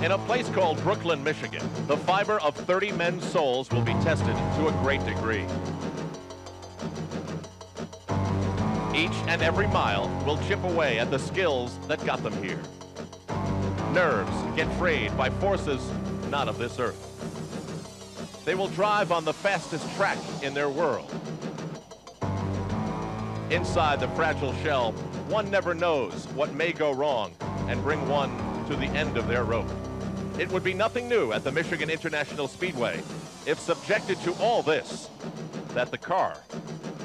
In a place called Brooklyn, Michigan, the fiber of 30 men's souls will be tested to a great degree. Each and every mile will chip away at the skills that got them here. Nerves get frayed by forces not of this earth. They will drive on the fastest track in their world. Inside the fragile shell, one never knows what may go wrong and bring one to the end of their rope. It would be nothing new at the Michigan International Speedway if subjected to all this, that the car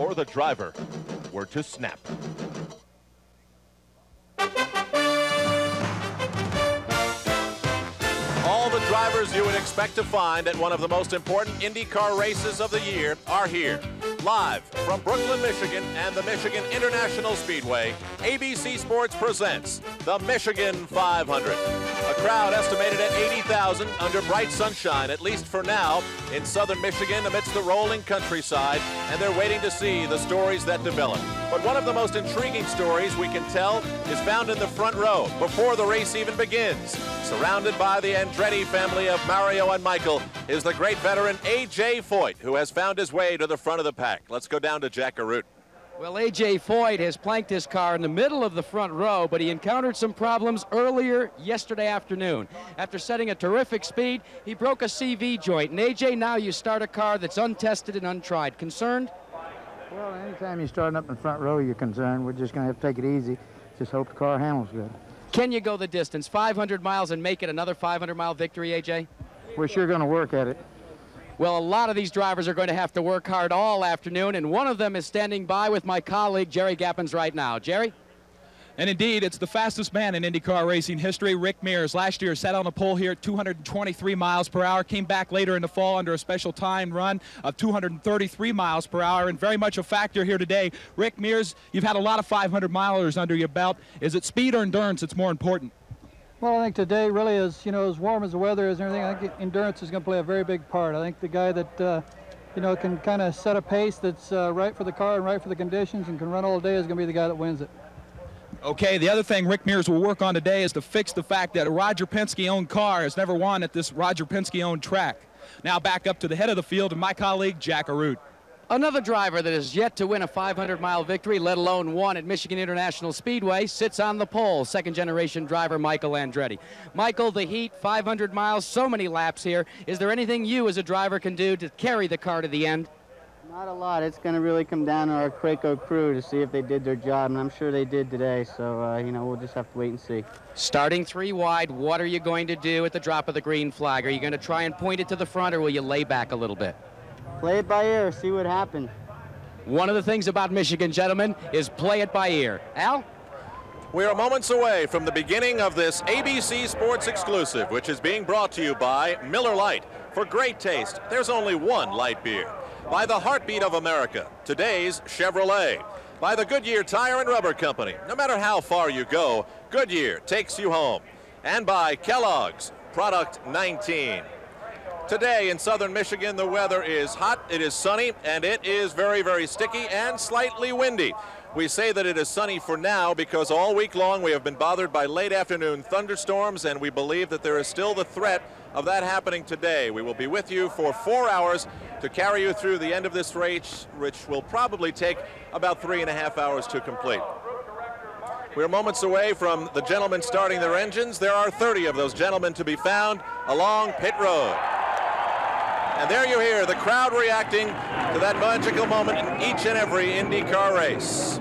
or the driver were to snap. All the drivers you would expect to find at one of the most important IndyCar races of the year are here. Live from Brooklyn, Michigan and the Michigan International Speedway, ABC Sports presents the Michigan 500. A crowd estimated at 80,000 under bright sunshine, at least for now, in southern Michigan amidst the rolling countryside, and they're waiting to see the stories that develop. But one of the most intriguing stories we can tell is found in the front row before the race even begins. Surrounded by the Andretti family of Mario and Michael is the great veteran A.J. Foyt, who has found his way to the front of the pack. Let's go down to Jack Arute. Well, A.J. Foyt has planked his car in the middle of the front row, but he encountered some problems earlier yesterday afternoon. After setting a terrific speed, he broke a CV joint. And A.J., now you start a car that's untested and untried. Concerned? Well, anytime you're starting up in the front row, you're concerned. We're just going to have to take it easy. Just hope the car handles good. Can you go the distance, 500 miles, and make it another 500-mile victory, A.J.? We're sure going to work at it. Well, a lot of these drivers are going to have to work hard all afternoon, and one of them is standing by with my colleague, Jerry Gappens, right now. Jerry? And indeed, it's the fastest man in IndyCar racing history, Rick Mears. Last year sat on a pole here at 223 miles per hour, came back later in the fall under a special time run of 233 miles per hour, and very much a factor here today. Rick Mears, you've had a lot of 500-milers under your belt. Is it speed or endurance that's more important? Well, I think today really is, as warm as the weather is and everything, I think endurance is going to play a very big part. I think the guy that, can kind of set a pace that's right for the car and right for the conditions and can run all day is going to be the guy that wins it. Okay, the other thing Rick Mears will work on today is to fix the fact that a Roger Penske-owned car has never won at this Roger Penske-owned track. Now back up to the head of the field and my colleague, Jack Arute. Another driver that has yet to win a 500-mile victory, let alone one at Michigan International Speedway, sits on the pole, second-generation driver Michael Andretti. Michael, the heat, 500 miles, so many laps here. Is there anything you as a driver can do to carry the car to the end? Not a lot. It's going to really come down to our Quaco crew to see if they did their job, and I'm sure they did today, so, we'll just have to wait and see. Starting 3 wide, what are you going to do at the drop of the green flag? Are you going to try and point it to the front, or will you lay back a little bit? Play it by ear, see what happens. One of the things about Michigan, gentlemen, is play it by ear. Al? We are moments away from the beginning of this ABC Sports exclusive, which is being brought to you by Miller Lite. For great taste, there's only one light beer. By the heartbeat of America, today's Chevrolet. By the Goodyear Tire and Rubber Company. No matter how far you go, Goodyear takes you home. And by Kellogg's, Product 19. Today in southern Michigan, the weather is hot, it is sunny, and it is very, very sticky and slightly windy. We say that it is sunny for now because all week long we have been bothered by late afternoon thunderstorms, and we believe that there is still the threat of that happening today. We will be with you for 4 hours to carry you through the end of this race, which will probably take about 3.5 hours to complete. We're moments away from the gentlemen starting their engines. There are 30 of those gentlemen to be found along pit road. And there you hear the crowd reacting to that magical moment in each and every IndyCar race.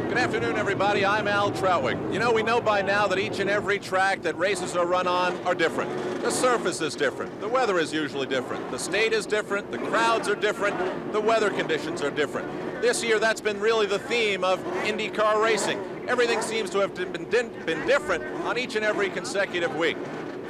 Good afternoon, everybody. I'm Al Troutwig. We know by now that each and every track that races are run on are different. The surface is different. The weather is usually different. The state is different. The crowds are different. The weather conditions are different. This year, that's been really the theme of IndyCar racing. Everything seems to have been different on each and every consecutive week.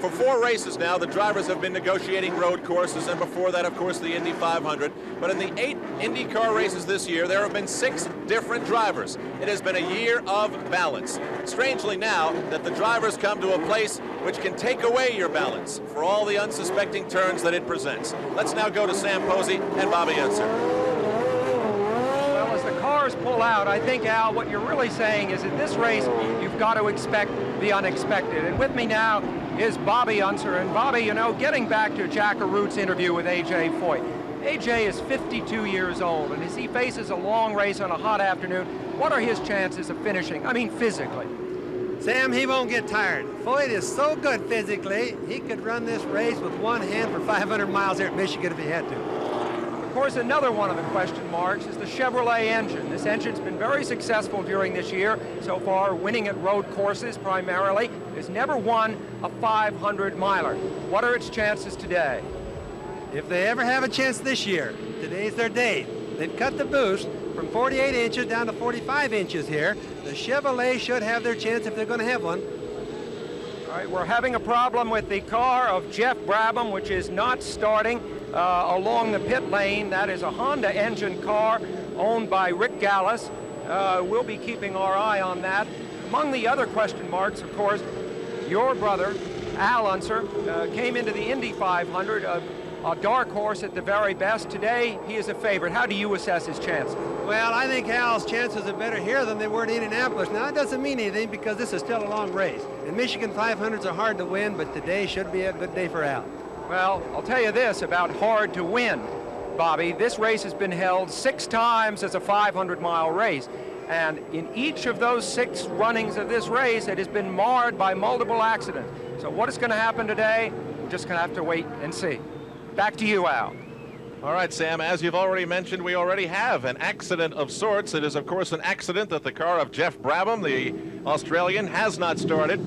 For 4 races now, the drivers have been negotiating road courses, and before that, of course, the Indy 500. But in the 8 IndyCar races this year, there have been 6 different drivers. It has been a year of balance. Strangely now, that the drivers come to a place which can take away your balance for all the unsuspecting turns that it presents. Let's now go to Sam Posey and Bobby Unser. Well, as the cars pull out, I think, Al, what you're really saying is in this race, you've got to expect the unexpected. And with me now is Bobby Unser. And Bobby, you know, getting back to Jack Arut's interview with A.J. Foyt. A.J. is 52 years old, and as he faces a long race on a hot afternoon, what are his chances of finishing? I mean, physically. Sam, he won't get tired. Foyt is so good physically, he could run this race with one hand for 500 miles here at Michigan if he had to. Of course, another one of the question marks is the Chevrolet engine. This engine's been very successful during this year. So far, winning at road courses primarily. It's never won a 500-miler. What are its chances today? If they ever have a chance this year, today's their day. They've cut the boost from 48 inches down to 45 inches here. The Chevrolet should have their chance if they're going to have one. All right, we're having a problem with the car of Jeff Brabham, which is not starting along the pit lane. That is a Honda engine car owned by Rick Gallis. We'll be keeping our eye on that. Among the other question marks, of course, your brother, Al Unser, came into the Indy 500, a dark horse at the very best. Today, he is a favorite. How do you assess his chances? Well, I think Al's chances are better here than they were in Indianapolis. Now, that doesn't mean anything because this is still a long race. And Michigan 500s are hard to win, but today should be a good day for Al. Well, I'll tell you this about hard to win, Bobby. This race has been held 6 times as a 500-mile race. And in each of those 6 runnings of this race, it has been marred by multiple accidents. So what is going to happen today? We're just going to have to wait and see. Back to you, Al. All right, Sam, as you've already mentioned, we already have an accident of sorts. It is, of course, an accident that the car of Jeff Brabham, the Australian, has not started.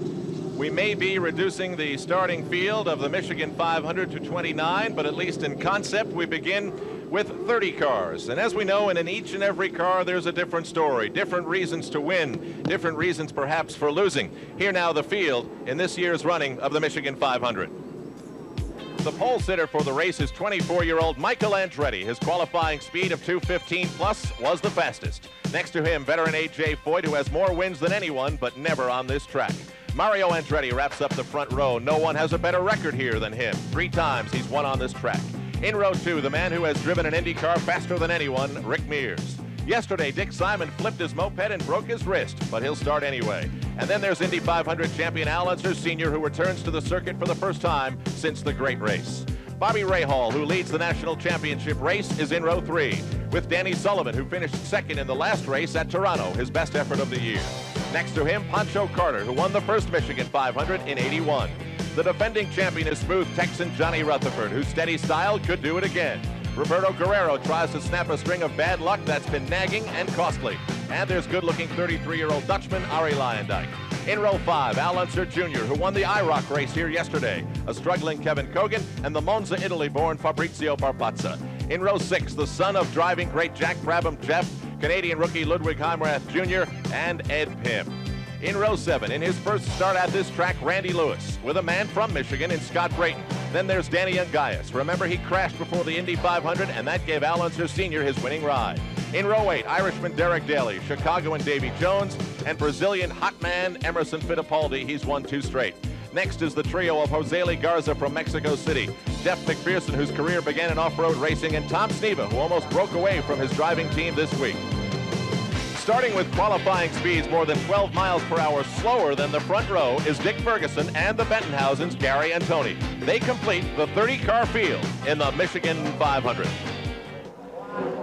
We may be reducing the starting field of the Michigan 500 to 29, but at least in concept, we begin with 30 cars. And as we know, in each and every car, there's a different story, different reasons to win, different reasons perhaps for losing. Here now the field in this year's running of the Michigan 500. The pole sitter for the race is 24-year-old Michael Andretti. His qualifying speed of 2:15 plus was the fastest. Next to him, veteran A.J. Foyt, who has more wins than anyone, but never on this track. Mario Andretti wraps up the front row. No one has a better record here than him. 3 times he's won on this track. In row 2, the man who has driven an IndyCar faster than anyone, Rick Mears. Yesterday, Dick Simon flipped his moped and broke his wrist, but he'll start anyway. And then there's Indy 500 champion Al Unser Sr., who returns to the circuit for the first time since the great race. Bobby Rahal, who leads the national championship race, is in row 3, with Danny Sullivan, who finished second in the last race at Toronto, his best effort of the year. Next to him, Pancho Carter, who won the first Michigan 500 in '81. The defending champion is smooth Texan Johnny Rutherford, whose steady style could do it again. Roberto Guerrero tries to snap a string of bad luck that's been nagging and costly. And there's good-looking 33-year-old Dutchman Arie Luyendyk. In row 5, Al Unser Jr., who won the IROC race here yesterday, a struggling Kevin Kogan, and the Monza, Italy-born Fabrizio Barpazza. In row 6, the son of driving great Jack Brabham, Jeff, Canadian rookie Ludwig Heimrath Jr., and Ed Pym. In row 7, in his first start at this track, Randy Lewis, with a man from Michigan in Scott Brayton. Then there's Danny Ungaius. Remember, he crashed before the Indy 500, and that gave Al Unser Sr. his winning ride. In row 8, Irishman Derek Daly, Chicagoan Davy Jones, and Brazilian hot man Emerson Fittipaldi. He's won 2 straight. Next is the trio of Jose Lee Garza from Mexico City, Jeff McPherson, whose career began in off-road racing, and Tom Sneva, who almost broke away from his driving team this week. Starting with qualifying speeds more than 12 miles per hour slower than the front row is Dick Ferguson and the Bentonhausen's Gary and Tony. They complete the 30-car field in the Michigan 500.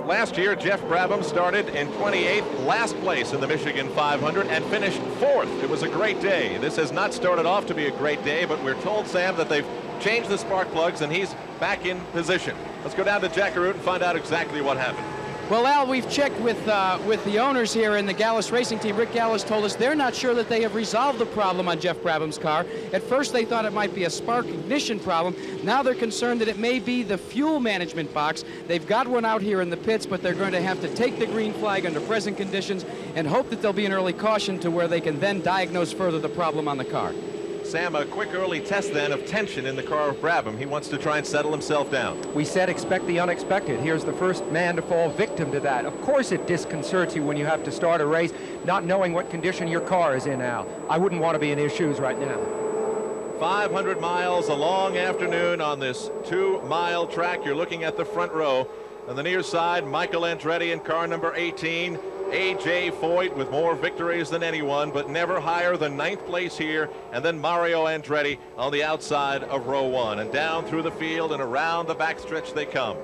Last year, Jeff Brabham started in 28th, last place in the Michigan 500, and finished 4th. It was a great day. This has not started off to be a great day, but we're told, Sam, that they've changed the spark plugs, and he's back in position. Let's go down to Jack Arut and find out exactly what happened. Well, Al, we've checked with the owners here in the Gallis racing team. Rick Gallis told us they're not sure that they have resolved the problem on Jeff Brabham's car. At first, they thought it might be a spark ignition problem. Now they're concerned that it may be the fuel management box. They've got one out here in the pits, but they're going to have to take the green flag under present conditions and hope that there'll be an early caution to where they can then diagnose further the problem on the car. Sam, a quick early test then of tension in the car of Brabham. He wants to try and settle himself down. We said expect the unexpected. Here's the first man to fall victim to that. Of course it disconcerts you when you have to start a race not knowing what condition your car is in, Al. I wouldn't want to be in his shoes right now. 500 miles, a long afternoon on this 2-mile track. You're looking at the front row. On the near side, Michael Andretti in car number 18. A.J. Foyt with more victories than anyone, but never higher than 9th place here. And then Mario Andretti on the outside of row 1. And down through the field and around the backstretch they come.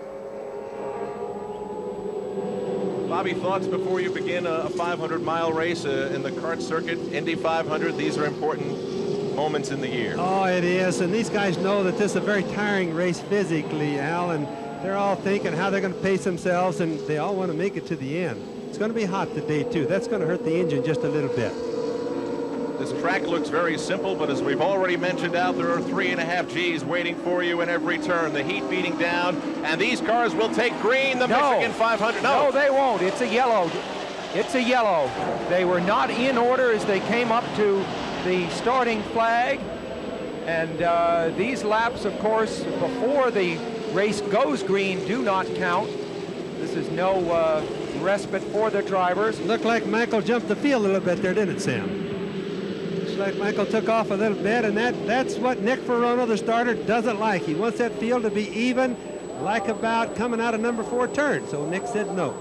Bobby, thoughts before you begin a 500-mile race in the kart circuit, Indy 500? These are important moments in the year. Oh, it is. And these guys know that this is a very tiring race physically, Al. And they're all thinking how they're going to pace themselves, and they all want to make it to the end. It's going to be hot today, too. That's going to hurt the engine just a little bit. This track looks very simple, but as we've already mentioned out, there are 3.5 Gs waiting for you in every turn. The heat beating down, and these cars will take green, the Michigan 500. No, they won't. It's a yellow. It's a yellow. They were not in order as they came up to the starting flag. And these laps, of course, before the race goes green, do not count. This is no respite for the drivers. Looked like Michael jumped the field a little bit there, didn't it, Sam? Looks like Michael took off a little bit, and that's what Nick Ferrano, the starter, doesn't like. He wants that field to be even, like about coming out of number 4 turn. So Nick said no.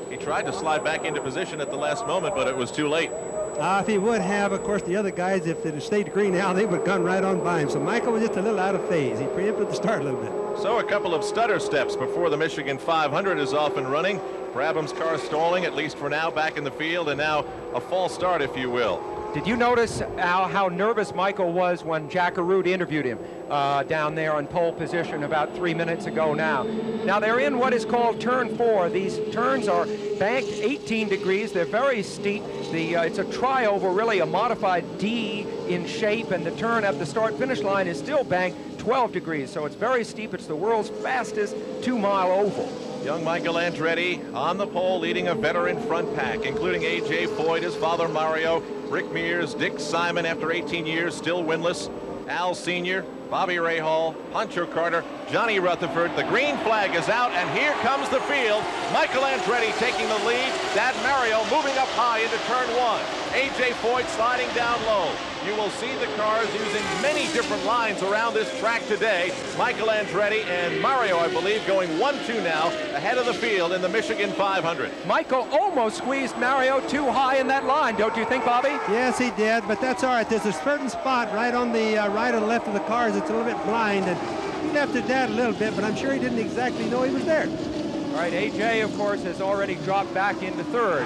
He tried to slide back into position at the last moment, but it was too late. If he would have, of course, the other guys, if it had stayed green now, they would have gone right on by him. So Michael was just a little out of phase. He preempted the start a little bit. So a couple of stutter steps before the Michigan 500 is off and running. Brabham's car stalling, at least for now, back in the field, and now a false start, if you will. Did you notice how nervous Michael was when Jack Arute interviewed him down there on pole position about 3 minutes ago now? Now they're in what is called turn 4. These turns are banked 18 degrees. They're very steep. It's a trioval, really a modified D in shape, and the turn at the start-finish line is still banked 12 degrees. So it's very steep. It's the world's fastest 2-mile oval. Young Michael Andretti on the pole, leading a veteran front pack, including A.J. Foyt, his father Mario, Rick Mears, Dick Simon after 18 years, still winless, Al Sr., Bobby Rahal, Pancho Carter, Johnny Rutherford. The green flag is out, and here comes the field. Michael Andretti taking the lead. Dad Mario moving up high into turn 1. A.J. Foyt sliding down low. You will see the cars using many different lines around this track today. Michael Andretti and Mario, I believe, going 1-2 now, ahead of the field in the Michigan 500. Michael almost squeezed Mario too high in that line, don't you think, Bobby? Yes, he did, but that's all right. There's a certain spot right on the right or left of the cars. It's a little bit blind, and he left it down a little bit, but I'm sure he didn't exactly know he was there. All right, A.J., of course, has already dropped back into third.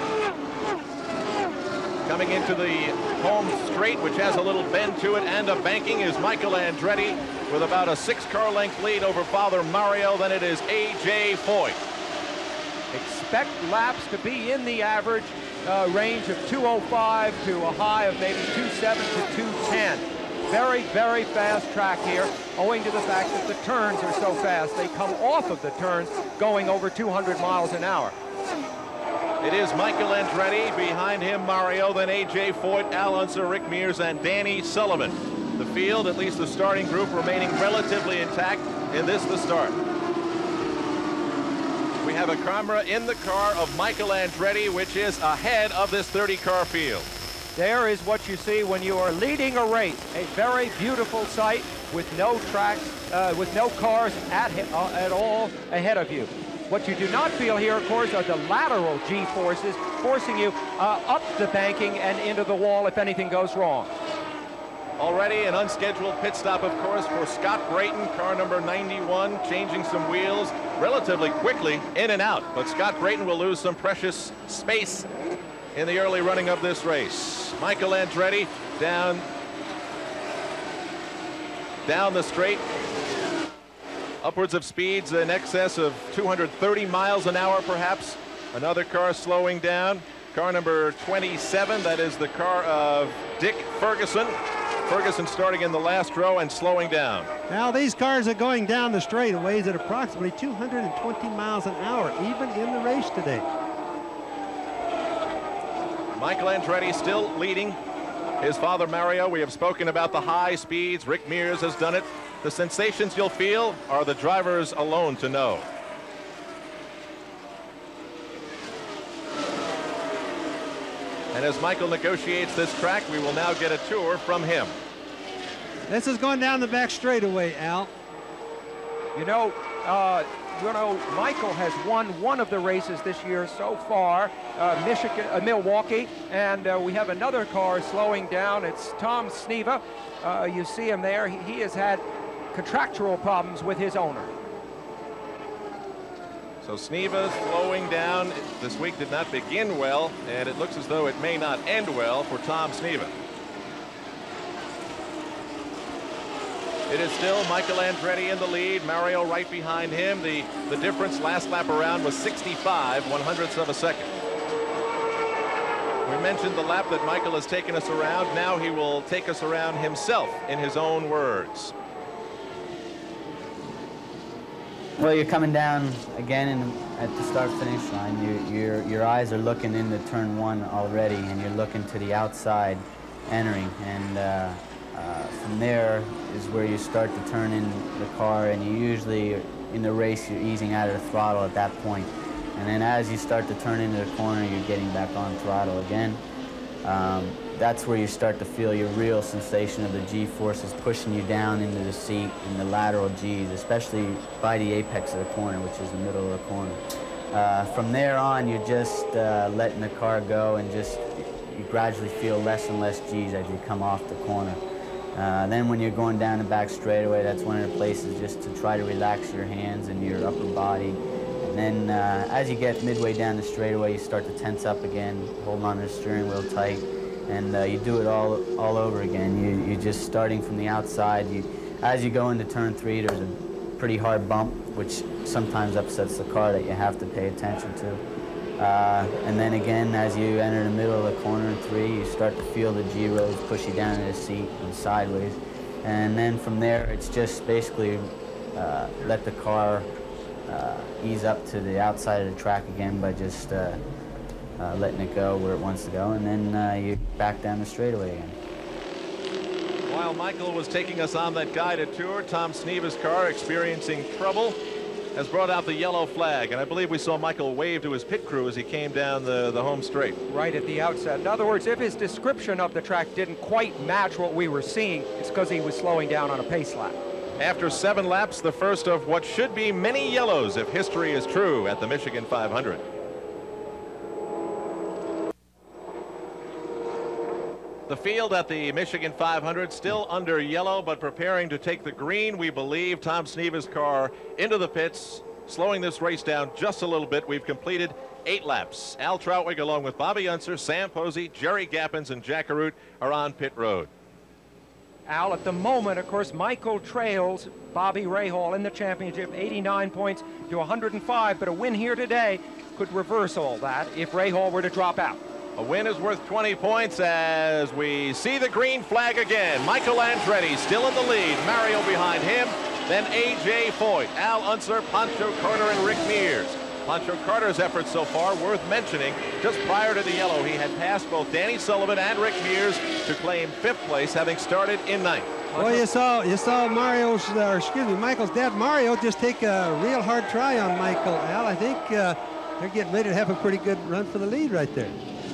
Coming into the home straight, which has a little bend to it and a banking, is Michael Andretti with about a 6-car length lead over father Mario. Then it is A.J. Foyt. Expect laps to be in the average range of 205 to a high of maybe 27 to 210. Very, very fast track here, owing to the fact that the turns are so fast. They come off of the turns going over 200 miles an hour. It is Michael Andretti, behind him Mario, then A.J. Foyt, Al Unser, Rick Mears, and Danny Sullivan. The field, at least the starting group, remaining relatively intact in this, the start. We have a camera in the car of Michael Andretti, which is ahead of this 30-car field. There is what you see when you are leading a race. A very beautiful sight with no tracks, with no cars at all ahead of you. What you do not feel here, of course, are the lateral G-forces forcing you up the banking and into the wall if anything goes wrong. Already an unscheduled pit stop, of course, for Scott Brayton, car number 91, changing some wheels relatively quickly in and out. But Scott Brayton will lose some precious space in the early running of this race. Michael Andretti down the straight. Upwards of speeds in excess of 230 miles an hour, perhaps. Another car slowing down. Car number 27, that is the car of Dick Ferguson. Ferguson starting in the last row and slowing down. Now these cars are going down the straightaways at approximately 220 miles an hour, even in the race today. Michael Andretti still leading His father, Mario, we have spoken about the high speeds. Rick Mears has done it. The sensations you'll feel are the drivers alone to know. And as Michael negotiates this track, we will now get a tour from him. This is going down the back straightaway, Al. You know, Michael has won one of the races this year so far, Milwaukee, and we have another car slowing down. It's Tom Sneva. You see him there. He has had contractual problems with his owner. So Sneva slowing down this week did not begin well, and it looks as though it may not end well for Tom Sneva. It is still Michael Andretti in the lead, Mario right behind him. The difference last lap around was 65/100ths of a second. We mentioned the lap that Michael has taken us around. Now he will take us around himself in his own words. Well, you're coming down again at the start-finish line. Your eyes are looking into turn one already, and you're looking to the outside entering. And from there is where you start to turn in the car, and you usually, in the race, you're easing out of the throttle at that point. And then as you start to turn into the corner, you're getting back on throttle again. That's where you start to feel your real sensation of the G-forces pushing you down into the seat and the lateral Gs, especially by the apex of the corner, which is the middle of the corner. From there on, you're just letting the car go, and you gradually feel less and less Gs as you come off the corner. Then when you're going down the back straightaway, that's one of the places just to try to relax your hands and your upper body. And then as you get midway down the straightaway, you start to tense up again, holding on to the steering wheel tight. And you do it all over again. You're just starting from the outside. As you go into turn three, there's a pretty hard bump, which sometimes upsets the car that you have to pay attention to. And then again, as you enter the middle of the corner in three, you start to feel the G-roads push you down into the seat and sideways. And then from there, it's just basically let the car ease up to the outside of the track again by just letting it go where it wants to go, and then you back down the straightaway again. While Michael was taking us on that guided tour, Tom Sneva's car, experiencing trouble, has brought out the yellow flag, and I believe we saw Michael wave to his pit crew as he came down the home straight. Right at the outset. In other words, if his description of the track didn't quite match what we were seeing, it's because he was slowing down on a pace lap. After 7 laps, the first of what should be many yellows if history is true at the Michigan 500. The field at the Michigan 500 still under yellow, but preparing to take the green, we believe. Tom Sneva's car into the pits, slowing this race down just a little bit. We've completed 8 laps. Al Trautwig, along with Bobby Unser, Sam Posey, Jerry Gappens, and Jack Arute are on pit road. Al, at the moment, of course, Michael trails Bobby Rahal in the championship, 89 points to 105, but a win here today could reverse all that if Rahal were to drop out. A win is worth 20 points as we see the green flag again. Michael Andretti still in the lead. Mario behind him. Then A.J. Foyt, Al Unser, Pancho Carter, and Rick Mears. Pancho Carter's efforts so far worth mentioning. Just prior to the yellow, he had passed both Danny Sullivan and Rick Mears to claim 5th place, having started in 9th. Well, you saw Michael's dad, Mario, just take a real hard try on Michael, Al. I think they're getting ready to have a pretty good run for the lead right there.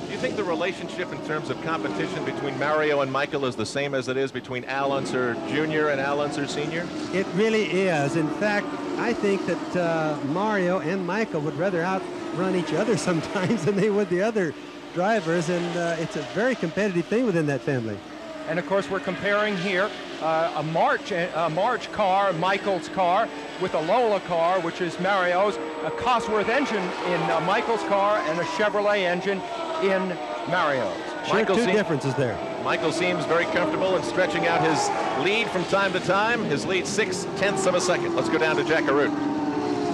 Do you think the relationship in terms of competition between Mario and Michael is the same as it is between Al Unser Jr. and Al Unser Sr.? It really is. In fact, I think that Mario and Michael would rather outrun each other sometimes than they would the other drivers, and it's a very competitive thing within that family. And of course, we're comparing here a March car, Michael's car, with a Lola car, which is Mario's, a Cosworth engine in Michael's car, and a Chevrolet engine in Mario's. Sure, two differences there. Michael seems very comfortable in stretching out his lead from time to time. His lead 0.6 of a second. Let's go down to Jack Arute.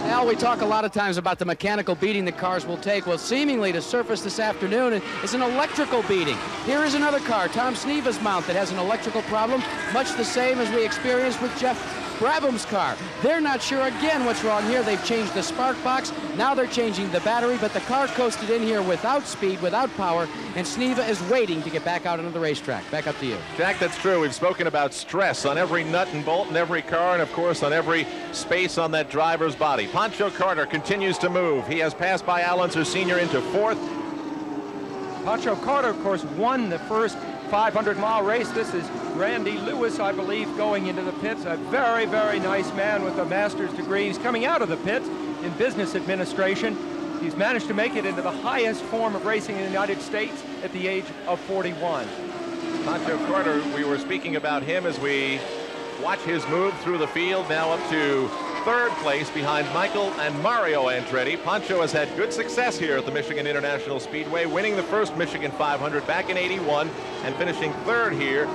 Al, we talk a lot of times about the mechanical beating the cars will take. Well, seemingly the surface this afternoon is an electrical beating. Here is another car, Tom Sneva's mount, that has an electrical problem, much the same as we experienced with Jeff Brabham's car. They're not sure again what's wrong here. They've changed the spark box. Now they're changing the battery, but the car coasted in here without speed, without power, and Sneva is waiting to get back out onto the racetrack. Back up to you. Jack, that's true. We've spoken about stress on every nut and bolt in every car, and of course on every space on that driver's body. Pancho Carter continues to move. He has passed by Al Unser Sr. into fourth. Pancho Carter, of course, won the first 500-mile race. This is Randy Lewis, I believe, going into the pits. A very, very nice man with a master's degree. He's coming out of the pits in business administration. He's managed to make it into the highest form of racing in the United States at the age of 41. Pancho Carter, we were speaking about him as we watch his move through the field, now up to third place behind Michael and Mario Andretti. Pancho has had good success here at the Michigan International Speedway, winning the first Michigan 500 back in '81 and finishing third here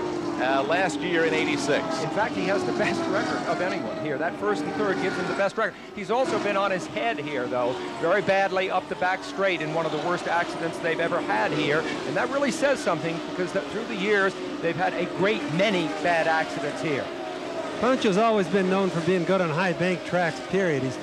last year in '86. In fact, he has the best record of anyone here. That first and third gives him the best record. He's also been on his head here, though, very badly up the back straight in one of the worst accidents they've ever had here. And that really says something, because through the years, they've had a great many bad accidents here. Pancho's always been known for being good on high bank tracks, period. He's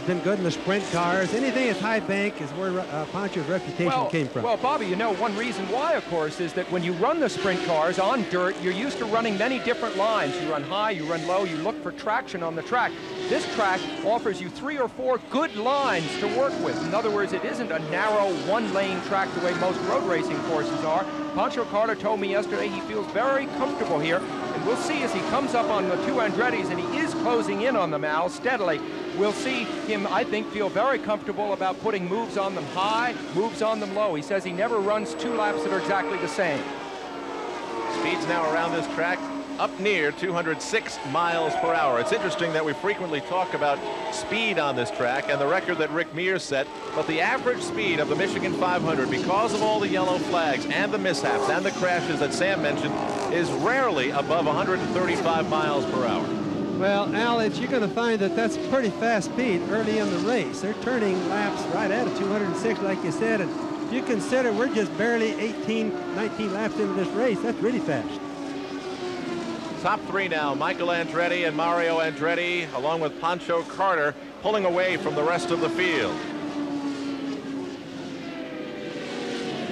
been good in the sprint cars. Anything that's high bank is where Pancho's reputation came from. Well, Bobby, you know, one reason why, of course, is that when you run the sprint cars on dirt, you're used to running many different lines. You run high, you run low, you look for traction on the track. This track offers you 3 or 4 good lines to work with. In other words, it isn't a narrow one-lane track the way most road racing courses are. Pancho Carter told me yesterday he feels very comfortable here, and we'll see as he comes up on the two Andrettis, and he is closing in on them now steadily. We'll see him, I think, feel very comfortable about putting moves on them high, moves on them low. He says he never runs 2 laps that are exactly the same. Speeds now around this track up near 206 miles per hour. It's interesting that we frequently talk about speed on this track and the record that Rick Mears set, but the average speed of the Michigan 500, because of all the yellow flags and the mishaps and the crashes that Sam mentioned, is rarely above 135 miles per hour. Well, Al, you're going to find that that's pretty fast speed early in the race. They're turning laps right at a 206, like you said, and if you consider we're just barely 18, 19 laps into this race, that's really fast. Top 3 now, Michael Andretti and Mario Andretti, along with Pancho Carter, pulling away from the rest of the field.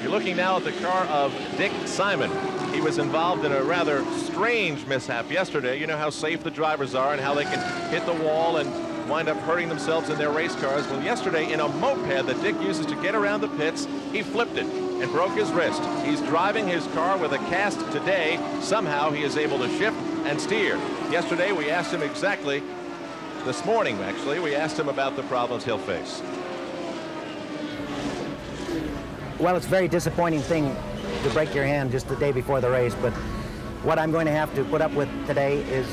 You're looking now at the car of Dick Simon. He was involved in a rather strange mishap yesterday. You know how safe the drivers are and how they can hit the wall and wind up hurting themselves in their race cars. Well, yesterday in a moped that Dick uses to get around the pits, he flipped it and broke his wrist. He's driving his car with a cast today. Somehow he is able to shift and steer. Yesterday we asked him exactly, this morning actually, we asked him about the problems he'll face. Well, it's a very disappointing thing to break your hand just the day before the race, but what I'm going to have to put up with today is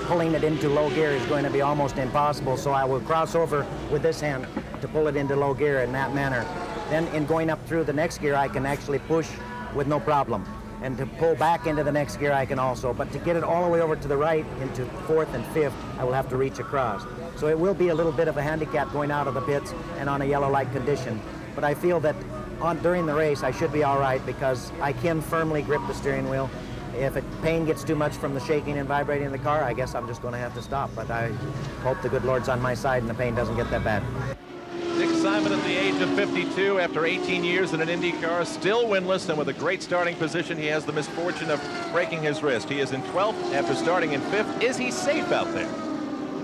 pulling it into low gear is going to be almost impossible, so I will cross over with this hand to pull it into low gear in that manner. Then in going up through the next gear, I can actually push with no problem. And to pull back into the next gear, I can also. But to get it all the way over to the right into 4th and 5th, I will have to reach across. So it will be a little bit of a handicap going out of the pits and on a yellow light condition. But I feel that during the race, I should be all right because I can firmly grip the steering wheel. If pain gets too much from the shaking and vibrating in the car, I guess I'm just going to have to stop. But I hope the good Lord's on my side and the pain doesn't get that bad. Dick Simon at the age of 52, after 18 years in an IndyCar, still winless and with a great starting position. He has the misfortune of breaking his wrist. He is in 12th after starting in 5th. Is he safe out there?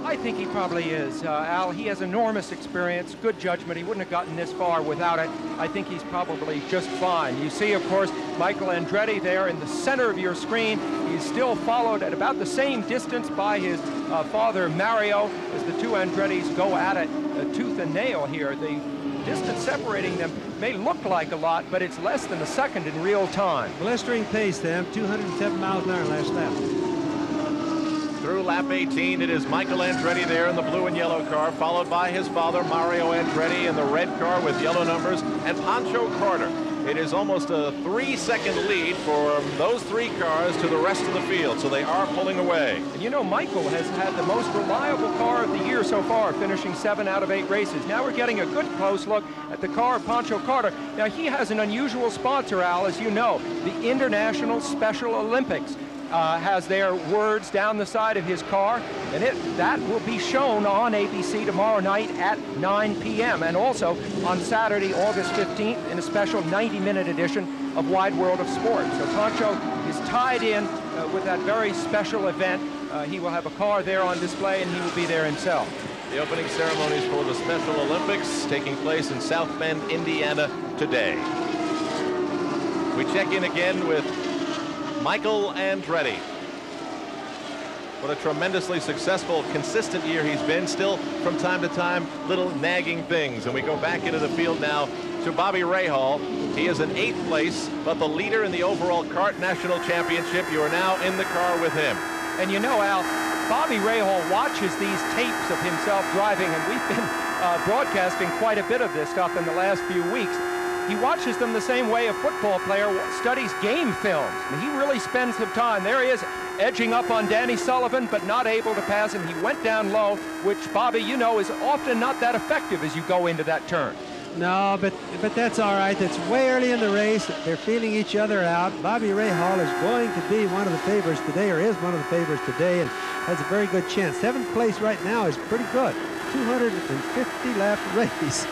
I think he probably is, Al. He has enormous experience, good judgment. He wouldn't have gotten this far without it. I think he's probably just fine. You see, of course, Michael Andretti there in the center of your screen. He's still followed at about the same distance by his father, Mario, as the two Andrettis go at it tooth and nail here. The distance separating them may look like a lot, but it's less than a second in real time. Blistering pace, Sam, 207 miles an hour last lap. Through lap 18, it is Michael Andretti there in the blue and yellow car, followed by his father, Mario Andretti, in the red car with yellow numbers, and Pancho Carter. It is almost a 3-second lead for those 3 cars to the rest of the field, so they are pulling away. And you know, Michael has had the most reliable car of the year so far, finishing 7 out of 8 races. Now we're getting a good close look at the car of Pancho Carter. Now he has an unusual sponsor, Al, as you know, the International Special Olympics. has their words down the side of his car, and that will be shown on ABC tomorrow night at 9 p.m. and also on Saturday, August 15th, in a special 90-minute edition of Wide World of Sport. So Pancho is tied in with that very special event. He will have a car there on display, and he will be there himself. The opening ceremonies for the Special Olympics taking place in South Bend, Indiana today. We check in again with Michael Andretti. What a tremendously successful, consistent year he's been. Still, from time to time, little nagging things. And we go back into the field now to Bobby Rahal. He is in 8th place, but the leader in the overall kart national championship. You are now in the car with him. And you know, Al, Bobby Rahal watches these tapes of himself driving, and we've been broadcasting quite a bit of this stuff in the last few weeks. He watches them the same way a football player studies game films. And he really spends some time. There he is, edging up on Danny Sullivan, but not able to pass him. He went down low, which, Bobby, you know, is often not that effective as you go into that turn. No, but that's all right. It's way early in the race. They're feeling each other out. Bobby Rahal is going to be one of the favorites today, or is one of the favorites today, and has a very good chance. 7th place right now is pretty good. 250 lap race.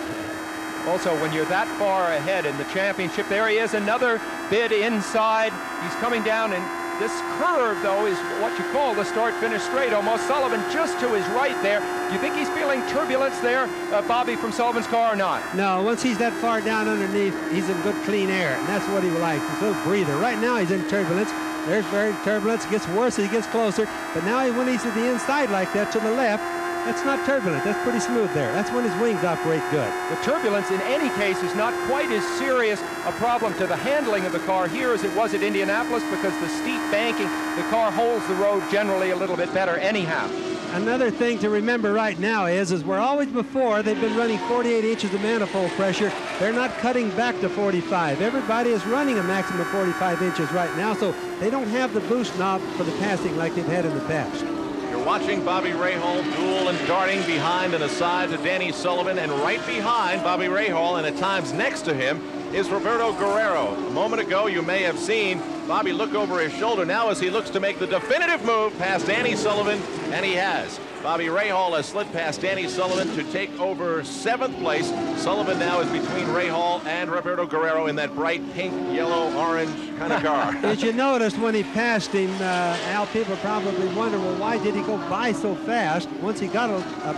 Also, when you're that far ahead in the championship, there he is, another bid inside. He's coming down, and this curve, though, is what you call the start-finish straight almost. Sullivan just to his right there. Do you think he's feeling turbulence there, Bobby, from Sullivan's car or not? No, once he's that far down underneath, he's in good clean air, and that's what he likes. He's a little breather. Right now, he's in turbulence. There's very turbulence. It gets worse as he gets closer. But now when he's to the inside like that, to the left, that's not turbulent. That's pretty smooth there. That's when his wings operate good. The turbulence, in any case, is not quite as serious a problem to the handling of the car here as it was at Indianapolis, because the steep banking, the car holds the road generally a little bit better anyhow. Another thing to remember right now is where always before they've been running 48 inches of manifold pressure. They're not cutting back to 45. Everybody is running a maximum of 45 inches right now, so they don't have the boost knob for the passing like they've had in the past. You're watching Bobby Rahal duel and darting behind and aside to Danny Sullivan, and right behind Bobby Rahal and at times next to him is Roberto Guerrero. A moment ago you may have seen Bobby look over his shoulder now as he looks to make the definitive move past Danny Sullivan, and he has. Bobby Rahal has slid past Danny Sullivan to take over 7th place. Sullivan now is between Rahal and Roberto Guerrero in that bright pink, yellow, orange kind of car. As you noticed when he passed him, Al, people probably wonder, well, why did he go by so fast? Once he got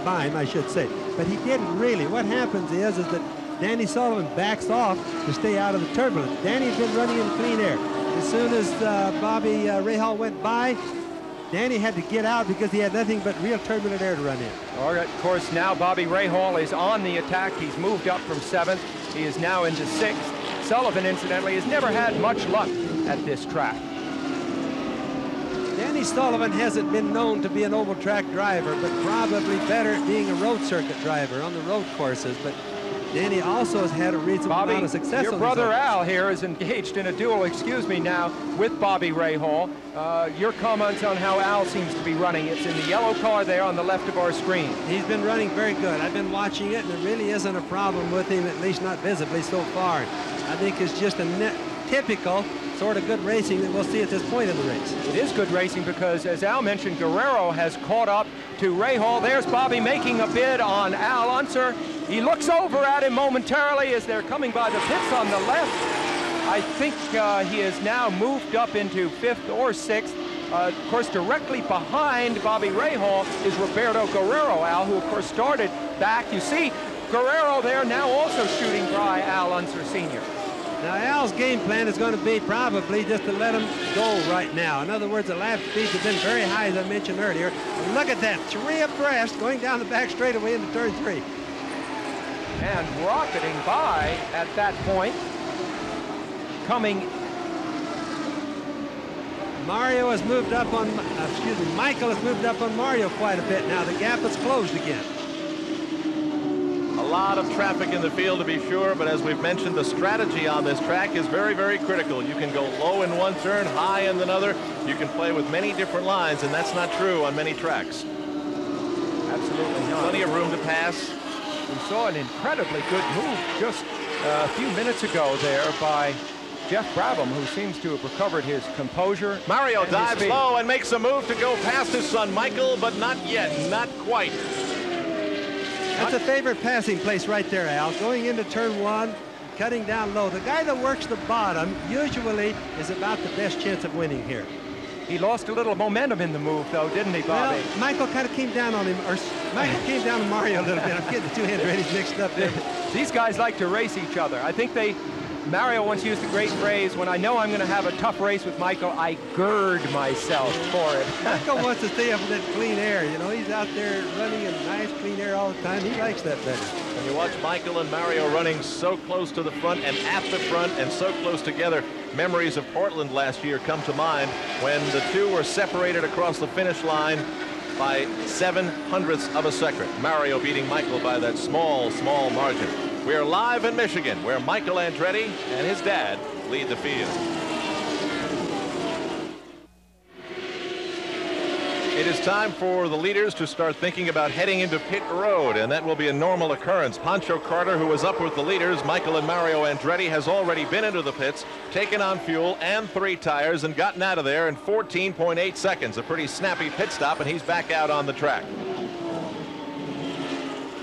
by him, I should say. But he didn't really. What happens is that Danny Sullivan backs off to stay out of the turbulence. Danny's been running in clean air. As soon as Bobby Rahal went by, Danny had to get out because he had nothing but real turbulent air to run in. All right, of course, now Bobby Rahal is on the attack. He's moved up from 7th. He is now into 6th. Sullivan, incidentally, has never had much luck at this track. Danny Sullivan hasn't been known to be an oval track driver, but probably better at being a road circuit driver on the road courses. But Danny also has had a reasonable amount of success. Your brother Al here is engaged in a duel, excuse me now, with Bobby Rahal. Your comments on how Al seems to be running. It's in the yellow car there on the left of our screen. He's been running very good. I've been watching it, and there really isn't a problem with him, at least not visibly so far. I think it's just a typical sort of good racing that we'll see at this point in the race. It is good racing because, as Al mentioned, Guerrero has caught up to Rahal. There's Bobby making a bid on Al Unser. He looks over at him momentarily as they're coming by the pits on the left. I think he has now moved up into 5th or 6th. Of course, directly behind Bobby Rahal is Roberto Guerrero, Al, who of course started back. You see Guerrero there now also shooting by Al Unser Sr. Now, Al's game plan is going to be probably just to let him go right now. In other words, the lap speeds have been very high, as I mentioned earlier. And look at that, 3 abreast going down the back straightaway into turn 3. And rocketing by at that point, coming. Mario has moved up on, Michael has moved up on Mario quite a bit now. The gap is closed again. A lot of traffic in the field, to be sure, but as we've mentioned, the strategy on this track is very, very critical. You can go low in one turn, high in another. You can play with many different lines, and that's not true on many tracks. Absolutely not. Plenty of room to pass. We saw an incredibly good move just a few minutes ago there by Jeff Brabham, who seems to have recovered his composure. Mario dives low and makes a move to go past his son Michael, but not yet, not quite. That's a favorite passing place right there, Al. Going into turn one, cutting down low. The guy that works the bottom usually is about the best chance of winning here. He lost a little momentum in the move, though, didn't he, Bobby? Well, Michael kind of came down on him, or Michael came down on Mario a little bit. I'm getting the two Andrettis mixed up there. These guys like to race each other. I think Mario once used a great phrase, when I know I'm going to have a tough race with Michael, I gird myself for it. Michael wants to stay up in that clean air. You know, he's out there running in nice clean air all the time. He likes that better. When you watch Michael and Mario running so close to the front and at the front and so close together, memories of Portland last year come to mind when the two were separated across the finish line by 0.07 of a second. Mario beating Michael by that small margin. We're live in Michigan, where Michael Andretti and his dad lead the field. It is time for the leaders to start thinking about heading into pit road, and that will be a normal occurrence. Pancho Carter, who was up with the leaders, Michael and Mario Andretti, has already been into the pits, taken on fuel and 3 tires, and gotten out of there in 14.8 seconds. A pretty snappy pit stop, and he's back out on the track.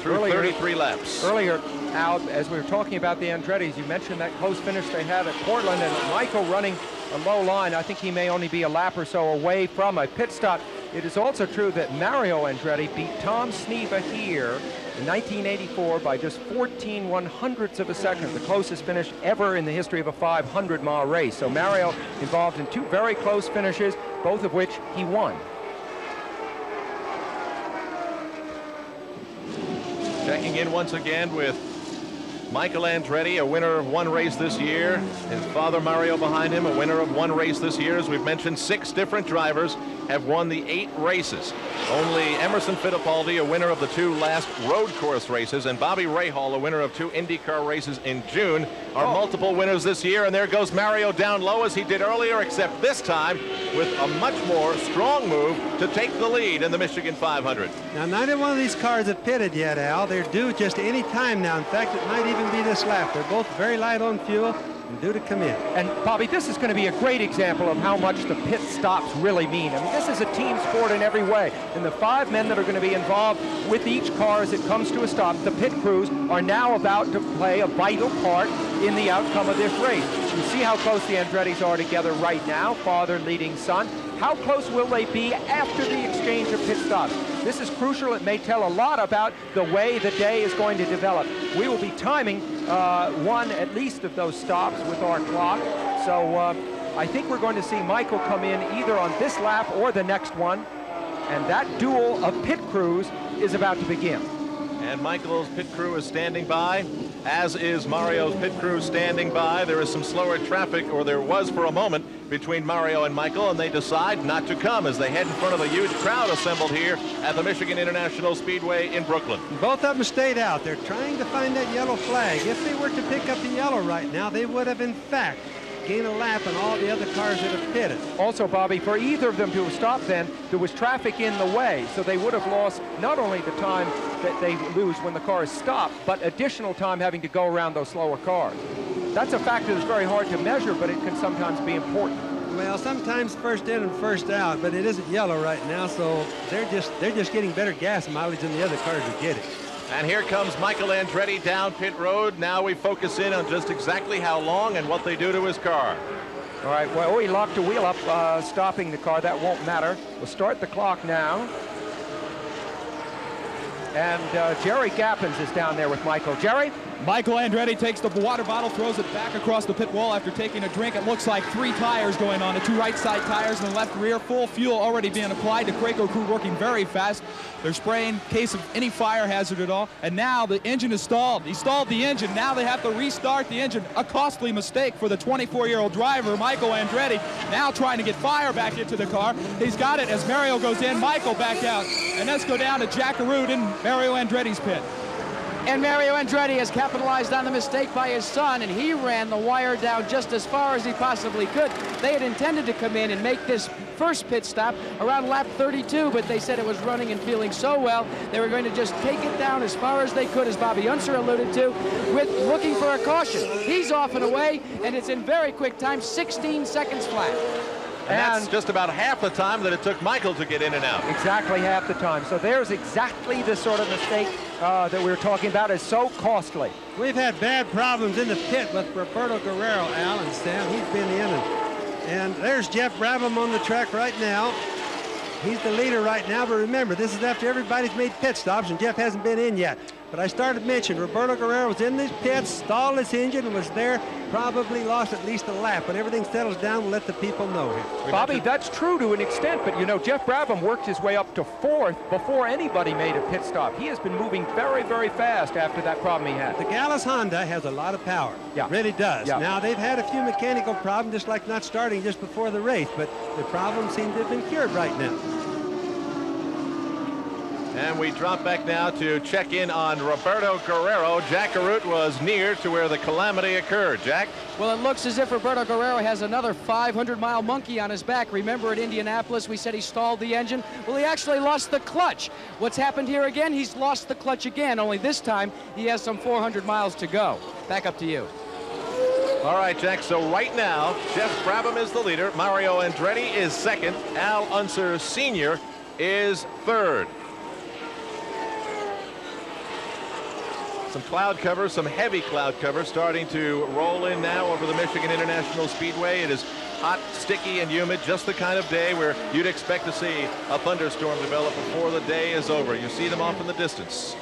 Through 33 laps. Earlier, Al, as we were talking about the Andrettis, you mentioned that close finish they had at Portland, and Michael running a low line. I think he may only be a lap or so away from a pit stop. It is also true that Mario Andretti beat Tom Sneva here in 1984 by just 14/100ths of a second, the closest finish ever in the history of a 500-mile race. So Mario involved in 2 very close finishes, both of which he won. Checking in once again with Michael Andretti, a winner of 1 race this year. His father Mario behind him, a winner of 1 race this year. As we've mentioned, 6 different drivers have won the 8 races. Only Emerson Fittipaldi, a winner of the 2 last road course races, and Bobby Rahal, a winner of 2 IndyCar races in June, are multiple winners this year. And there goes Mario down low as he did earlier, except this time with a much more strong move to take the lead in the Michigan 500. Now, neither one of these cars have pitted yet, Al. They're due just any time now. In fact, it might even be this lap. They're both very light on fuel and due to come in. And Bobby, this is going to be a great example of how much the pit stops really mean. I mean, this is a team sport in every way. And the 5 men that are going to be involved with each car as it comes to a stop, the pit crews, are now about to play a vital part in the outcome of this race. You see how close the Andrettis are together right now, father leading son. How close will they be after the exchange of pit stops? This is crucial. It may tell a lot about the way the day is going to develop. We will be timing one at least of those stops with our clock. So I think we're going to see Michael come in either on this lap or the next one. And that duel of pit crews is about to begin. And Michael's pit crew is standing by, as is Mario's pit crew standing by. There is some slower traffic, or there was for a moment, between Mario and Michael, and they decide not to come as they head in front of the huge crowd assembled here at the Michigan International Speedway in Brooklyn. Both of them stayed out. They're trying to find that yellow flag. If they were to pick up the yellow right now, they would have, in fact, gained a lap on all the other cars that have pitted. Also, Bobby, for either of them to have stopped then, there was traffic in the way, so they would have lost not only the time that they lose when the car is stopped, but additional time having to go around those slower cars. That's a factor that's very hard to measure, but it can sometimes be important. Well, sometimes first in and first out, but it isn't yellow right now, so they're just getting better gas mileage than the other cars are getting. And here comes Michael Andretti down pit road. Now we focus in on just exactly how long and what they do to his car. All right, well, he locked a wheel up, stopping the car. That won't matter. We'll start the clock now. And Jerry Gappens is down there with Michael. Jerry? Michael Andretti takes the water bottle, throws it back across the pit wall after taking a drink. It looks like 3 tires going on, the 2 right side tires and the left rear. Full fuel already being applied. The Craco crew working very fast. They're spraying in case of any fire hazard at all. And now the engine is stalled. He stalled the engine. Now they have to restart the engine. A costly mistake for the 24-year-old driver, Michael Andretti. Now trying to get fire back into the car. He's got it as Mario goes in. Michael back out. And let's go down to Jack Arute in Mario Andretti's pit. And Mario Andretti has capitalized on the mistake by his son, and he ran the wire down just as far as he possibly could. They had intended to come in and make this first pit stop around lap 32, but they said it was running and feeling so well, they were going to just take it down as far as they could, as Bobby Unser alluded to, with looking for a caution. He's off and away, and it's in very quick time, 16 seconds flat. And that's just about half the time that it took Michael to get in and out. Exactly half the time. So there's exactly the sort of mistake that we were talking about. Is so costly. We've had bad problems in the pit with Roberto Guerrero, Al and Sam. He's been in, and there's Jeff Brabham on the track right now. He's the leader right now, but remember, this is after everybody's made pit stops, and Jeff hasn't been in yet. But I started mentioning Roberto Guerrero was in these pits, stalled his engine, and was there, probably lost at least a lap. When everything settles down, we'll let the people know here. Bobby, that's true to an extent, but you know, Jeff Brabham worked his way up to 4th before anybody made a pit stop. He has been moving very, very fast after that problem he had. The Gallus Honda has a lot of power. Yeah. It really does. Yeah. Now, they've had a few mechanical problems, just like not starting just before the race, but the problems seem to have been cured right now. And we drop back now to check in on Roberto Guerrero. Jack Arute was near to where the calamity occurred. Jack? Well, it looks as if Roberto Guerrero has another 500-mile monkey on his back. Remember at Indianapolis, we said he stalled the engine? Well, he actually lost the clutch. What's happened here again? He's lost the clutch again, only this time he has some 400 miles to go. Back up to you. All right, Jack, so right now, Jeff Brabham is the leader. Mario Andretti is second. Al Unser Sr. is third. Some cloud cover, some heavy cloud cover starting to roll in now over the Michigan International Speedway. It is hot, sticky, and humid, just the kind of day where you'd expect to see a thunderstorm develop before the day is over. You see them off in the distance.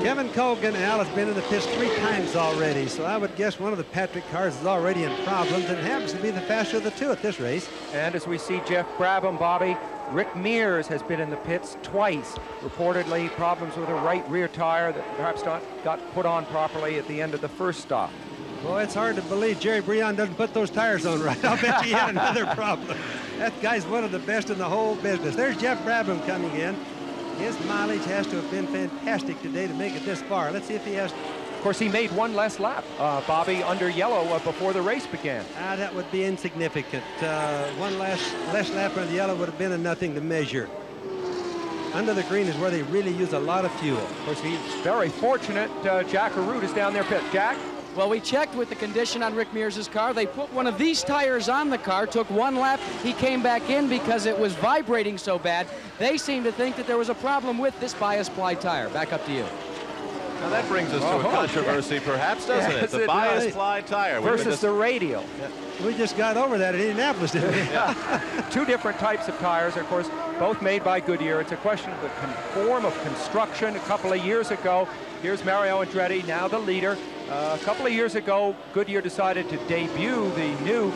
Kevin Colgan, Al, has been in the pits 3 times already, so I would guess one of the Patrick cars is already in problems and happens to be the faster of the two at this race. And as we see Jeff Brabham, Bobby, Rick MEARS has been in the pits twice. Reportedly problems with a right rear tire that perhaps not got put on properly at the end of the first stop. Well, it's hard to believe Jerry Breon doesn't put those tires on right. I'll bet he had another problem. That guy's one of the best in the whole business. There's Jeff Brabham coming in. His mileage has to have been fantastic today to make it this far. Let's see if he has. Of course, he made one less lap, Bobby, under yellow before the race began. That would be insignificant. One less lap under yellow would have been a nothing to measure. Under the green is where they really use a lot of fuel. Of course, he's very fortunate. Jack Arute is down there pit. Jack? Well, we checked with the condition on Rick MEARS' car. They put one of these tires on the car, took 1 lap. He came back in because it was vibrating so bad. They seem to think that there was a problem with this bias ply tire. Back up to you. Now that brings us to a controversy, perhaps, doesn't it? The bias ply tire versus the radial. Yeah. We just got over that at Indianapolis, didn't we? Yeah. 2 different types of tires, of course, both made by Goodyear. It's a question of the form of construction. A couple of years ago, here's Mario Andretti, now the leader. A couple of years ago, Goodyear decided to debut the new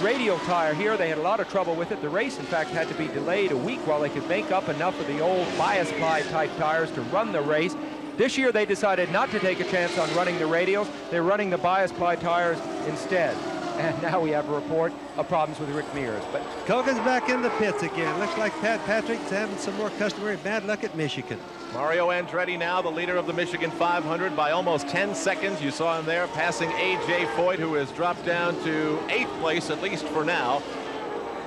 radial tire here. They had a lot of trouble with it. The race, in fact, had to be delayed a week while they could make up enough of the old bias ply type tires to run the race. This year, they decided not to take a chance on running the radials. They're running the bias ply tires instead. And now we have a report of problems with Rick MEARS. But Colgan's back in the pits again. Looks like Pat Patrick's having some more customary bad luck at Michigan. Mario Andretti now the leader of the Michigan 500 by almost 10 seconds. You saw him there passing A.J. Foyt, who has dropped down to 8th place, at least for now.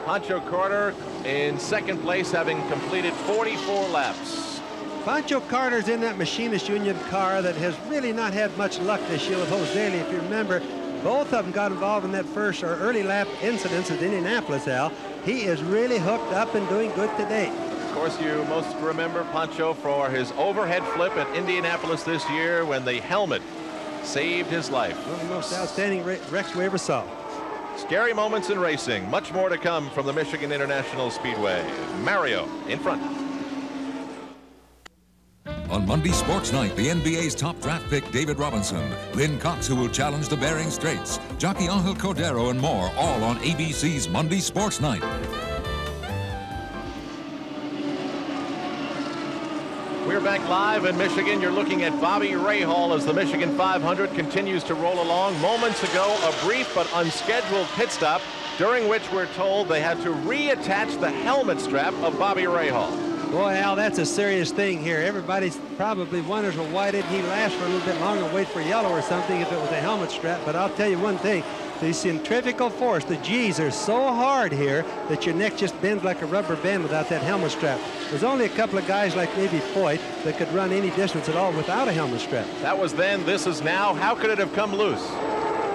Pancho Carter in 2nd place, having completed 44 laps. Pancho Carter's in that Machinist Union car that has really not had much luck this year with Jose. If you remember, both of them got involved in that first or early lap incidents at Indianapolis, Al. He is really hooked up and doing good today. Of course, you most remember Pancho for his overhead flip at Indianapolis this year when the helmet saved his life. One of the most outstanding wrecks we ever saw. Scary moments in racing. Much more to come from the Michigan International Speedway. Mario in front. On Monday Sports Night, the NBA's top draft pick, David Robinson, Lynn Cox, who will challenge the Bering Straits, jockey Angel Cordero, and more, all on ABC's Monday Sports Night. We're back live in Michigan. You're looking at Bobby Rahal as the Michigan 500 continues to roll along. Moments ago, a brief but unscheduled pit stop, during which we're told they had to reattach the helmet strap of Bobby Rahal. Boy, Al, that's a serious thing here. Everybody's probably wonders, well, why didn't he last for a little bit longer and wait for yellow or something if it was a helmet strap? But I'll tell you one thing. The centrifugal force, the G's, are so hard here that your neck just bends like a rubber band without that helmet strap. There's only a couple of guys like maybe Foyt that could run any distance at all without a helmet strap. That was then, this is now. How could it have come loose?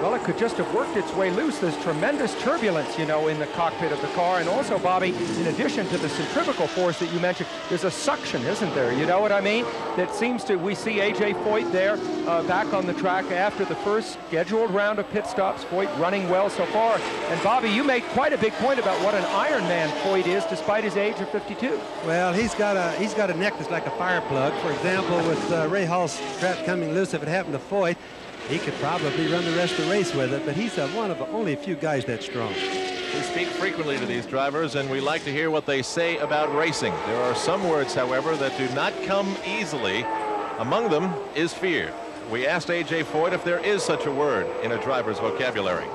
Well, it could just have worked its way loose. There's tremendous turbulence, you know, in the cockpit of the car. And also, Bobby, in addition to the centrifugal force that you mentioned, there's a suction, isn't there? You know what I mean? That seems to, we see A.J. Foyt there back on the track after the first scheduled round of pit stops. Foyt running well so far. And Bobby, you made quite a big point about what an Iron Man Foyt is despite his age of 52. Well, he's got a neck that's like a fire plug. For example, with Rahal's strap coming loose, if it happened to Foyt, he could probably run the rest of the race with it, but he's one of only a few guys that strong. We speak frequently to these drivers, and we like to hear what they say about racing. There are some words, however, that do not come easily. Among them is fear. We asked A.J. Foyt if there is such a word in a driver's vocabulary.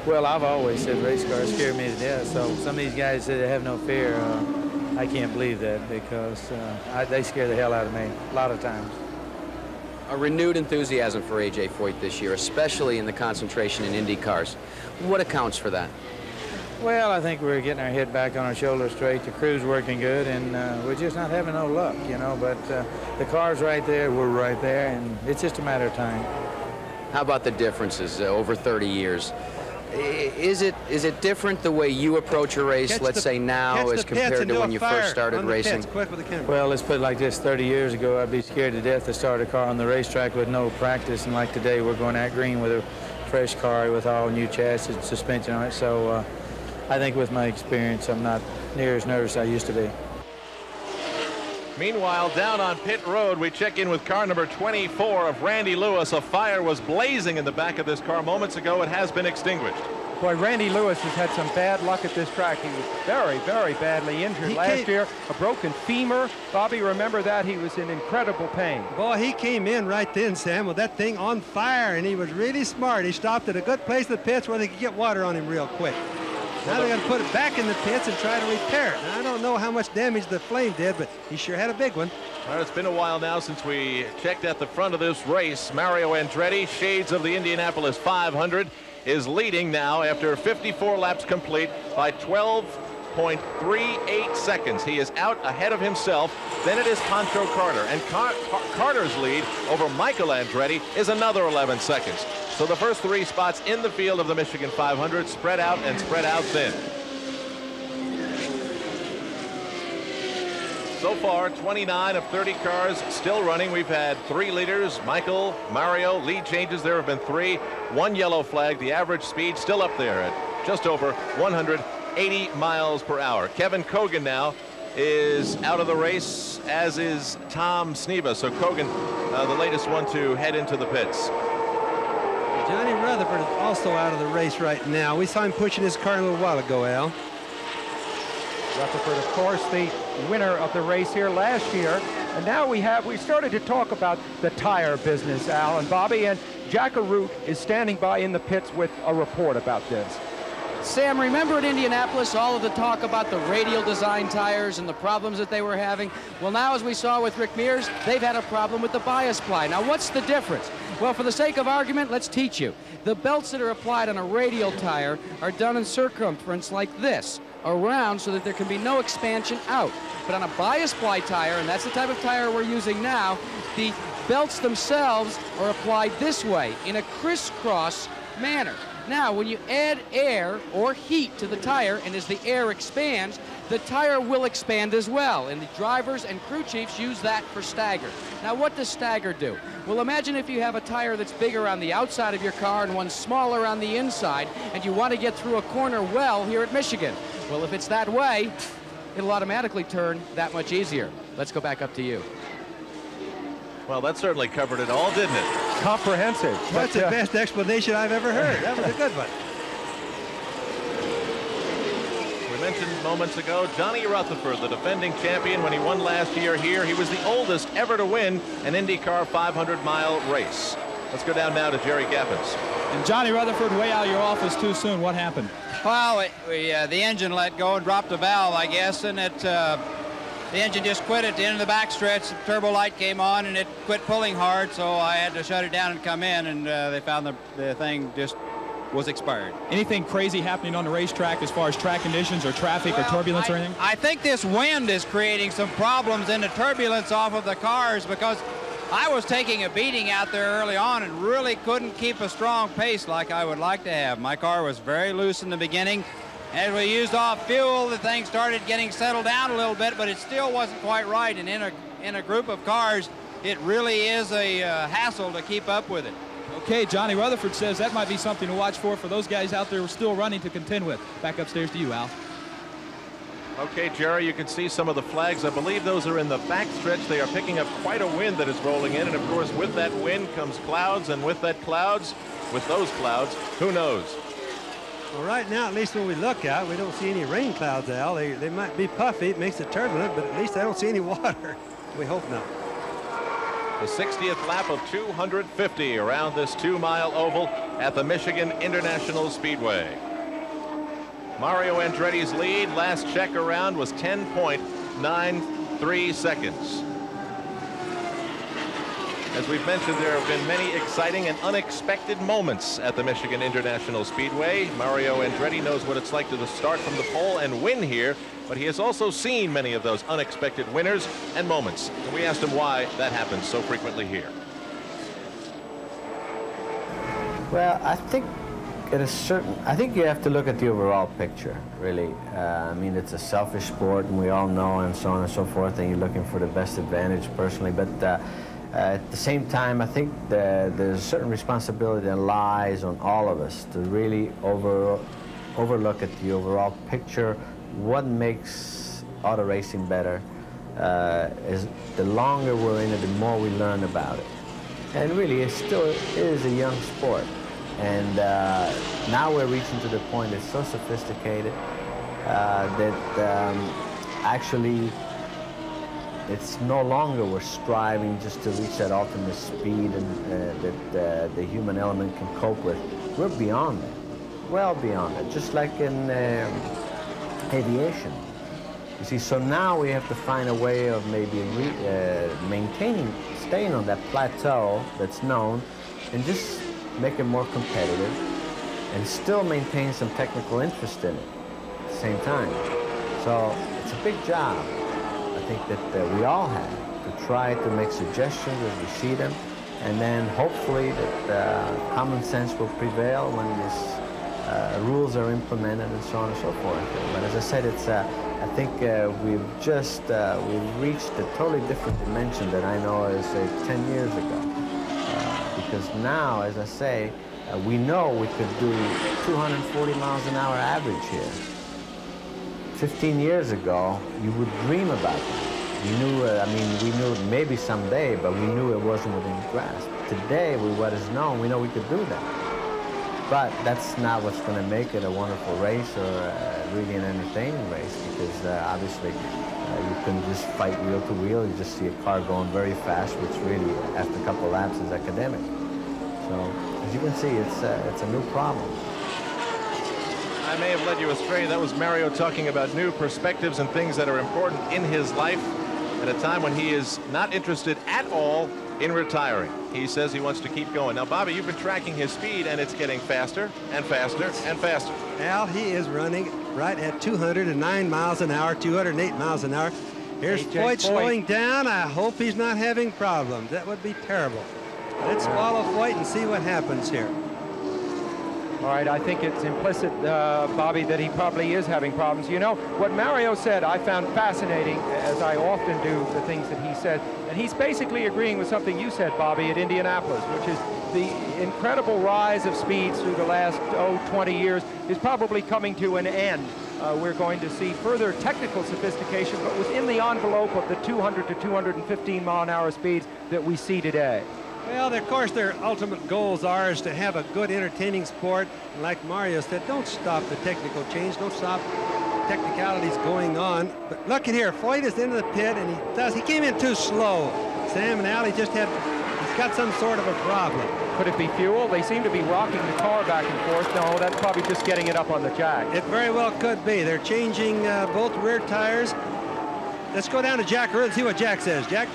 Well, I've always said race cars scare me to death, so some of these guys say they have no fear. I can't believe that because they scare the hell out of me a lot of times. A renewed enthusiasm for A.J. Foyt this year, especially in the concentration in Indy cars. What accounts for that? Well, I think we're getting our head back on our shoulders straight. The crew's working good, and we're just not having no luck, you know. But the car's right there, we're right there, and it's just a matter of time. How about the differences over 30 years? Is it different the way you approach a race, let's say now, as compared to when you first started racing? Well, let's put it like this. 30 years ago, I'd be scared to death to start a car on the racetrack with no practice. And like today, we're going at green with a fresh car with all new chassis and suspension on it. So I think with my experience, I'm not near as nervous as I used to be. Meanwhile, down on pit road, we check in with car number 24 of Randy Lewis. A fire was blazing in the back of this car moments ago. It has been extinguished. Boy, Randy Lewis has had some bad luck at this track. He was very, very badly injured last year. A broken femur. Bobby, remember that? He was in incredible pain. Boy, he came in right then, Sam, with that thing on fire, and he was really smart. He stopped at a good place in the pits where they could get water on him real quick. Now they're going to put it back in the pits and try to repair it. Now, I don't know how much damage the flame did, but he sure had a big one. Well, it's been a while now since we checked at the front of this race. Mario Andretti, shades of the Indianapolis 500, is leading now after 54 laps complete by 12.38 seconds. He is out ahead of himself. Then it is Pancho Carter, and Carter's lead over Michael Andretti is another 11 seconds. So the first three spots in the field of the Michigan 500 spread out and spread out thin. So far, 29 of 30 cars still running. We've had 3 leaders, Michael, Mario, lead changes. There have been 3, 1 yellow flag. The average speed still up there at just over 180 miles per hour. Kevin Kogan now is out of the race, as is Tom Sneva. So Kogan, the latest one to head into the pits. Johnny Rutherford is also out of the race right now. We saw him pushing his car a little while ago, Al. Rutherford, of course, the winner of the race here last year. And now we started to talk about the tire business, Al and Bobby, and Jack Arute is standing by in the pits with a report about this. Sam, remember at Indianapolis all of the talk about the radial design tires and the problems that they were having? Well, now, as we saw with Rick MEARS, they've had a problem with the bias ply. Now, what's the difference? Well, for the sake of argument, let's teach you. The belts that are applied on a radial tire are done in circumference like this, around, so that there can be no expansion out. But on a bias ply tire, and that's the type of tire we're using now, the belts themselves are applied this way in a crisscross manner. Now, when you add air or heat to the tire, and as the air expands, the tire will expand as well, and the drivers and crew chiefs use that for stagger. Now, what does stagger do? Well, imagine if you have a tire that's bigger on the outside of your car and one smaller on the inside, and you want to get through a corner well here at Michigan. Well, if it's that way, it'll automatically turn that much easier. Let's go back up to you. Well, that certainly covered it all, didn't it? Comprehensive. That's the best explanation I've ever heard. That was a good one. We mentioned moments ago Johnny Rutherford, the defending champion when he won last year here. He was the oldest ever to win an IndyCar 500-mile race. Let's go down now to Jerry Gappens. And Johnny Rutherford, way out of your office too soon. What happened? Well, the engine let go and dropped a valve, I guess, and the engine just quit at the end of the backstretch. The turbo light came on, and it quit pulling hard, so I had to shut it down and come in, and they found the thing just was expired. Anything crazy happening on the racetrack as far as track conditions or traffic or turbulence or anything? I think this wind is creating some problems in the turbulence off of the cars, because I was taking a beating out there early on and really couldn't keep a strong pace like I would like to have. My car was very loose in the beginning. As we used off fuel, the thing started getting settled down a little bit, but it still wasn't quite right. And in a group of cars, it really is a hassle to keep up with it. Okay, Johnny Rutherford says that might be something to watch for those guys out there who are still running to contend with. Back upstairs to you, Al. Okay, Jerry, you can see some of the flags. I believe those are in the backstretch. They are picking up quite a wind that is rolling in, and of course with that wind comes clouds, and with those clouds, who knows? Well, right now, at least when we look out, we don't see any rain clouds, Al. They might be puffy, it makes it turbulent, but at least I don't see any water. We hope not. The 60th lap of 250 around this 2-mile oval at the Michigan International Speedway. Mario Andretti's lead last check around was 10.93 seconds. As we've mentioned, there have been many exciting and unexpected moments at the Michigan International Speedway. Mario Andretti knows what it's like to start from the pole and win here, but he has also seen many of those unexpected winners and moments. And we asked him why that happens so frequently here. Well, I think you have to look at the overall picture, really. I mean, it's a selfish sport, and we all know, and so on and so forth, and you're looking for the best advantage personally, but at the same time, I think there's a certain responsibility that lies on all of us to really overlook at the overall picture. What makes auto racing better is the longer we're in it, the more we learn about it. And really, it still is a young sport. And now we're reaching to the point it's so sophisticated that actually it's no longer we're striving just to reach that ultimate speed and that the human element can cope with. We're beyond that, well beyond it, just like in aviation. You see, so now we have to find a way of maybe staying on that plateau that's known, and just make it more competitive and still maintain some technical interest in it at the same time. So it's a big job, I think, that we all have to try to make suggestions as we see them, and then hopefully that common sense will prevail when these rules are implemented and so on and so forth. But as I said, it's I think we've reached a totally different dimension that I know as 10 years ago. Because now, as I say, we know we could do 240 miles an hour average here. 15 years ago, you would dream about that. You knew, we knew maybe someday, but we knew it wasn't within grasp. Today, with what is known, we know we could do that. But that's not what's going to make it a wonderful race or really an entertaining race, because obviously you can just fight wheel to wheel. You just see a car going very fast, which really, after a couple laps, is academic. So, as you can see, it's a new problem. I may have led you astray. That was Mario talking about new perspectives and things that are important in his life at a time when he is not interested at all in retiring. He says he wants to keep going. Now, Bobby, you've been tracking his speed, and it's getting faster and faster and faster. Al, he is running right at 209 miles an hour, 208 miles an hour. Here's Foyt slowing down. I hope he's not having problems. That would be terrible. Let's follow Foyt and see what happens here. All right, I think it's implicit, Bobby, that he probably is having problems. You know, what Mario said I found fascinating, as I often do the things that he said. And he's basically agreeing with something you said, Bobby, at Indianapolis, which is the incredible rise of speeds through the last, 20 years is probably coming to an end. We're going to see further technical sophistication, but within the envelope of the 200 to 215 mile an hour speeds that we see today. Well, of course, their ultimate goals are is to have a good, entertaining sport. And like Mario said, don't stop the technical change. Don't stop technicalities going on. But look at here, Foyt is into the pit, and he came in too slow. Sam and Al, he just had his got some sort of a problem. Could it be fuel? They seem to be rocking the car back and forth. No, that's probably just getting it up on the jack. It very well could be. They're changing both rear tires. Let's go down to Jack and see what Jack says. Jack?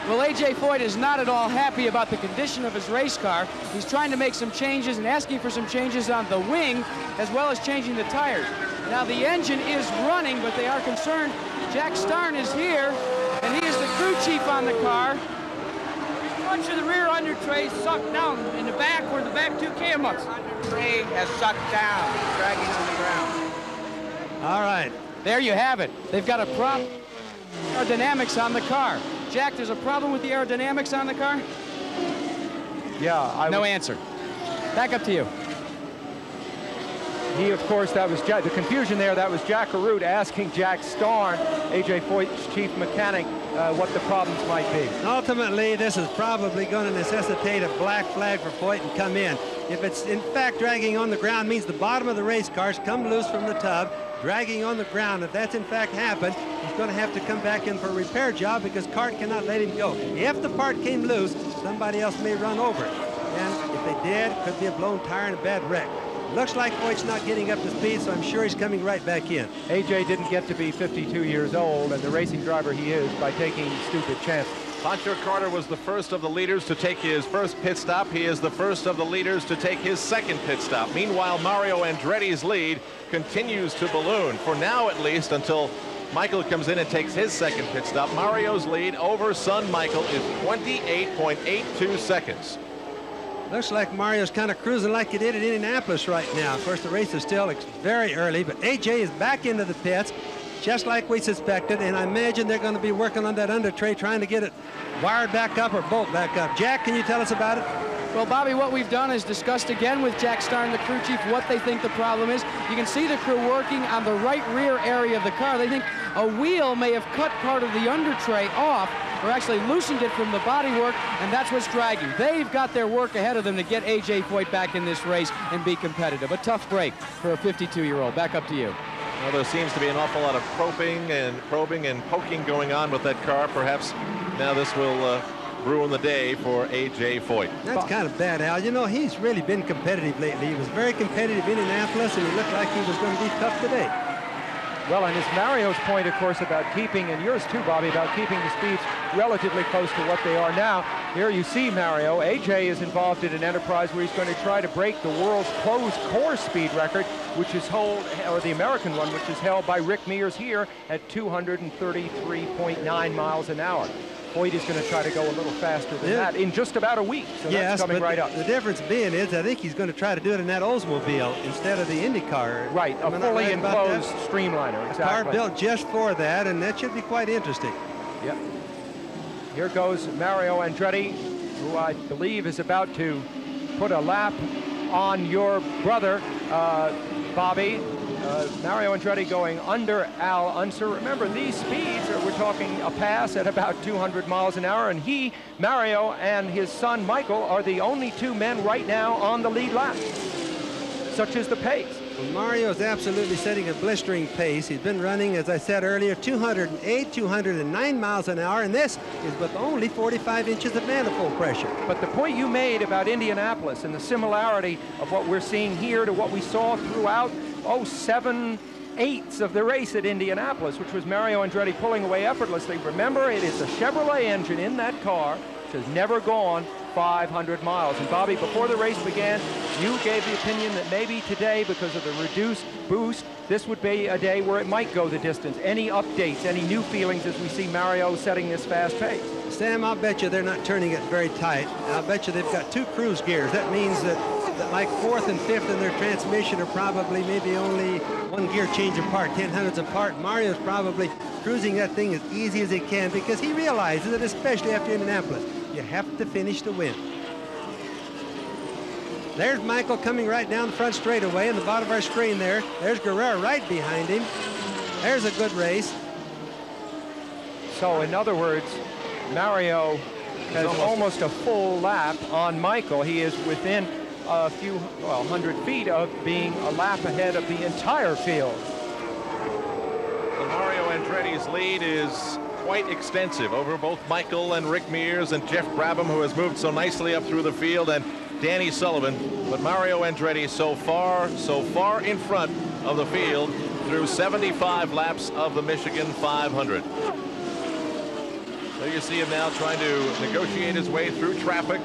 Well, A.J. Foyt is not at all happy about the condition of his race car. He's trying to make some changes and asking for some changes on the wing, as well as changing the tires. Now, the engine is running, but they are concerned. Jack Starn is here, and he is the crew chief on the car. Much of the rear under tray sucked down in the back where the back two cam ups. Under tray has sucked down, dragging on the ground. All right. There you have it. They've got a problem. Aerodynamics on the car. Jack, there's a problem with the aerodynamics on the car? Yeah. No answer. Back up to you. He, of course, that was the confusion there. That was Jack Arute asking Jack Starn, A.J. Foyt's chief mechanic, what the problems might be. Ultimately, this is probably going to necessitate a black flag for Foyt and come in. If it's in fact dragging on the ground, means the bottom of the race cars come loose from the tub, dragging on the ground. If that's in fact happened, he's going to have to come back in for a repair job because CART cannot let him go. If the part came loose, somebody else may run over it. And if they did, it could be a blown tire and a bad wreck. Looks like Foyt's not getting up to speed, so I'm sure he's coming right back in. AJ didn't get to be 52 years old, and the racing driver he is, by taking stupid chances. Pancho Carter was the first of the leaders to take his first pit stop. He is the first of the leaders to take his second pit stop. Meanwhile, Mario Andretti's lead continues to balloon, for now at least, until Michael comes in and takes his second pit stop. Mario's lead over son Michael is 28.82 seconds. Looks like Mario's kind of cruising like he did at Indianapolis right now. Of course, the race is still very early, but AJ is back into the pits, just like we suspected, and I imagine they're going to be working on that under tray, trying to get it wired back up or bolt back up. Jack, can you tell us about it? Well, Bobby, what we've done is discussed again with Jack Starn, the crew chief, what they think the problem is. You can see the crew working on the right rear area of the car. They think a wheel may have cut part of the under tray off, or actually loosened it from the bodywork, and that's what's dragging. They've got their work ahead of them to get A.J. Foyt back in this race and be competitive. A tough break for a 52-year-old. Back up to you. Well, there seems to be an awful lot of probing and poking going on with that car. Perhaps now this will ruin the day for A.J. Foyt. That's kind of bad, Al. You know, he's really been competitive lately. He was very competitive in Indianapolis, and he looked like he was going to be tough today. Well, and it's Mario's point, of course, about keeping, and yours too, Bobby, about keeping the speeds relatively close to what they are now. Here you see Mario. AJ is involved in an enterprise where he's going to try to break the world's closed course speed record, which is the American one, which is held by Rick Mears here at 233.9 miles an hour. Foyt is going to try to go a little faster than that in just about a week. So yes, that's coming right up. The difference being is I think he's going to try to do it in that Oldsmobile instead of the IndyCar. Right, a fully enclosed streamliner. Exactly. A car built just for that, and that should be quite interesting. Yep. Here goes Mario Andretti, who I believe is about to put a lap on your brother, Bobby. Mario Andretti going under Al Unser. Remember, these speeds, we're talking a pass at about 200 miles an hour, and Mario, and his son Michael are the only two men right now on the lead lap. Such is the pace. Well, Mario's absolutely setting a blistering pace. He's been running, as I said earlier, 208, 209 miles an hour, and this is with only 45 inches of manifold pressure. But the point you made about Indianapolis and the similarity of what we're seeing here to what we saw throughout 7/8 of the race at Indianapolis, which was Mario Andretti pulling away effortlessly. Remember, it is a Chevrolet engine in that car, which has never gone 500 miles. And Bobby, before the race began, you gave the opinion that maybe today, because of the reduced boost, this would be a day where it might go the distance. Any updates, any new feelings as we see Mario setting this fast pace? Sam, I'll bet you they're not turning it very tight. I'll bet you they've got two cruise gears. That means that like fourth and fifth in their transmission are probably maybe only one gear change apart, 0.1 apart. Mario's probably cruising that thing as easy as he can because he realizes that, especially after Indianapolis, you have to finish to win. There's Michael coming right down the front straightaway in the bottom of our screen there. There's Guerrero right behind him. There's a good race. So in other words, Mario has almost a full lap on Michael. He is within a few, 100 feet of being a lap ahead of the entire field. So Mario Andretti's lead is quite extensive over both Michael and Rick Mears and Jeff Brabham, who has moved so nicely up through the field, and Danny Sullivan. But Mario Andretti so far in front of the field through 75 laps of the Michigan 500. So you see him now trying to negotiate his way through trappic.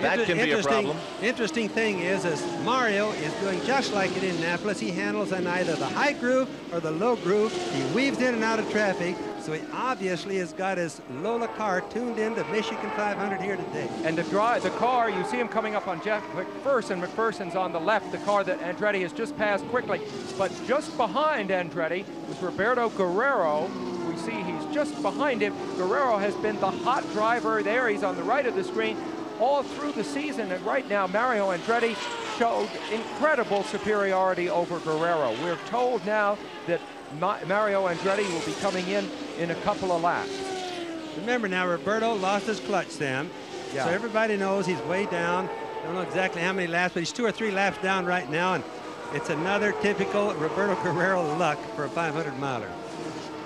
That can be a problem. Interesting thing is Mario is doing just like in Indianapolis. He handles on either the high groove or the low groove. He weaves in and out of traffic. So he obviously has got his Lola car tuned into Michigan 500 here today. And to drive the car, you see him coming up on Jeff McPherson. McPherson's on the left, the car that Andretti has just passed quickly. But just behind Andretti was Roberto Guerrero. We see he's just behind him. Guerrero has been the hot driver there. He's on the right of the screen all through the season, and right now Mario Andretti showed incredible superiority over Guerrero. We're told now that Mario Andretti will be coming in a couple of laps. Remember now, Roberto lost his clutch, Sam. Yeah. So everybody knows he's way down. I don't know exactly how many laps, but he's 2 or 3 laps down right now, and it's another typical Roberto Guerrero luck for a 500-miler.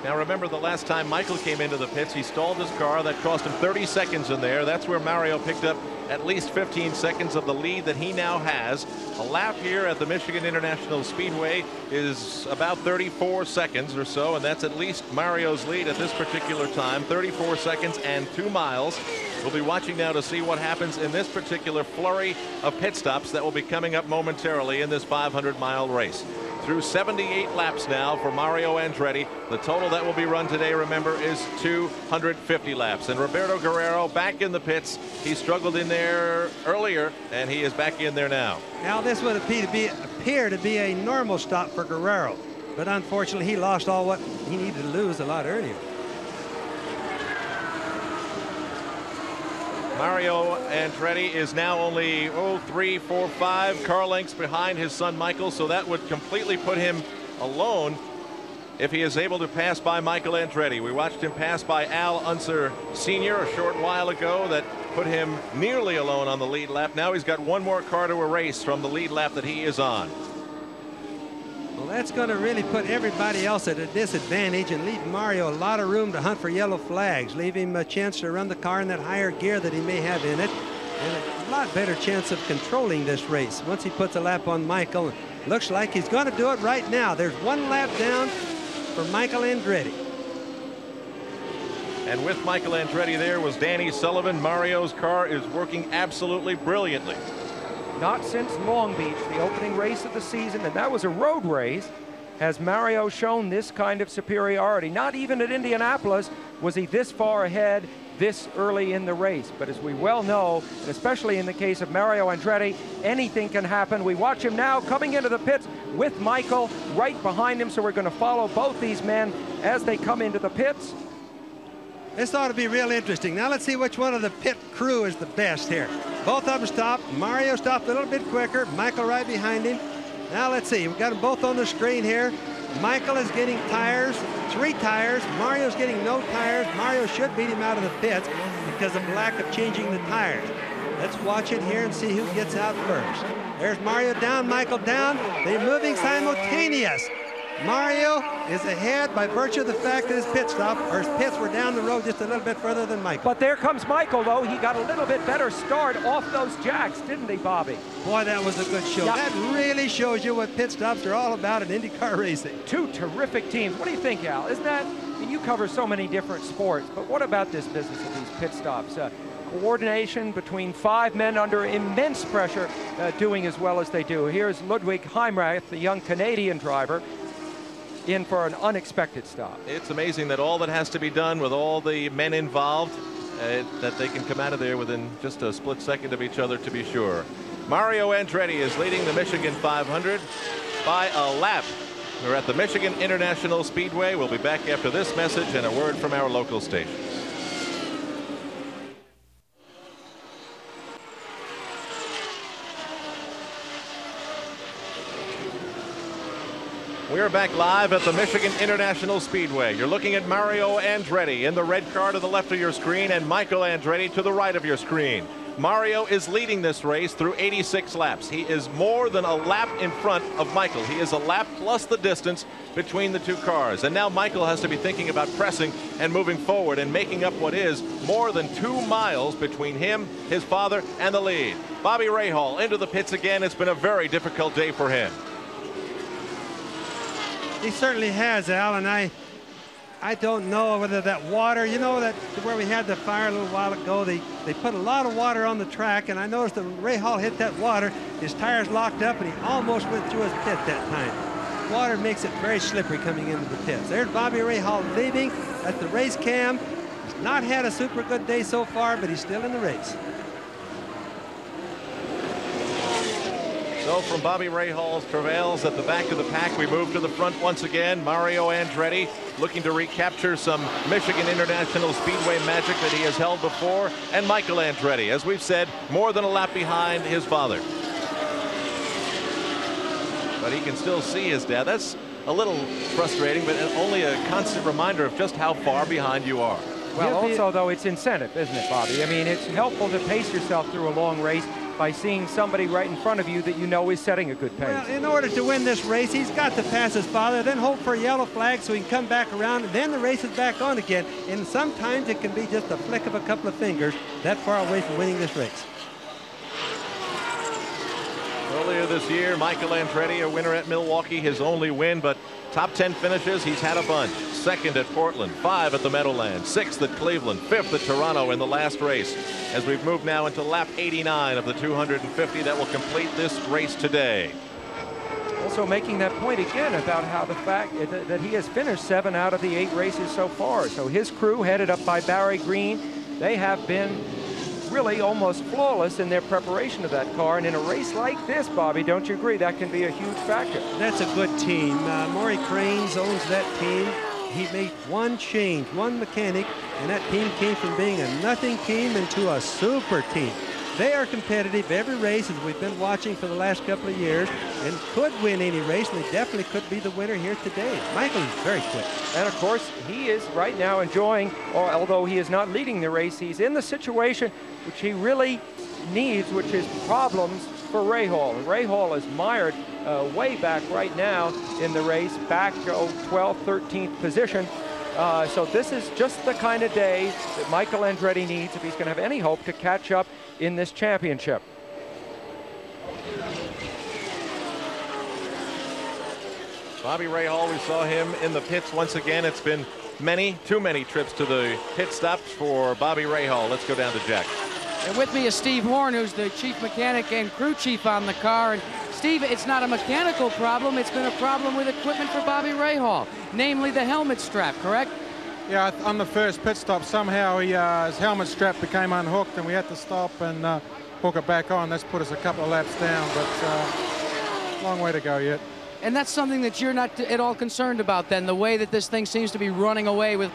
Now remember, the last time Michael came into the pits, he stalled his car. That cost him 30 seconds in there. That's where Mario picked up at least 15 seconds of the lead that he now has. A lap here at the Michigan International Speedway is about 34 seconds or so, and that's at least Mario's lead at this particular time. 34 seconds and 2 miles. We'll be watching now to see what happens in this particular flurry of pit stops that will be coming up momentarily in this 500-mile race. Through 78 laps now for Mario Andretti. The total that will be run today, remember, is 250 laps. And Roberto Guerrero back in the pits. He struggled in there earlier, and he is back in there now. Now this would appear to be a normal stop for Guerrero, but unfortunately he lost all what he needed to lose a lot earlier. Mario Andretti is now only 3, 4, 5 car lengths behind his son Michael, so that would completely put him alone if he is able to pass by Michael Andretti. We watched him pass by Al Unser Sr. a short while ago. That put him nearly alone on the lead lap. Now he's got one more car to erase from the lead lap that he is on. Well, that's going to really put everybody else at a disadvantage and leave Mario a lot of room to hunt for yellow flags, leave him a chance to run the car in that higher gear that he may have in it, and a lot better chance of controlling this race once he puts a lap on Michael. Looks like he's going to do it right now. There's 1 lap down for Michael Andretti. And with Michael Andretti there was Danny Sullivan. Mario's car is working absolutely brilliantly. Not since Long Beach, the opening race of the season, and that was a road race, has Mario shown this kind of superiority. Not even at Indianapolis was he this far ahead this early in the race. But as we well know, and especially in the case of Mario Andretti, anything can happen. We watch him now coming into the pits with Michael right behind him, so we're going to follow both these men as they come into the pits. This ought to be real interesting. Now let's see which one of the pit crew is the best here. Both of them stopped. Mario stopped a little bit quicker. Michael right behind him. Now let's see. We've got them both on the screen here. Michael is getting tires, 3 tires. Mario's getting no tires. Mario should beat him out of the pits because of lack of changing the tires. Let's watch it here and see who gets out first. There's Mario down, Michael down. They're moving simultaneous. Mario is ahead by virtue of the fact that his pit stop, or his pits were down the road just a little bit further than Michael. But there comes Michael, though. He got a little bit better start off those jacks, didn't he, Bobby? Boy, that was a good show. Yeah. That really shows you what pit stops are all about in IndyCar racing. 2 terrific teams. What do you think, Al? Isn't that, I mean, you cover so many different sports, but what about this business of these pit stops? Coordination between 5 men under immense pressure, doing as well as they do. Here's Ludwig Heimrath, the young Canadian driver, in for an unexpected stop. It's amazing that all that has to be done with all the men involved, that they can come out of there within just a split second of each other, to be sure. Mario Andretti is leading the Michigan 500 by a lap. We're at the Michigan International Speedway. We'll be back after this message and a word from our local station. We are back live at the Michigan International Speedway. You're looking at Mario Andretti in the red car to the left of your screen and Michael Andretti to the right of your screen. Mario is leading this race through 86 laps. He is more than a lap in front of Michael. He is a lap plus the distance between the two cars. And now Michael has to be thinking about pressing and moving forward and making up what is more than 2 miles between him, his father, and the lead. Bobby Rahal into the pits again. It's been a very difficult day for him. He certainly has, Al, and I don't know whether that water, you know, that where we had the fire a little while ago, they put a lot of water on the track, and I noticed that when Rahal hit that water, his tires locked up, and he almost went through his pit that time. Water makes it very slippery coming into the pits. There's Bobby Rahal leaving at the race cam. He's not had a super good day so far, but he's still in the race. So from Bobby Rahal's travails at the back of the pack, we move to the front once again. Mario Andretti looking to recapture some Michigan International Speedway magic that he has held before. And Michael Andretti, as we've said, more than a lap behind his father. But he can still see his dad. That's a little frustrating, but only a constant reminder of just how far behind you are. Well, also, though, it's incentive, isn't it, Bobby? I mean, it's helpful to pace yourself through a long race by seeing somebody right in front of you that you know is setting a good pace. Well, in order to win this race, he's got to pass his father, then hope for a yellow flag so he can come back around, and then the race is back on again. And sometimes it can be just a flick of a couple of fingers that far away from winning this race. Earlier this year, Michael Andretti, a winner at Milwaukee, his only win, but top 10 finishes, he's had a bunch. Second at Portland, 5 at the Meadowlands, 6th at Cleveland, 5th at Toronto in the last race. As we've moved now into lap 89 of the 250 that will complete this race today. Also making that point again about how the fact that he has finished 7 out of the 8 races so far. So his crew, headed up by Barry Green, they have been really almost flawless in their preparation of that car. And in a race like this, Bobby, don't you agree that can be a huge factor? That's a good team. Maury Cranes owns that team. He made one change, one mechanic, and that team came from being a nothing team into a super team. They are competitive every race, as we've been watching for the last couple of years, and could win any race, and they definitely could be the winner here today. Michael is very quick. And of course, he is right now enjoying, or although he is not leading the race, he's in the situation which he really needs, which is problems for Rahal. And Rahal is mired way back right now in the race, back 12th, 13th position. So this is just the kind of day that Michael Andretti needs if he's going to have any hope to catch up in this championship. Bobby Rahal, we saw him in the pits once again. It's been too many trips to the pit stops for Bobby Rahal. Let's go down to Jack. And with me is Steve Horn, who's the chief mechanic and crew chief on the car. And Steve, it's not a mechanical problem. It's been a problem with equipment for Bobby Rahal, namely the helmet strap, correct? Yeah, on the first pit stop, somehow his helmet strap became unhooked, and we had to stop and hook it back on. That's put us a couple of laps down, but long way to go yet. And that's something that you're not at all concerned about, then, the way that this thing seems to be running away with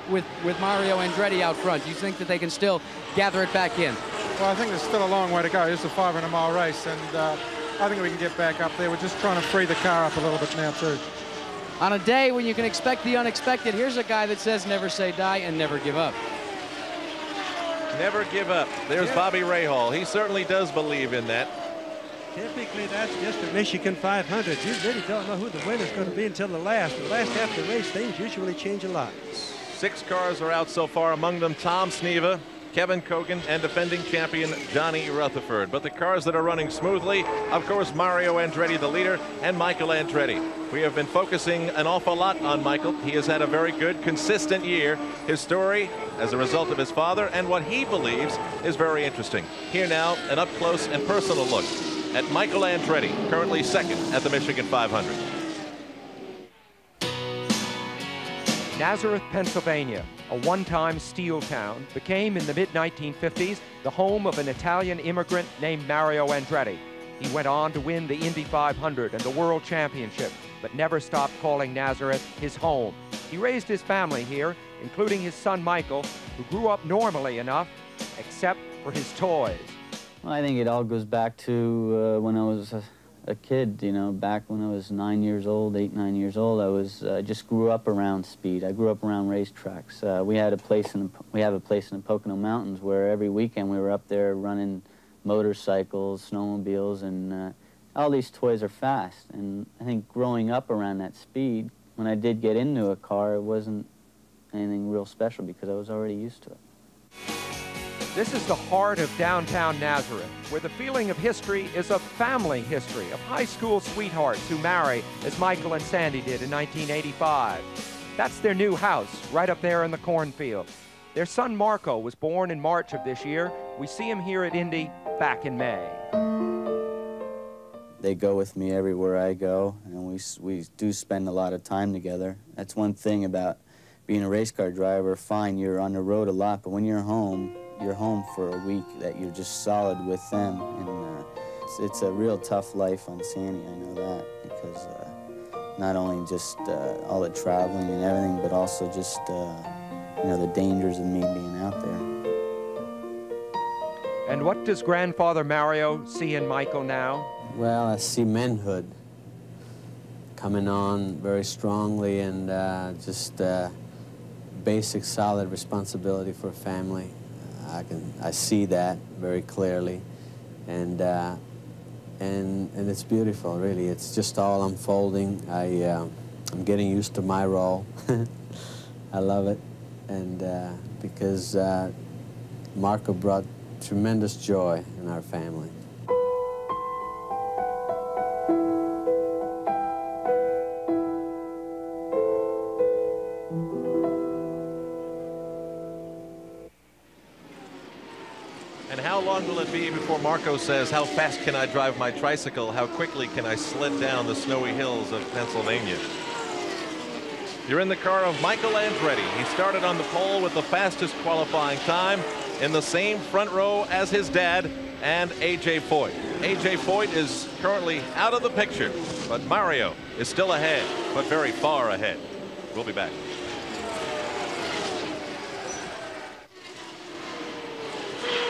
Mario Andretti out front. You think that they can still gather it back in? Well, I think there's still a long way to go. It's a 500-mile race, and I think we can get back up there. We're just trying to free the car up a little bit now, too. On a day when you can expect the unexpected, here's a guy that says never say die and never give up. Never give up. There's Bobby Rahal. He certainly does believe in that. Typically, that's just a Michigan 500. You really don't know who the winner's going to be until the last. The last half of the race, things usually change a lot. 6 cars are out so far, among them Tom Sneva, Kevin Kogan, and defending champion Johnny Rutherford. But the cars that are running smoothly, of course, Mario Andretti, the leader, and Michael Andretti. We have been focusing an awful lot on Michael. He has had a very good, consistent year. His story, as a result of his father, and what he believes is very interesting. Here now, an up-close and personal look at Michael Andretti, currently second at the Michigan 500. Nazareth, Pennsylvania, a one-time steel town, became in the mid-1950s the home of an Italian immigrant named Mario Andretti. He went on to win the Indy 500 and the World Championship, but never stopped calling Nazareth his home. He raised his family here, including his son Michael, who grew up normally enough, except for his toys. Well, I think it all goes back to when I was a kid, you know, back when I was 9 years old, 8, 9 years old. I just grew up around speed. I grew up around racetracks. We have a place in the Pocono Mountains where every weekend we were up there running motorcycles, snowmobiles, and all these toys are fast. And I think growing up around that speed, when I did get into a car, it wasn't anything real special because I was already used to it. This is the heart of downtown Nazareth, where the feeling of history is a family history of high school sweethearts who marry, as Michael and Sandy did in 1985. That's their new house, right up there in the cornfield. Their son Marco was born in March of this year. We see him here at Indy back in May. They go with me everywhere I go, and we do spend a lot of time together. That's one thing about being a race car driver. Fine, you're on the road a lot, but when you're home for a week, that you're just solid with them. And it's a real tough life on Sandy, I know that, because not only just all the traveling and everything, but also just, you know, the dangers of me being out there. And what does grandfather Mario see in Michael now? Well, I see manhood coming on very strongly, and just basic, solid responsibility for a family. I see that very clearly, and it's beautiful, really. It's just all unfolding. I'm getting used to my role. I love it, and because Marco brought tremendous joy in our family. And how long will it be before Marco says, how fast can I drive my tricycle? How quickly can I sled down the snowy hills of Pennsylvania? You're in the car of Michael Andretti. He started on the pole with the fastest qualifying time in the same front row as his dad and A.J. Foyt. A.J. Foyt is currently out of the picture, but Mario is still ahead, but very far ahead. We'll be back.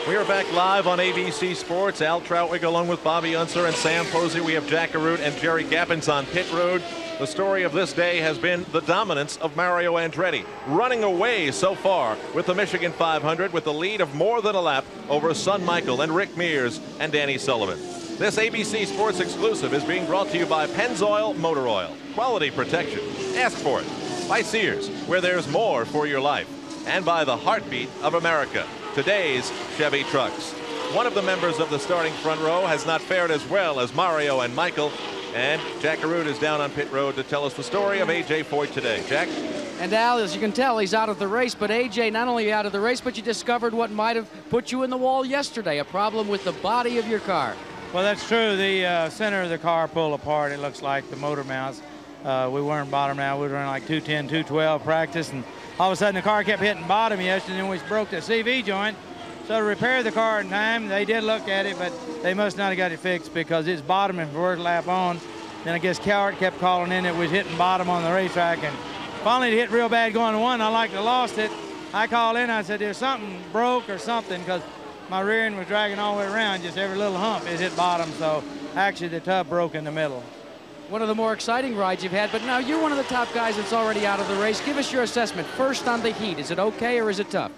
We are back live on ABC Sports. Al Troutwig along with Bobby Unser and Sam Posey. We have Jack Arute and Jerry Gappens on pit road. The story of this day has been the dominance of Mario Andretti, running away so far with the Michigan 500 with the lead of more than a lap over son Michael and Rick Mears and Danny Sullivan. This ABC Sports exclusive is being brought to you by Pennzoil Motor Oil. Quality protection. Ask for it. By Sears, where there's more for your life. And by the heartbeat of America, today's Chevy trucks. One of the members of the starting front row has not fared as well as Mario and Michael. And Jack Arute is down on pit road to tell us the story of A.J. Foyt today. Jack? And Al, as you can tell, he's out of the race, but A.J. not only out of the race, but you discovered what might have put you in the wall yesterday, a problem with the body of your car. Well, that's true. The center of the car pulled apart. It looks like the motor mounts. We weren't bottom now. We were running like 210, 212 practice, and all of a sudden the car kept hitting bottom yesterday, and we broke the CV joint. So to repair the car in time, they did look at it, but they must not have got it fixed because it's bottoming for first lap on. Then I guess Cowart kept calling in it was hitting bottom on the racetrack, and finally it hit real bad going to one. I like to lost it. I called in, I said there's something broke or something because my rear end was dragging all the way around. Just every little hump it hit bottom, so actually the tub broke in the middle. One of the more exciting rides you've had, but now you're one of the top guys that's already out of the race. Give us your assessment. First on the heat, is it okay or is it tough?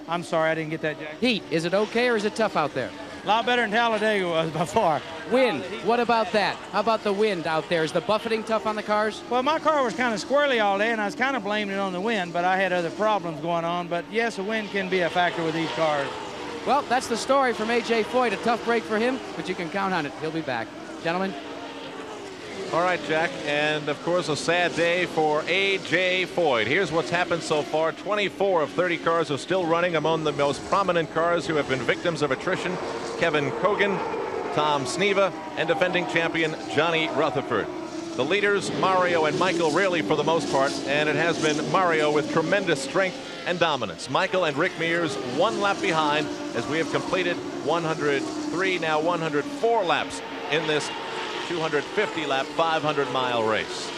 I'm sorry, I didn't get that, Jack. Heat, is it okay or is it tough out there? A lot better than Talladega was before. Wind, what about that? How about the wind out there? Is the buffeting tough on the cars? Well, my car was kind of squirrely all day, and I was kind of blaming it on the wind, but I had other problems going on. But yes, the wind can be a factor with these cars. Well, that's the story from A.J. Foyt. A tough break for him, but you can count on it. He'll be back. Gentlemen. All right, Jack, and of course a sad day for A.J. Foyt. Here's what's happened so far. 24 of 30 cars are still running. Among the most prominent cars who have been victims of attrition, Kevin Kogan, Tom Sneva, and defending champion Johnny Rutherford. The leaders, Mario and Michael, really for the most part, and it has been Mario with tremendous strength and dominance. Michael and Rick Mears 1 lap behind as we have completed 103, now 104 laps in this 250-lap, 500-mile race.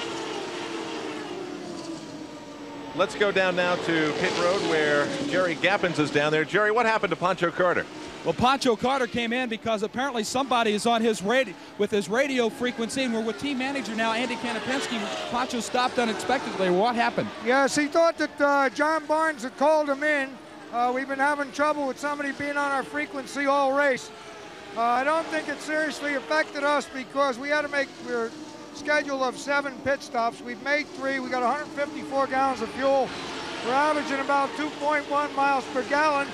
Let's go down now to pit road where Jerry Gappens is down there. Jerry, what happened to Pancho Carter? Well, Pancho Carter came in because apparently somebody is on his radio with his radio frequency, and we're with team manager now, Andy Kanapinski. Pancho stopped unexpectedly. What happened? Yes, he thought that John Barnes had called him in. We've been having trouble with somebody being on our frequency all race. I don't think it seriously affected us because we had to make our schedule of 7 pit stops. We've made 3. We got 154 gallons of fuel. We're averaging about 2.1 miles per gallon,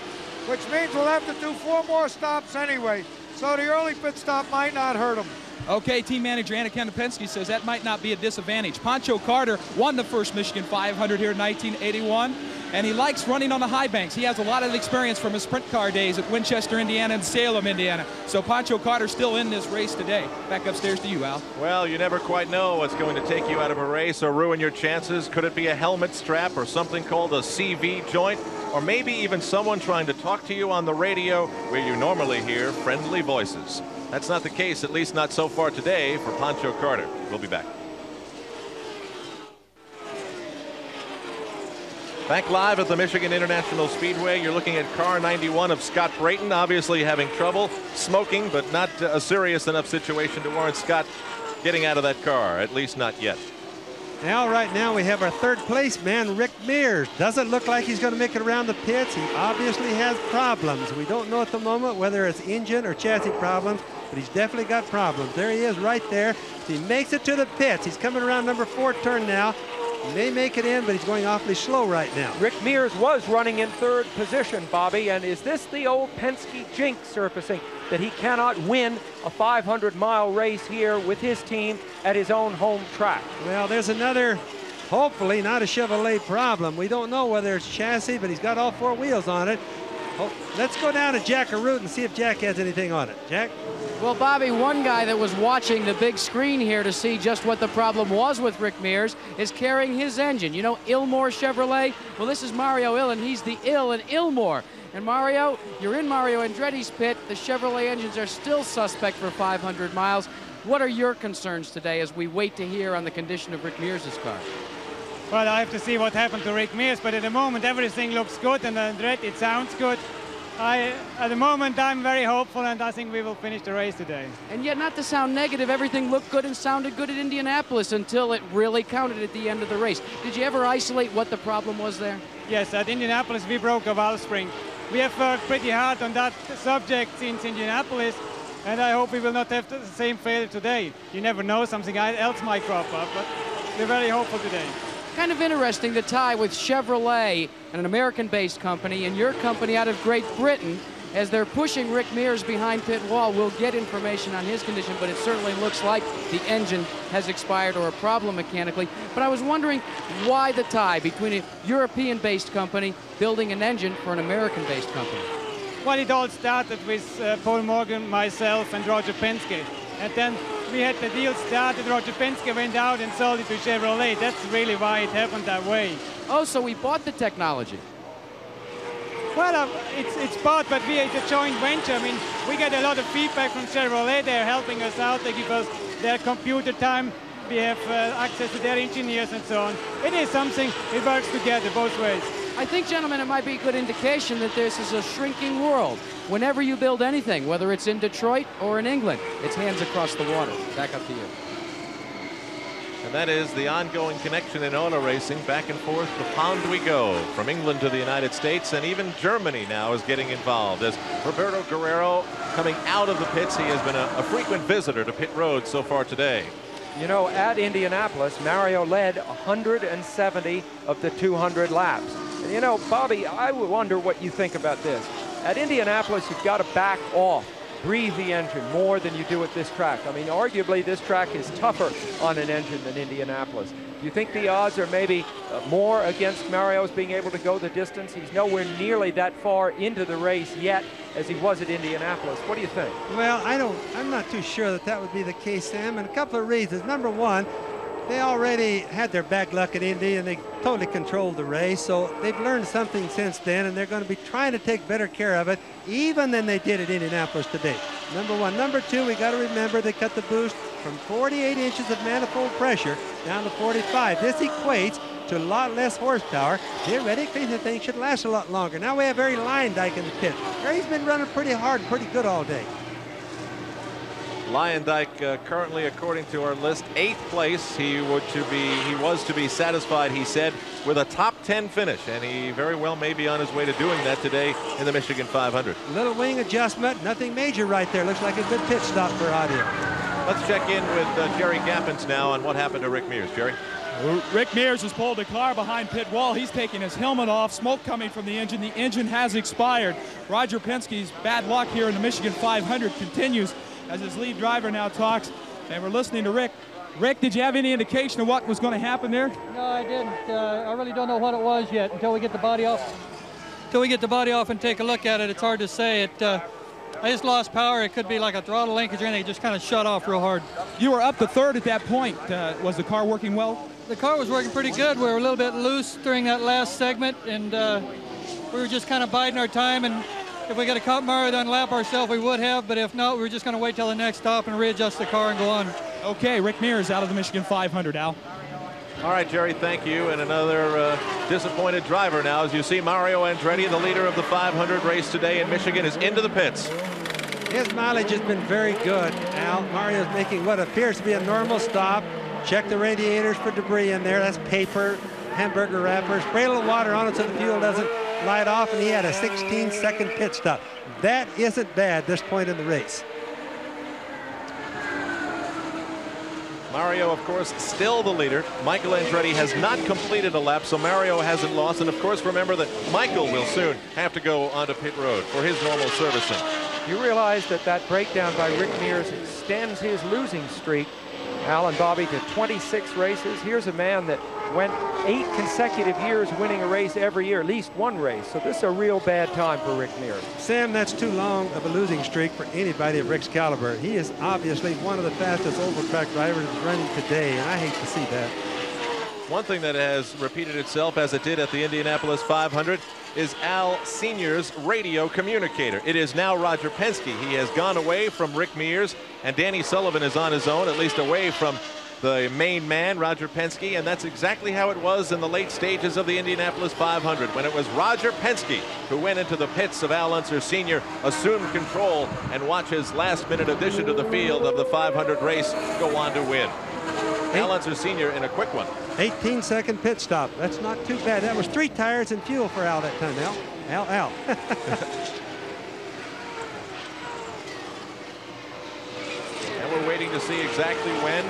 which means we'll have to do 4 more stops anyway. So the early pit stop might not hurt them. Okay, team manager Anna Kendapensky says that might not be a disadvantage. Pancho Carter won the first Michigan 500 here in 1981, and he likes running on the high banks. He has a lot of experience from his sprint car days at Winchester, Indiana, and Salem, Indiana. So Pancho Carter's still in this race today. Back upstairs to you, Al. Well, you never quite know what's going to take you out of a race or ruin your chances. Could it be a helmet strap or something called a CV joint? Or maybe even someone trying to talk to you on the radio where you normally hear friendly voices. That's not the case, at least not so far today, for Pancho Carter. We'll be back. Back live at the Michigan International Speedway. You're looking at car 91 of Scott Brayton, obviously having trouble smoking, but not a serious enough situation to warrant Scott getting out of that car, at least not yet. Now, right now, we have our 3rd place man, Rick Mears. Doesn't look like he's going to make it around the pits. He obviously has problems. We don't know at the moment whether it's engine or chassis problems, but he's definitely got problems. There he is right there. He makes it to the pits. He's coming around number 4 turn now. He may make it in, but he's going awfully slow right now. Rick Mears was running in 3rd position, Bobby, and is this the old Penske jinx surfacing that he cannot win a 500-mile race here with his team at his own home track? Well, there's another, hopefully not a Chevrolet problem. We don't know whether it's chassis, but he's got all 4 wheels on it. Oh, let's go down to Jack Arute and see if Jack has anything on it. Jack? Well, Bobby, one guy that was watching the big screen here to see just what the problem was with Rick Mears is carrying his engine. You know, Ilmore Chevrolet? Well, this is Mario Ill, and he's the Ill in Ilmore. And Mario, you're in Mario Andretti's pit. The Chevrolet engines are still suspect for 500 miles. What are your concerns today as we wait to hear on the condition of Rick Mears' car? Well, I have to see what happened to Rick Mears, but at the moment everything looks good, and Andretti, it sounds good. At the moment, I'm very hopeful, and I think we will finish the race today. And yet, not to sound negative, everything looked good and sounded good at Indianapolis until it really counted at the end of the race. Did you ever isolate what the problem was there? Yes, at Indianapolis we broke a valve spring. We have worked pretty hard on that subject since Indianapolis, and I hope we will not have the same failure today. You never know, something else might crop up, but we're very hopeful today. Kind of interesting to tie with Chevrolet, an American-based company, and your company out of Great Britain, as they're pushing Rick Mears behind pit wall. We'll get information on his condition, but it certainly looks like the engine has expired or a problem mechanically. But I was wondering why the tie between a European-based company building an engine for an American-based company? Well, it all started with Paul Morgan, myself, and Roger Penske. And then we had the deal started, Roger Penske went out and sold it to Chevrolet. That's really why it happened that way. Oh, so we bought the technology. Well, it's bought, but it's a joint venture. I mean, we get a lot of feedback from Chevrolet. They're helping us out. They give us their computer time. We have access to their engineers and so on. It is something, it works together both ways. I think, gentlemen, it might be a good indication that this is a shrinking world. Whenever you build anything, whether it's in Detroit or in England, it's hands across the water. Back up to you. And that is the ongoing connection in auto racing. Back and forth, the pond we go, from England to the United States, and even Germany now is getting involved. As Roberto Guerrero coming out of the pits, he has been a frequent visitor to pit road so far today. You know, at Indianapolis, Mario led 170 of the 200 laps. And you know, Bobby, I wonder what you think about this. At Indianapolis, you've got to back off, breathe the engine more than you do at this track. I mean, arguably, this track is tougher on an engine than Indianapolis. Do you think the odds are maybe more against Mario's being able to go the distance? He's nowhere nearly that far into the race yet as he was at Indianapolis. What do you think? Well, I'm not too sure that would be the case, Sam, and a couple of reasons. Number one, they already had their bad luck at Indy and they totally controlled the race, so they've learned something since then, and they're going to be trying to take better care of it even than they did at Indianapolis today. Number one. Number two, we got to remember they cut the boost from 48 inches of manifold pressure down to 45. This equates to a lot less horsepower. Theoretically, the thing should last a lot longer. Now we have Barry Lyondike in the pit. Barry's been running pretty hard and pretty good all day. Lyondike currently, according to our list, 8th place. He was to be satisfied, he said, with a top 10 finish, and he very well may be on his way to doing that today in the Michigan 500. Little wing adjustment, nothing major right there. Looks like a good pit stop for audio. Let's check in with Jerry Gappens now on what happened to Rick Mears. Jerry? Rick Mears has pulled a car behind pit wall. He's taking his helmet off, smoke coming from the engine. The engine has expired. Roger Penske's bad luck here in the Michigan 500 continues as his lead driver now talks, and we're listening to Rick. Rick, did you have any indication of what was going to happen there? No, I didn't. I really don't know what it was yet until we get the body off. Until we get the body off and take a look at it, it's hard to say. I just lost power. It could be like a throttle linkage or anything. It just kind of shut off real hard. You were up to third at that point. Was the car working well? The car was working pretty good. We were a little bit loose during that last segment, and we were just kind of biding our time. And if we got a caught Mario to unlap ourselves, we would have. But if not, we were just going to wait till the next stop and readjust the car and go on. Okay, Rick Mears out of the Michigan 500, Al. All right, Jerry, thank you. And another disappointed driver now, as you see Mario Andretti, the leader of the 500 race today in Michigan, is into the pits. His mileage has been very good, Al. Mario's making what appears to be a normal stop. Check the radiators for debris in there. That's paper, hamburger wrapper. Spray a little water on it so the fuel doesn't light off, and he had a 16-second pit stop. That isn't bad at this point in the race. Mario, of course, still the leader. Michael Andretti has not completed a lap, so Mario hasn't lost. And, of course, remember that Michael will soon have to go onto pit road for his normal servicing. You realize that that breakdown by Rick Mears extends his losing streak, Al and Bobby, to 26 races. Here's a man that went 8 consecutive years winning a race every year, at least one race. So this is a real bad time for Rick Mears. Sam, that's too long of a losing streak for anybody of Rick's caliber. He is obviously one of the fastest oval track drivers running today, and I hate to see that. One thing that has repeated itself, as it did at the Indianapolis 500, is Al Sr.'s radio communicator. It is now Roger Penske. He has gone away from Rick Mears, and Danny Sullivan is on his own, at least away from the main man, Roger Penske, and that's exactly how it was in the late stages of the Indianapolis 500, when it was Roger Penske who went into the pits of Al Unser Sr., assumed control, and watch his last-minute addition to the field of the 500 race go on to win. Al Unser Sr. in a quick one. 18-second pit stop. That's not too bad. That was 3 tires and fuel for Al that time, Al. And we're waiting to see exactly when.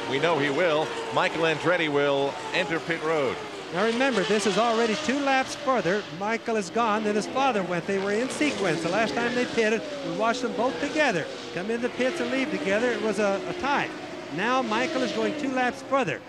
We know he will. Michael Andretti will enter pit road. Now remember, this is already 2 laps further. Michael is gone, then his father went. They were in sequence. The last time they pitted, we watched them both together. Come in the pits and leave together. It was a tie. Now Michael is going 2 laps further.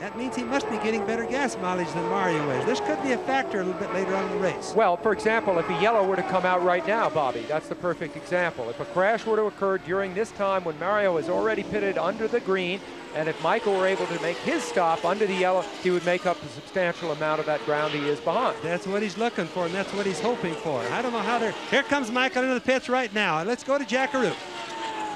That means he must be getting better gas mileage than Mario is. This could be a factor a little bit later on in the race. Well, for example, if a yellow were to come out right now, Bobby, that's the perfect example. If a crash were to occur during this time when Mario is already pitted under the green, and if Michael were able to make his stop under the yellow, he would make up a substantial amount of that ground he is behind. That's what he's looking for, and that's what he's hoping for. I don't know how they're... Here comes Michael into the pits right now. Let's go to Jackaroo.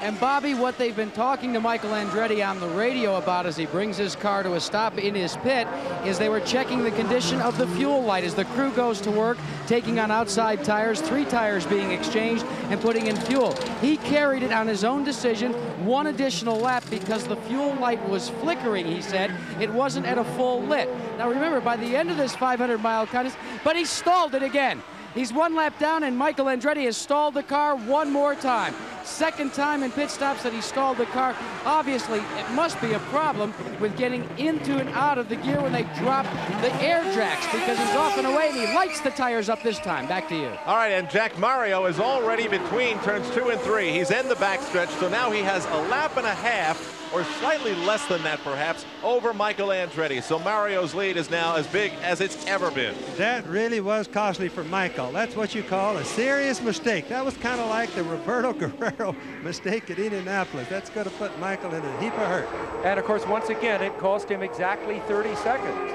And Bobby, what they've been talking to Michael Andretti on the radio about as he brings his car to a stop in his pit is they were checking the condition of the fuel light as the crew goes to work, taking on outside tires, 3 tires being exchanged and putting in fuel. He carried it on his own decision, 1 additional lap because the fuel light was flickering, he said. It wasn't at a full lit. Now remember, by the end of this 500-mile contest, but he stalled it again. He's 1 lap down, and Michael Andretti has stalled the car 1 more time. 2nd time in pit stops that he stalled the car. Obviously, it must be a problem with getting into and out of the gear when they drop the air jacks, because he's off and away, and he lights the tires up this time. Back to you. All right, and Jack Mario is already between turns 2 and 3. He's in the backstretch, so now he has a lap and a half, or slightly less than that perhaps, over Michael Andretti. So Mario's lead is now as big as it's ever been. That really was costly for Michael. That's what you call a serious mistake. That was kind of like the Roberto Guerrero mistake at Indianapolis. That's going to put Michael in a heap of hurt. And of course, once again, it cost him exactly 30 seconds.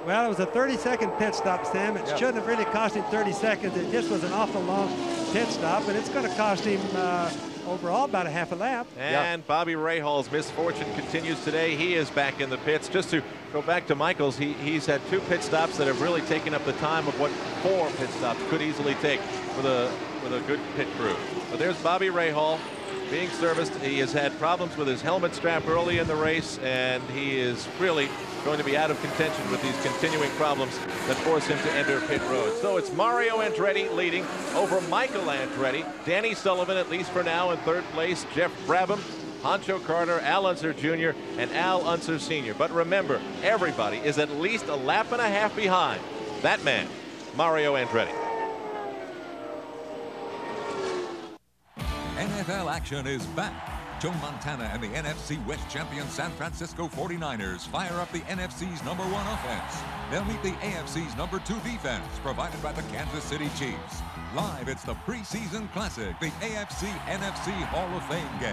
Well, it was a 30-second pit stop, Sam. It shouldn't have really cost him 30 seconds. It just was an awful long pit stop, and it's going to cost him overall about a half a lap. And Bobby Rahal's misfortune continues today. He is back in the pits. Just to go back to Michael's, he's had 2 pit stops that have really taken up the time of what 4 pit stops could easily take with a good pit crew. But there's Bobby Rahal being serviced. He has had problems with his helmet strap early in the race, and he is really going to be out of contention with these continuing problems that force him to enter pit road. So it's Mario Andretti leading over Michael Andretti. Danny Sullivan, at least for now, in third place. Jeff Brabham, Pancho Carter, Al Unser Jr., and Al Unser Sr. But remember, everybody is at least a lap and a half behind that man, Mario Andretti. NFL action is back. Joe Montana and the NFC West champion San Francisco 49ers fire up the NFC's #1 offense. They'll meet the AFC's #2 defense, provided by the Kansas City Chiefs. Live, it's the preseason classic, the AFC-NFC Hall of Fame game.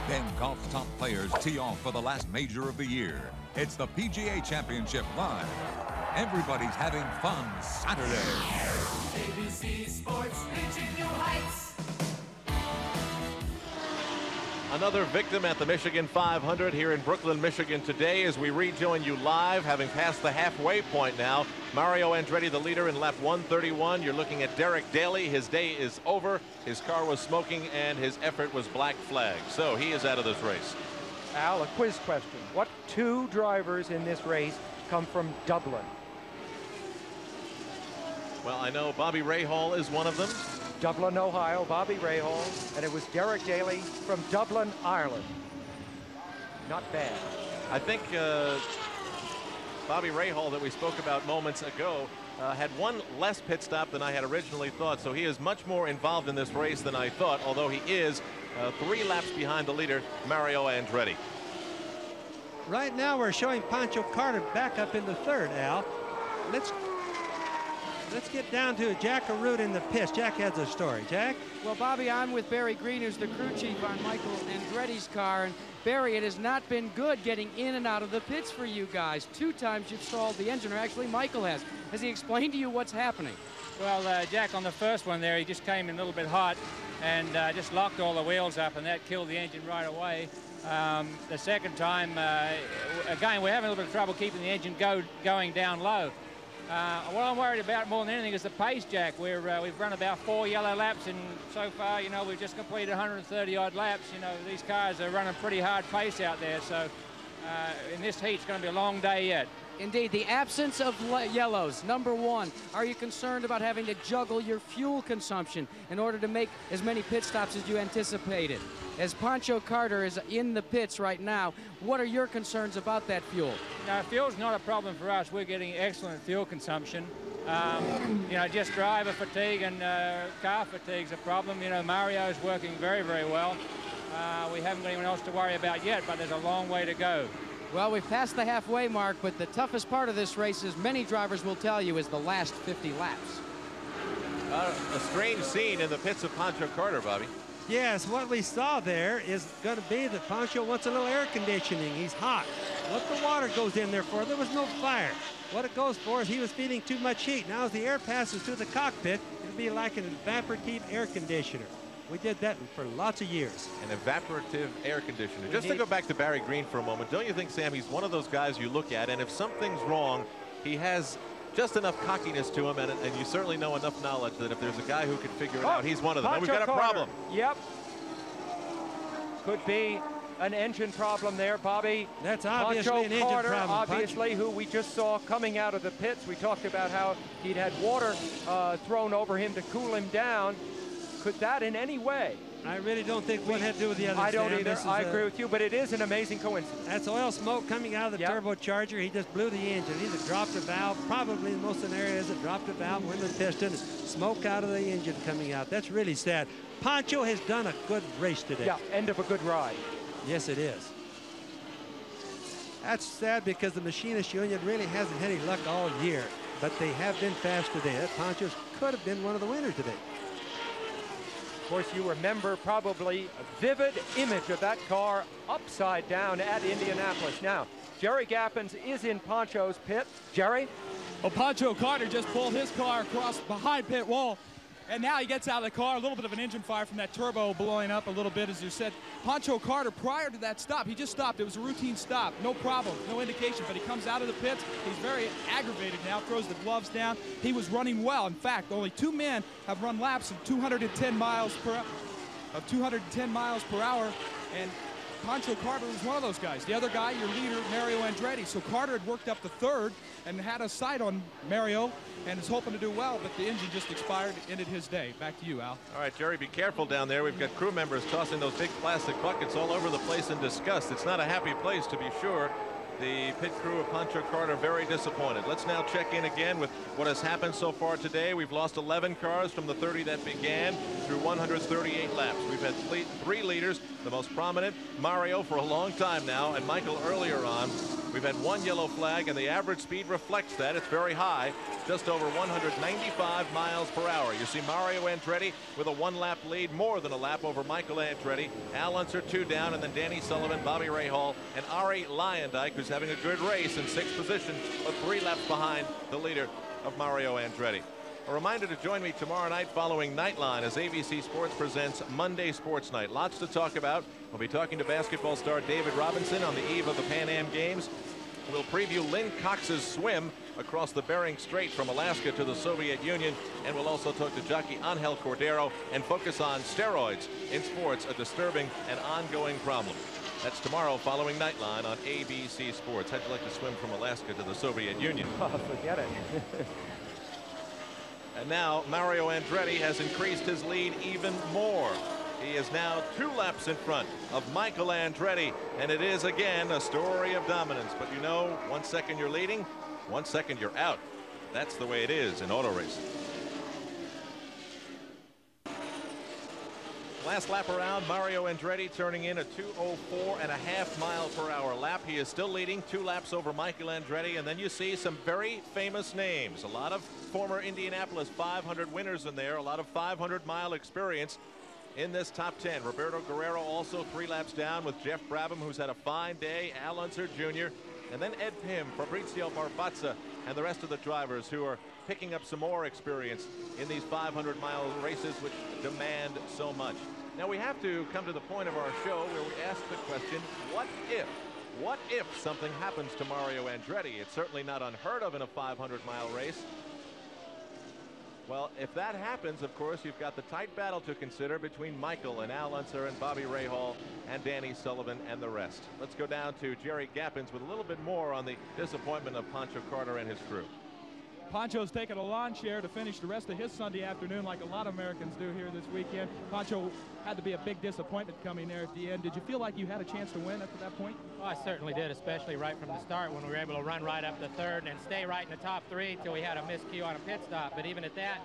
Then golf's top players tee off for the last major of the year. It's the PGA Championship live. Everybody's having fun Saturday. ABC Sports reaching new heights. Another victim at the Michigan 500 here in Brooklyn, Michigan today as we rejoin you live, having passed the halfway point now. Mario Andretti, the leader in lap 131. You're looking at Derek Daly. His day is over. His car was smoking and his effort was black flagged. So he is out of this race. Al, a quiz question. What 2 drivers in this race come from Dublin? Well, I know Bobby Rahal is one of them. Dublin, Ohio, Bobby Rahal, and it was Derek Daly from Dublin, Ireland. Not bad. I think Bobby Rahal that we spoke about moments ago had one less pit stop than I had originally thought, so he is much more involved in this race than I thought, although he is 3 laps behind the leader, Mario Andretti. Right now we're showing Pancho Carter back up in the third, Al. Let's get down to Jack Arute in the pits. Jack has a story. Jack? Well, Bobby, I'm with Barry Green, who's the crew chief on Michael Andretti's car. And Barry, it has not been good getting in and out of the pits for you guys. 2 times you've stalled the engine, or actually Michael has. Has he explained to you what's happening? Well, Jack, on the first one there, he just came in a little bit hot and just locked all the wheels up, and that killed the engine right away. The second time, again, we're having a little bit of trouble keeping the engine going down low. What I'm worried about more than anything is the pace, Jack. We've run about 4 yellow laps, and so far, you know, we've just completed 130 odd laps. You know, these cars are running pretty hard pace out there, so in this heat, it's going to be a long day yet. Indeed, the absence of yellows, #1. Are you concerned about having to juggle your fuel consumption in order to make as many pit stops as you anticipated? As Pancho Carter is in the pits right now, what are your concerns about that fuel? No, fuel's not a problem for us. We're getting excellent fuel consumption. You know, just driver fatigue and car fatigue's a problem. You know, Mario's working very, very well. We haven't got anyone else to worry about yet, but there's a long way to go. Well, we've passed the halfway mark, but the toughest part of this race, as many drivers will tell you, is the last 50 laps. A strange scene in the pits of Pancho Carter, Bobby. Yes, what we saw there is going to be that Pancho wants a little air conditioning. He's hot. What the water goes in there for? There was no fire. What it goes for is he was feeling too much heat. Now as the air passes through the cockpit, it'll be like an evaporative air conditioner. We did that for lots of years. An evaporative air conditioner. Just to go back to Barry Green for a moment, don't you think, Sam, he's one of those guys you look at, and if something's wrong, he has just enough cockiness to him, and you certainly know enough knowledge that if there's a guy who can figure it out, he's one of them. And we've got a problem. Yep. Could be an engine problem there, Bobby. That's obviously an engine problem. Obviously, who we just saw coming out of the pits. We talked about how he'd had water thrown over him to cool him down. Could that in any way? I really don't think one had to do with the other. I don't either. I agree with you, but it is an amazing coincidence. That's oil smoke coming out of the turbocharger. He just blew the engine. He either dropped a valve, probably in most scenarios it dropped a valve, went in the piston, smoke out of the engine coming out. That's really sad. Pancho has done a good race today. Yeah, end of a good ride. Yes, it is. That's sad because the Machinist Union really hasn't had any luck all year, but they have been fast today. That Pancho could have been one of the winners today. Of course, you remember probably a vivid image of that car upside down at Indianapolis. Now, Jerry Gappens is in Pancho's pit. Jerry? Well, Pancho Carter just pulled his car across behind pit wall, and now he gets out of the car. A little bit of an engine fire from that turbo blowing up a little bit, as you said. Pancho Carter, prior to that stop, he just stopped. It was a routine stop. No problem, no indication, but he comes out of the pits. He's very aggravated now, throws the gloves down. He was running well. In fact, only 2 men have run laps of 210 miles per hour. of 210 miles per hour, and Pancho Carter was one of those guys. The other guy, your leader, Mario Andretti. So Carter had worked up to third and had a sight on Mario and is hoping to do well, but the engine just expired, ended his day. Back to you, Al. All right, Jerry, be careful down there. We've got crew members tossing those big plastic buckets all over the place in disgust. It's not a happy place, to be sure. The pit crew of Pancho Carter very disappointed. Let's now check in again with what has happened so far today. We've lost 11 cars from the 30 that began through 138 laps. We've had three leaders, the most prominent, Mario, for a long time now, and Michael earlier on. We've had one yellow flag, and the average speed reflects that. It's very high, just over 195 miles per hour. You see Mario Andretti with a one-lap lead, more than a lap over Michael Andretti. Al Unser 2 down, and then Danny Sullivan, Bobby Rahal, and Arie Luyendyk, who's having a good race in 6th position, but 3 laps behind the leader of Mario Andretti. A reminder to join me tomorrow night following Nightline as ABC Sports presents Monday Sports Night. Lots to talk about. We'll be talking to basketball star David Robinson on the eve of the Pan Am Games. We'll preview Lynn Cox's swim across the Bering Strait from Alaska to the Soviet Union. And we'll also talk to jockey Angel Cordero and focus on steroids in sports, a disturbing and ongoing problem. That's tomorrow following Nightline on ABC Sports. How'd you like to swim from Alaska to the Soviet Union? Oh, forget it. And now Mario Andretti has increased his lead even more. He is now 2 laps in front of Michael Andretti, and it is again a story of dominance. But you know, 1 second you're leading, 1 second you're out. That's the way it is in auto racing. Last lap around, Mario Andretti turning in a 2:04.5 mile per hour lap. He is still leading 2 laps over Michael Andretti, and then you see some very famous names. A lot of former Indianapolis 500 winners in there, a lot of 500-mile experience in this top 10. Roberto Guerrero also 3 laps down with Jeff Brabham, who's had a fine day, Al Unser Jr., and then Ed Pim, Fabrizio Barbazza, and the rest of the drivers who are picking up some more experience in these 500-mile races which demand so much. Now we have to come to the point of our show where we ask the question, what if? What if something happens to Mario Andretti? It's certainly not unheard of in a 500-mile race. Well, if that happens, of course, you've got the tight battle to consider between Michael and Al Unser and Bobby Rahal and Danny Sullivan and the rest. Let's go down to Jerry Gappens with a little bit more on the disappointment of Pancho Carter and his crew. Pancho's taken a lawn chair to finish the rest of his Sunday afternoon like a lot of Americans do here this weekend. Pancho had to be a big disappointment coming there at the end. Did you feel like you had a chance to win up to that point? Well, I certainly did, especially right from the start when we were able to run right up to third and stay right in the top 3 until we had a miscue on a pit stop. But even at that,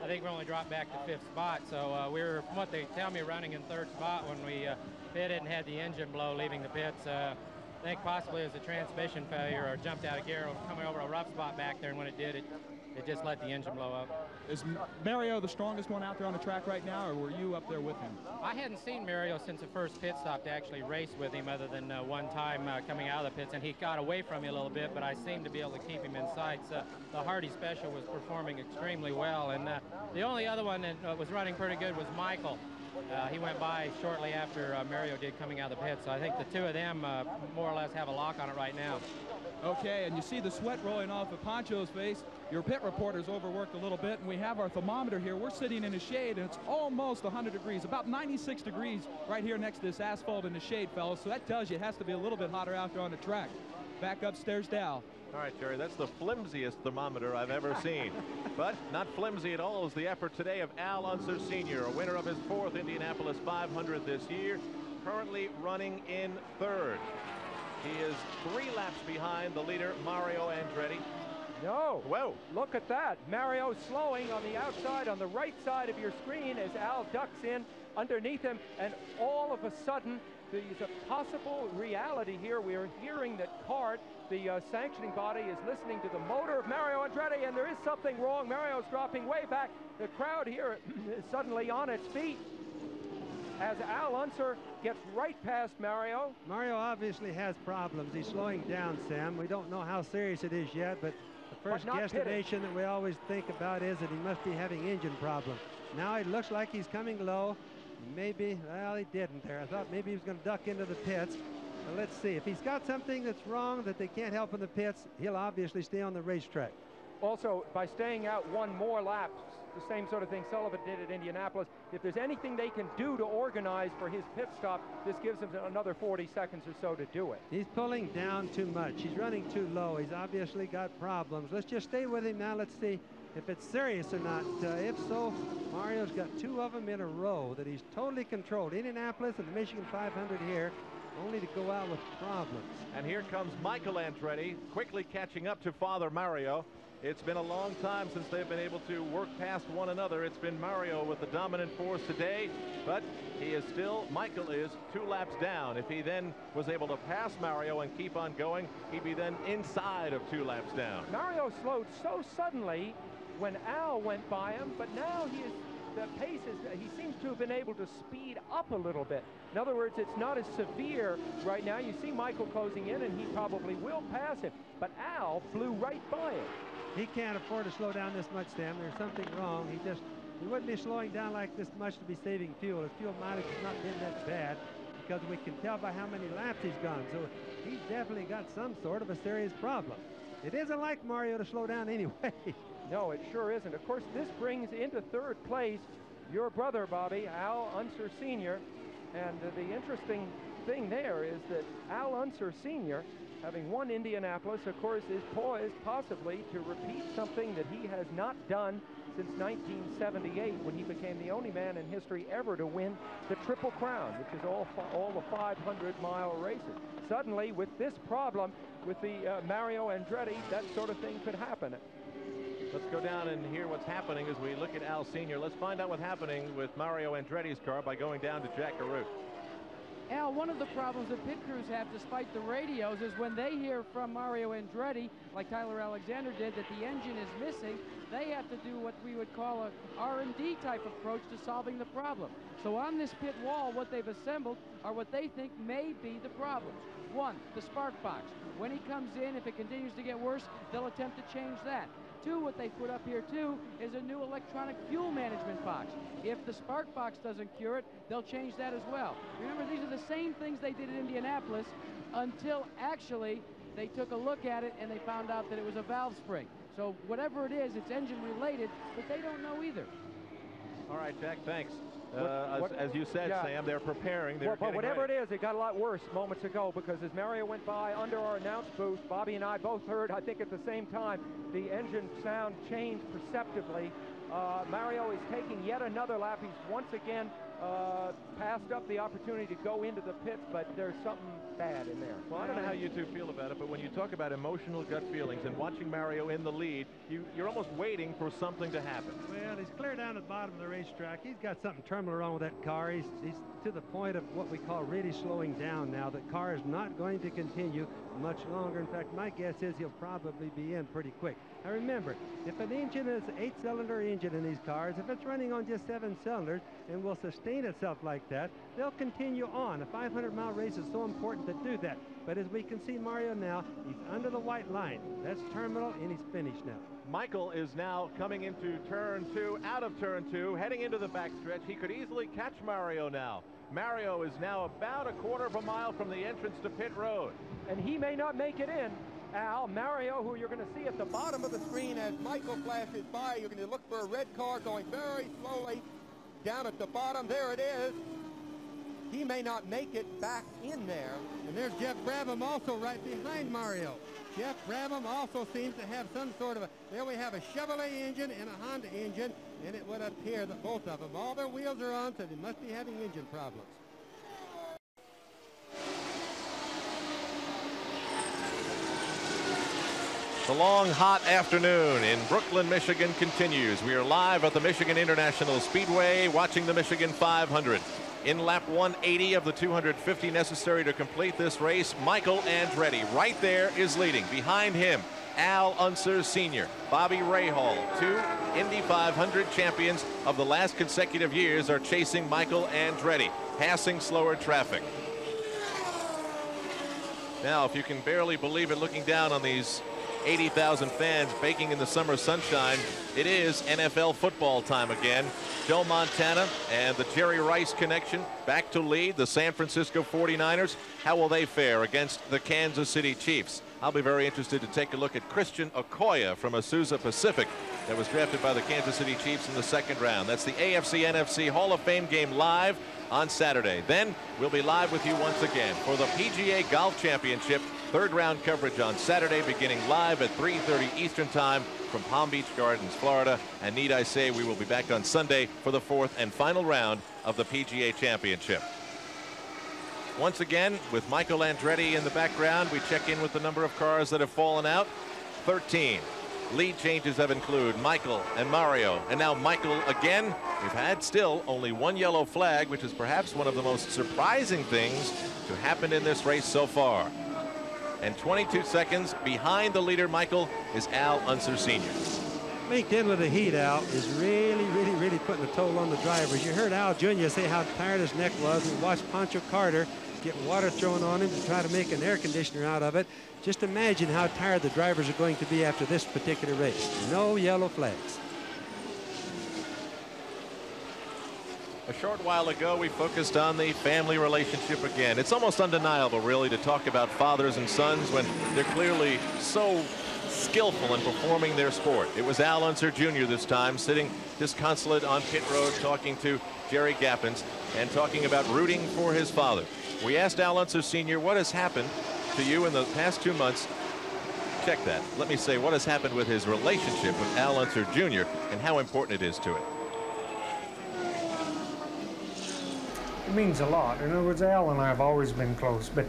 I think we only dropped back to 5th spot. So we were, from what they tell me, running in 3rd spot when we pitted and had the engine blow leaving the pits. I think possibly it was a transmission failure or jumped out of gear coming over a rough spot back there, and when it did, it just let the engine blow up. Is Mario the strongest one out there on the track right now, or were you up there with him? I hadn't seen Mario since the first pit stop to actually race with him other than one time coming out of the pits, and he got away from me a little bit, but I seemed to be able to keep him in sight. So the Hardy Special was performing extremely well, and the only other one that was running pretty good was Michael. He went by shortly after Mario did coming out of the pit, so I think the 2 of them more or less have a lock on it right now. Okay, and you see the sweat rolling off of Pancho's face. Your pit reporter's overworked a little bit, and we have our thermometer here. We're sitting in the shade, and it's almost 100 degrees, about 96 degrees right here next to this asphalt in the shade, fellas. So that tells you it has to be a little bit hotter out there on the track. Back upstairs to Al. All right, Jerry, that's the flimsiest thermometer I've ever seen. But not flimsy at all is the effort today of Al Unser Sr., a winner of his 4th Indianapolis 500 this year, currently running in 3rd. He is 3 laps behind the leader, Mario Andretti. No. Whoa. Look at that. Mario slowing on the outside, on the right side of your screen as Al ducks in underneath him. And all of a sudden, there's a possible reality here. We are hearing that CART, the sanctioning body, is listening to the motor of Mario Andretti, and there is something wrong. Mario's dropping way back. The crowd here is suddenly on its feet as Al Unser gets right past Mario. Mario obviously has problems. He's slowing down, Sam. We don't know how serious it is yet, but the first guesstimation that we always think about is that he must be having engine problems. Now it looks like he's coming low. Maybe, well, he didn't there. I thought maybe he was going to duck into the pits. Well, let's see. If he's got something that's wrong that they can't help in the pits, he'll obviously stay on the racetrack. Also, by staying out 1 more lap, the same sort of thing Sullivan did at Indianapolis. If there's anything they can do to organize for his pit stop, this gives him another 40 seconds or so to do it. He's pulling down too much. He's running too low. He's obviously got problems. Let's just stay with him now. Let's see if it's serious or not. If so, Mario's got 2 of them in a row that he's totally controlled. Indianapolis and the Michigan 500 here, only to go out with problems. And here comes Michael Andretti, quickly catching up to Father Mario. It's been a long time since they've been able to work past one another. It's been Mario with the dominant force today, but he is still, Michael is 2 laps down. If he then was able to pass Mario and keep on going, he'd be then inside of 2 laps down. Mario slowed so suddenly when Al went by him, but now the pace is, he seems to have been able to speed up a little bit. In other words, it's not as severe right now. You see Michael closing in, and he probably will pass him, but Al flew right by him. He can't afford to slow down this much, Sam. There's something wrong. He wouldn't be slowing down like this much to be saving fuel. His fuel mileage has not been that bad, because we can tell by how many laps he's gone. So he's definitely got some sort of a serious problem. It isn't like Mario to slow down anyway. No, it sure isn't. Of course, this brings into 3rd place your brother, Bobby, Al Unser Sr. And the interesting thing there is that Al Unser Sr., having won Indianapolis, of course, is poised possibly to repeat something that he has not done since 1978, when he became the only man in history ever to win the Triple Crown, which is all the 500-mile races. Suddenly, with this problem, with the Mario Andretti, that sort of thing could happen. Let's go down and hear what's happening as we look at Al Sr. Let's find out what's happening with Mario Andretti's car by going down to Jack Garrett. Al, one of the problems that pit crews have, despite the radios, is when they hear from Mario Andretti, like Tyler Alexander did, that the engine is missing, they have to do what we would call a R&D type approach to solving the problem. So on this pit wall, what they've assembled are what they think may be the problems. 1, the spark box. When he comes in, if it continues to get worse, they'll attempt to change that. 2, what they put up here too is a new electronic fuel management box. If the spark box doesn't cure it, they'll change that as well. Remember, these are the same things they did in Indianapolis until actually they took a look at it and they found out that it was a valve spring. So whatever it is, it's engine related, but they don't know either. All right, Jack, thanks. As you said, yeah, Sam, they're preparing. But whatever it is, it got a lot worse moments ago, because as Mario went by under our announce booth, Bobby and I both heard, I think at the same time, the engine sound changed perceptibly. Mario is taking yet another lap. He's once again passed up the opportunity to go into the pits, but there's something bad in there. Well, I don't know how you two feel about it, but when you talk about emotional gut feelings and watching Mario in the lead, you're almost waiting for something to happen. Well, he's clear down at the bottom of the racetrack. He's got something terminal wrong with that car. He's to the point of what we call really slowing down now. The car is not going to continue much longer. In fact, my guess is he'll probably be in pretty quick. Now remember, if an engine is an 8-cylinder engine in these cars, if it's running on just 7 cylinders and will sustain itself like that, they'll continue on. A 500-mile race is so important to do that. But as we can see Mario now, he's under the white line. That's terminal, and he's finished now. Michael is now coming into turn 2, out of turn 2, heading into the backstretch. He could easily catch Mario now. Mario is now about a quarter of a mile from the entrance to pit road. And he may not make it in. Al, Mario, who you're going to see at the bottom of the screen as Michael flashes by, you're going to look for a red car going very slowly down at the bottom. There it is. He may not make it back in there. And there's Jeff Brabham also right behind Mario. Jeff Brabham also seems to have some sort of a, there we have a Chevrolet engine and a Honda engine, and it would appear that both of them, all their wheels are on, so they must be having engine problems. The long, hot afternoon in Brooklyn, Michigan continues. We are live at the Michigan International Speedway watching the Michigan 500. In lap 180 of the 250 necessary to complete this race, Michael Andretti right there is leading. Behind him, Al Unser Sr., Bobby Rahal, 2 Indy 500 champions of the last consecutive years, are chasing Michael Andretti, passing slower traffic. Now, if you can barely believe it looking down on these 80,000 fans baking in the summer sunshine. It is NFL football time again. Joe Montana and the Jerry Rice connection back to lead the San Francisco 49ers. How will they fare against the Kansas City Chiefs? I'll be very interested to take a look at Christian Okoye from Azusa Pacific that was drafted by the Kansas City Chiefs in the second round. That's the AFC NFC Hall of Fame game live on Saturday. Then we'll be live with you once again for the PGA Golf Championship. Third round coverage on Saturday, beginning live at 3:30 Eastern Time from Palm Beach Gardens, Florida. And need I say, we will be back on Sunday for the fourth and final round of the PGA Championship. Once again, with Michael Andretti in the background, we check in with the number of cars that have fallen out. 13. Lead changes have included Michael and Mario, and now Michael again. We've had still only one yellow flag, which is perhaps one of the most surprising things to happen in this race so far. And 22 seconds behind the leader, Michael, is Al Unser Sr. Linked in with the heat, Al, is really putting a toll on the drivers. You heard Al Jr. say how tired his neck was. We watched Pancho Carter get water thrown on him to try to make an air conditioner out of it. Just imagine how tired the drivers are going to be after this particular race. No yellow flags. A short while ago, we focused on the family relationship again. It's almost undeniable, really, to talk about fathers and sons when they're clearly so skillful in performing their sport. It was Al Unser Jr. this time, sitting disconsolate on pit road, talking to Jerry Gappens and talking about rooting for his father. We asked Al Unser Sr. what has happened to you in the past 2 months. Check that. Let me say what has happened with his relationship with Al Unser Jr. and how important it is to it. It means a lot. In other words, Al and I have always been close, but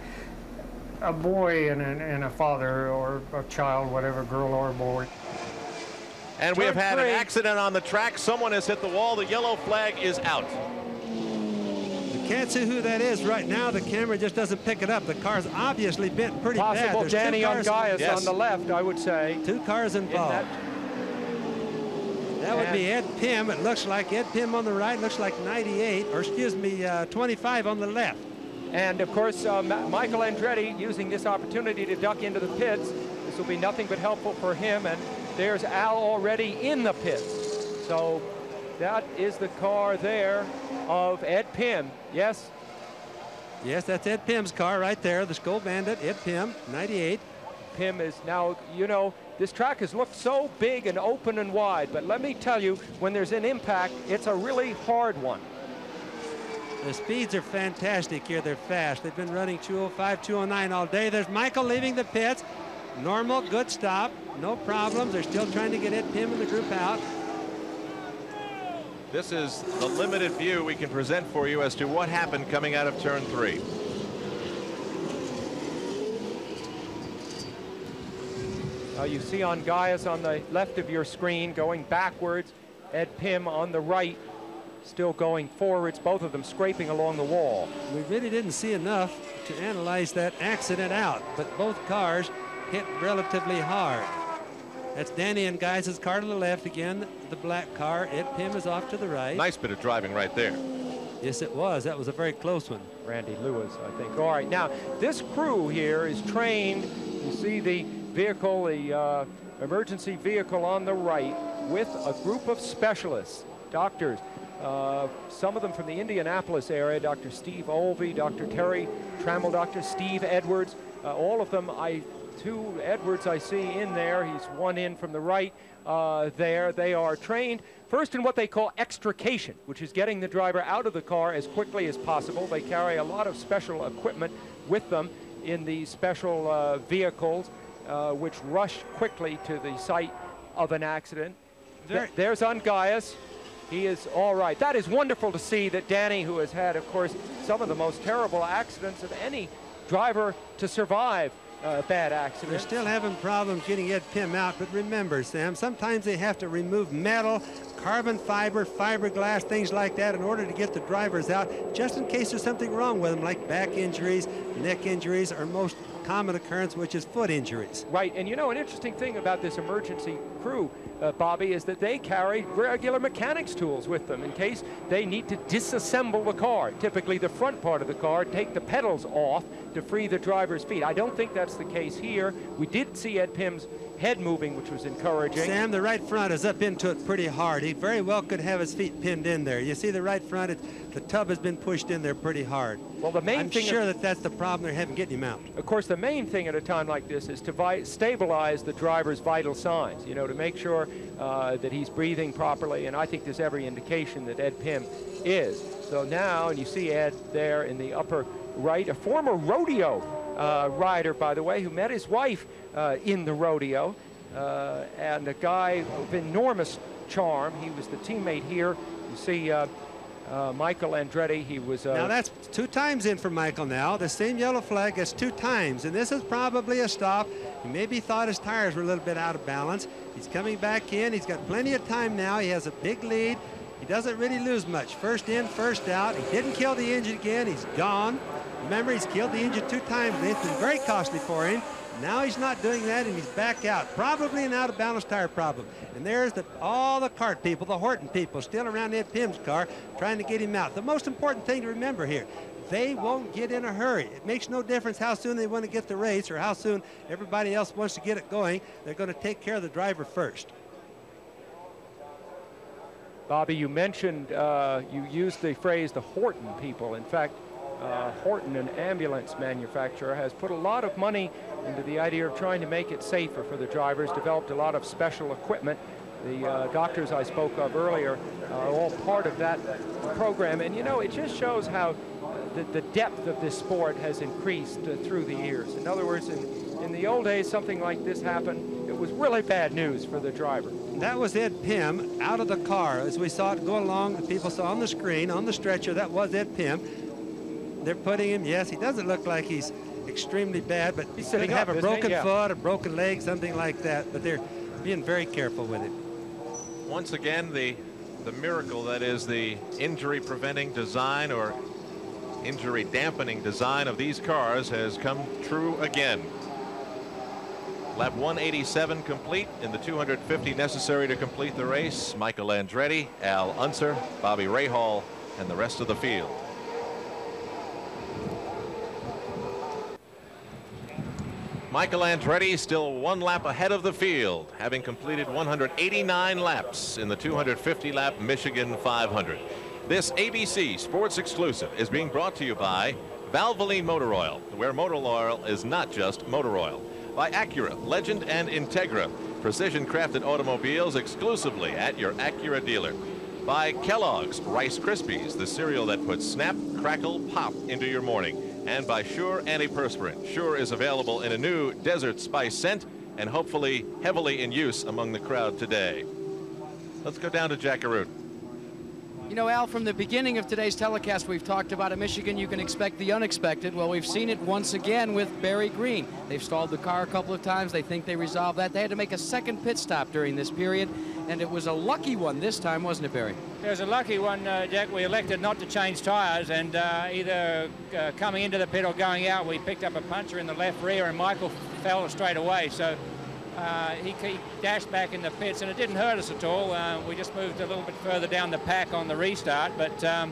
a boy and a father or a child, whatever, girl or boy. And we have had an accident on the track. Someone has hit the wall. The yellow flag is out. You can't see who that is right now. The camera just doesn't pick it up. The car's obviously bent pretty bad. Possible Danny Ungaius on the left, I would say. 2 cars involved. That would be Ed Pym. It looks like Ed Pym on the right. Looks like 98, or excuse me, 25 on the left. And of course, Michael Andretti using this opportunity to duck into the pits. This will be nothing but helpful for him. And there's Al already in the pits. So that is the car there of Ed Pym. Yes? Yes, that's Ed Pym's car right there. The Skull Bandit, Ed Pym, 98. Pym is now, you know, this track has looked so big and open and wide, but let me tell you, when there's an impact, it's a really hard one. The speeds are fantastic here. They're fast. They've been running 205, 209 all day. There's Michael leaving the pits. Normal, good stop. No problems. They're still trying to get Ed Pym and the group out. This is the limited view we can present for you as to what happened coming out of turn 3. You see Ungaius on the left of your screen going backwards. Ed Pym on the right still going forwards, both of them scraping along the wall. We really didn't see enough to analyze that accident out, but both cars hit relatively hard. That's Danny Ungaius' car to the left again, the black car. Ed Pym is off to the right. Nice bit of driving right there. Yes, it was. That was a very close one. Randy Lewis, I think. All right, now this crew here is trained. You see the vehicle, the emergency vehicle on the right with a group of specialists, doctors, some of them from the Indianapolis area, Dr. Steve Olvey, Dr. Terry Trammell, Dr. Steve Edwards, all of them. 2 Edwards I see in there. He's one in from the right there. They are trained first in what they call extrication, which is getting the driver out of the car as quickly as possible. They carry a lot of special equipment with them in these special vehicles, which rush quickly to the site of an accident. There's Ungaius. He is all right. That is wonderful to see that Danny, who has had, of course, some of the most terrible accidents of any driver to survive bad accident. They're still having problems getting Ed Pym out, but remember, Sam, sometimes they have to remove metal, carbon fiber, fiberglass, things like that in order to get the drivers out, just in case there's something wrong with them, like back injuries, neck injuries, or most common occurrence, which is foot injuries. Right, and you know, an interesting thing about this emergency crew, Bobby, is that they carry regular mechanics tools with them in case they need to disassemble the car, typically the front part of the car, take the pedals off to free the driver's feet. I don't think that's the case here. We did see Ed Pim's head moving, which was encouraging. Sam, the right front is up into it pretty hard. He very well could have his feet pinned in there. You see the right front, the tub has been pushed in there pretty hard. Well, the main I'm thing sure that's the problem they're having getting him out. Of course, the main thing at a time like this is to stabilize the driver's vital signs, you know, to make sure that he's breathing properly, and I think there's every indication that Ed Pim is. So now, and you see Ed there in the upper right, a former rodeo rider, by the way, who met his wife in the rodeo, and a guy of enormous charm. He was the teammate here. You see Michael Andretti, he was... now that's 2 times in for Michael now. The same yellow flag is 2 times, and this is probably a stop. He maybe thought his tires were a little bit out of balance. He's coming back in. He's got plenty of time now. He has a big lead. He doesn't really lose much. First in, first out. He didn't kill the engine again. He's gone. Remember, he's killed the engine 2 times. It's been very costly for him. Now he's not doing that, and he's back out. Probably an out-of-balance tire problem. And there's all the kart people, the Horton people, still around Ed Pim's car trying to get him out. The most important thing to remember here, they won't get in a hurry. It makes no difference how soon they want to get the race or how soon everybody else wants to get it going. They're going to take care of the driver first. Bobby, you mentioned, you used the phrase the Horton people. In fact, Horton, an ambulance manufacturer, has put a lot of money into the idea of trying to make it safer for the drivers, developed a lot of special equipment. The doctors I spoke of earlier are all part of that program. And, you know, it just shows how the depth of this sport has increased through the years. In other words, in the old days, something like this happened, it was really bad news for the driver. That was Ed Pim out of the car. As we saw it go along, the people saw on the screen, on the stretcher, that was Ed Pim. They're putting him, yes, he doesn't look like he's extremely bad, but he could have a broken foot, a broken leg, something like that, but they're being very careful with it. Once again, the miracle that is the injury preventing design or injury dampening design of these cars has come true again. Lap 187 complete in the 250 necessary to complete the race. Michael Andretti, Al Unser, Bobby Rahal, and the rest of the field. Michael Andretti still 1 lap ahead of the field, having completed 189 laps in the 250-lap Michigan 500. This ABC Sports Exclusive is being brought to you by Valvoline Motor Oil, where motor oil is not just motor oil. By Acura, Legend, and Integra, precision-crafted automobiles exclusively at your Acura dealer. By Kellogg's Rice Krispies, the cereal that puts snap, crackle, pop into your morning. And by Sure Antiperspirant. Sure is available in a new desert spice scent and hopefully heavily in use among the crowd today. Let's go down to Jack Arute. You know, Al, from the beginning of today's telecast, we've talked about at Michigan, you can expect the unexpected. Well, we've seen it once again with Barry Green. They've stalled the car a couple of times. They think they resolved that. They had to make a second pit stop during this period, and it was a lucky one this time, wasn't it, Barry? It was a lucky one, Jack. We elected not to change tires, and either coming into the pit or going out, we picked up a puncture in the left rear, and Michael fell straight away. So he dashed back in the pits, and it didn't hurt us at all. We just moved a little bit further down the pack on the restart, but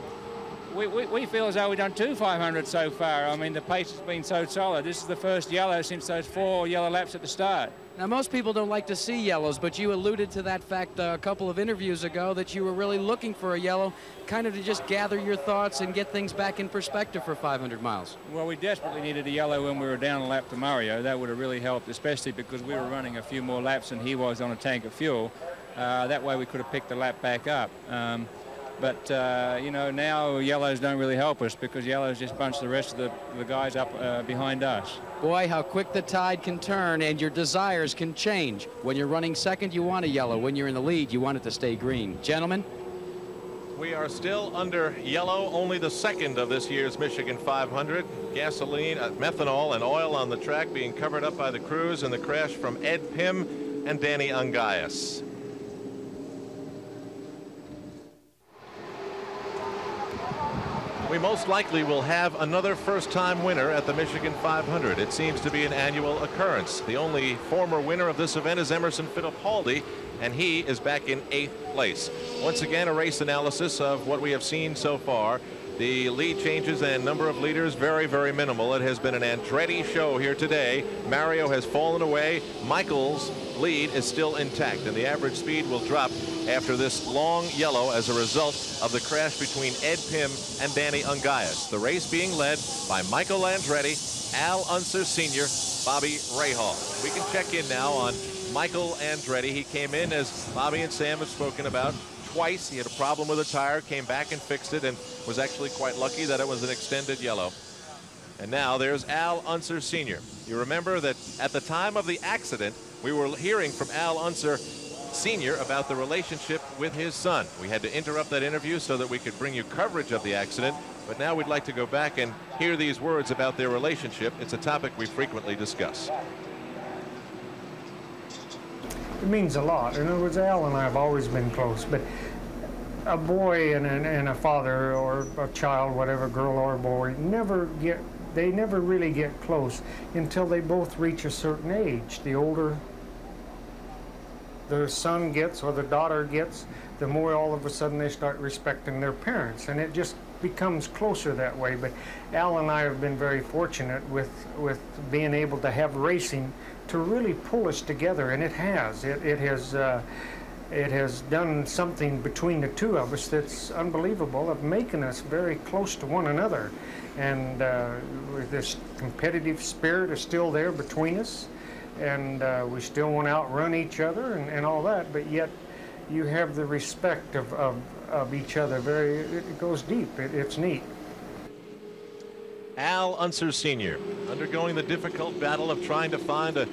we feel as though we've done 2 500 so far. I mean, the pace has been so solid. This is the first yellow since those 4 yellow laps at the start. Now, most people don't like to see yellows, but you alluded to that fact a couple of interviews ago that you were really looking for a yellow, kind of to just gather your thoughts and get things back in perspective for 500 miles. Well, we desperately needed a yellow when we were down a lap to Mario. That would have really helped, especially because we were running a few more laps than he was on a tank of fuel. That way we could have picked the lap back up. But, you know, now yellows don't really help us because yellows just bunch the rest of the guys up behind us. Boy, how quick the tide can turn and your desires can change. When you're running second, you want a yellow. When you're in the lead, you want it to stay green. Gentlemen? We are still under yellow, only the second of this year's Michigan 500. Gasoline, methanol, and oil on the track being covered up by the crews in the crash from Ed Pim and Danny Ungaius. we most likely will have another first-time winner at the Michigan 500. It seems to be an annual occurrence. The only former winner of this event is Emerson Fittipaldi, and he is back in 8th place. Once again, a race analysis of what we have seen so far. The lead changes and number of leaders very, very minimal. It has been an Andretti show here today. Mario has fallen away. Michael's lead is still intact, and the average speed will drop after this long yellow as a result of the crash between Ed Pym and Danny Ungaius. The race being led by Michael Andretti, Al Unser Sr., Bobby Rahal. We can check in now on Michael Andretti. He came in, as Bobby and Sam have spoken about, twice. He had a problem with a tire, came back and fixed it, and was actually quite lucky that it was an extended yellow. And now there's Al Unser Sr. You remember that at the time of the accident, we were hearing from Al Unser Sr. about the relationship with his son. We had to interrupt that interview so that we could bring you coverage of the accident, but now we'd like to go back and hear these words about their relationship. It's a topic we frequently discuss. It means a lot. In other words, Al and I have always been close, but a boy and a father or a child, whatever, girl or boy, they never really get close until they both reach a certain age. The older the son gets or the daughter gets, the more all of a sudden they start respecting their parents, and it just becomes closer that way. But Al and I have been very fortunate with being able to have racing to really pull us together, and it has. It has done something between the two of us that's unbelievable, of making us very close to one another. And this competitive spirit is still there between us, and we still want to outrun each other and all that, but yet you have the respect of each other. It goes deep. It's neat. Al Unser Sr. undergoing the difficult battle of trying to find a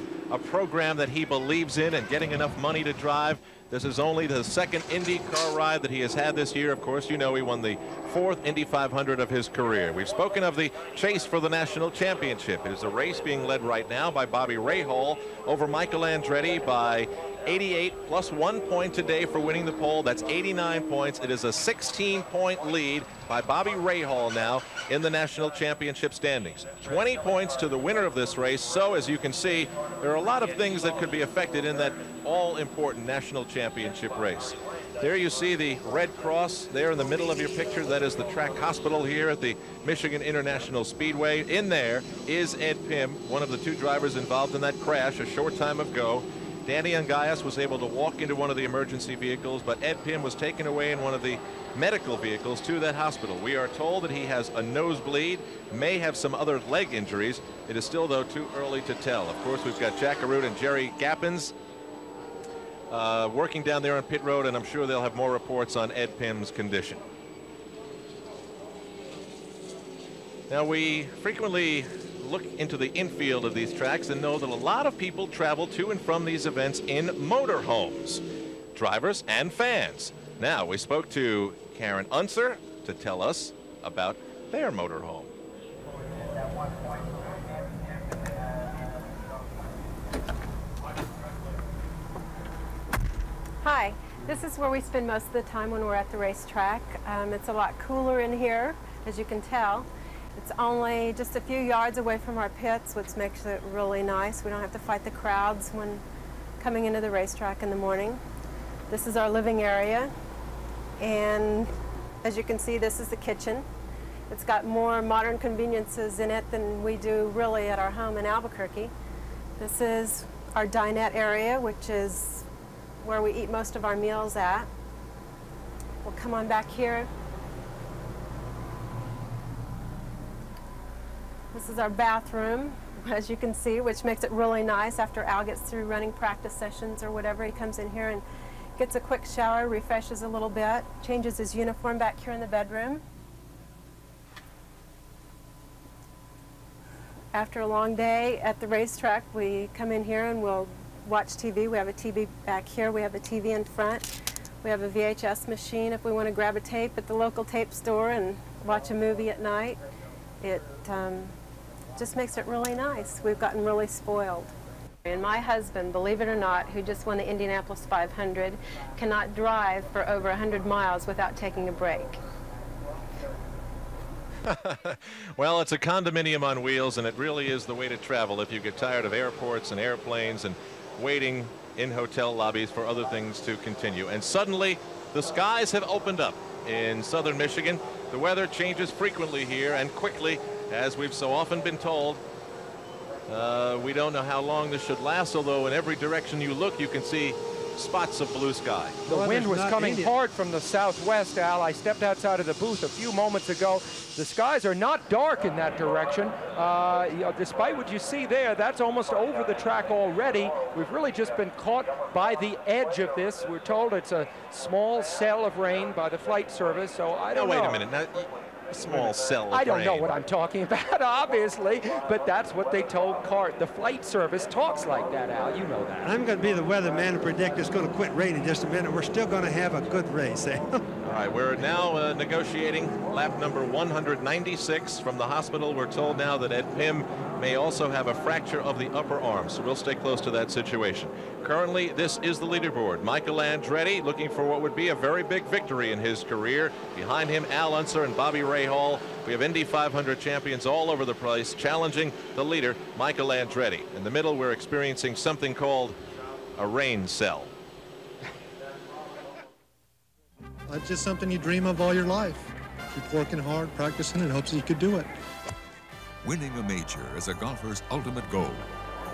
program that he believes in and getting enough money to drive. This is only the second IndyCar ride that he has had this year. Of course, you know he won the 4th Indy 500 of his career. We've spoken of the chase for the national championship. It is a race being led right now by Bobby Rahal over Michael Andretti by 88 plus 1 point today for winning the pole. That's 89 points. It is a 16-point lead by Bobby Rahal now in the national championship standings. 20 points to the winner of this race. So as you can see, there are a lot of things that could be affected in that all-important national championship race. There you see the Red Cross there in the middle of your picture. That is the track hospital here at the Michigan International Speedway. In there is Ed Pym, one of the two drivers involved in that crash a short time ago. Danny Ungaius was able to walk into one of the emergency vehicles, but Ed Pym was taken away in one of the medical vehicles to that hospital. We are told that he has a nosebleed, may have some other leg injuries. It is still, though, too early to tell. Of course, we've got Jack Arute and Jerry Gappens working down there on pit road, and I'm sure they'll have more reports on Ed Pym's condition. Now, we frequently look into the infield of these tracks and know that a lot of people travel to and from these events in motorhomes, drivers and fans. Now, we spoke to Karen Unser to tell us about their motorhome. Hi, this is where we spend most of the time when we're at the racetrack. It's a lot cooler in here, as you can tell. It's only just a few yards away from our pits, which makes it really nice. We don't have to fight the crowds when coming into the racetrack in the morning. This is our living area, and as you can see, this is the kitchen. It's got more modern conveniences in it than we do really at our home in Albuquerque. This is our dinette area, which is where we eat most of our meals at. We'll come on back here. This is our bathroom, as you can see, which makes it really nice. After Al gets through running practice sessions or whatever, he comes in here and gets a quick shower, refreshes a little bit, changes his uniform back here in the bedroom. After a long day at the racetrack, we come in here and we'll watch TV. We have a TV back here. We have a TV in front. We have a VHS machine if we want to grab a tape at the local tape store and watch a movie at night. It just makes it really nice. We've gotten really spoiled. And my husband, believe it or not, who just won the Indianapolis 500, cannot drive for over 100 miles without taking a break. Well, it's a condominium on wheels, and it really is the way to travel if you get tired of airports and airplanes and waiting in hotel lobbies for other things to continue. And suddenly, the skies have opened up in southern Michigan. The weather changes frequently here and quickly, as we've so often been told. We don't know how long this should last, although in every direction you look, you can see spots of blue sky. The wind was coming hard from the southwest, Al. I stepped outside of the booth a few moments ago. The skies are not dark in that direction. Despite what you see there, that's almost over the track already. We've really just been caught by the edge of this. We're told it's a small cell of rain by the flight service, so I don't know. Wait a minute. Now, a small cell of I don't rain. know what I'm talking about, obviously, but that's what they told the flight service talks like that, Al. You know that. I'm going to be the weatherman and predict it's going to quit raining in just a minute. We're still going to have a good race. All right, we're now negotiating lap number 196 from the hospital. We're told now that Ed Pym may also have a fracture of the upper arm, so we'll stay close to that situation. Currently, this is the leaderboard. Michael Andretti looking for what would be a very big victory in his career. Behind him, Al Unser and Bobby Rahal. We have Indy 500 champions all over the place challenging the leader, Michael Andretti. In the middle, we're experiencing something called a rain cell. That's just something you dream of all your life. Keep working hard, practicing, and hopes that you could do it. Winning a major is a golfer's ultimate goal.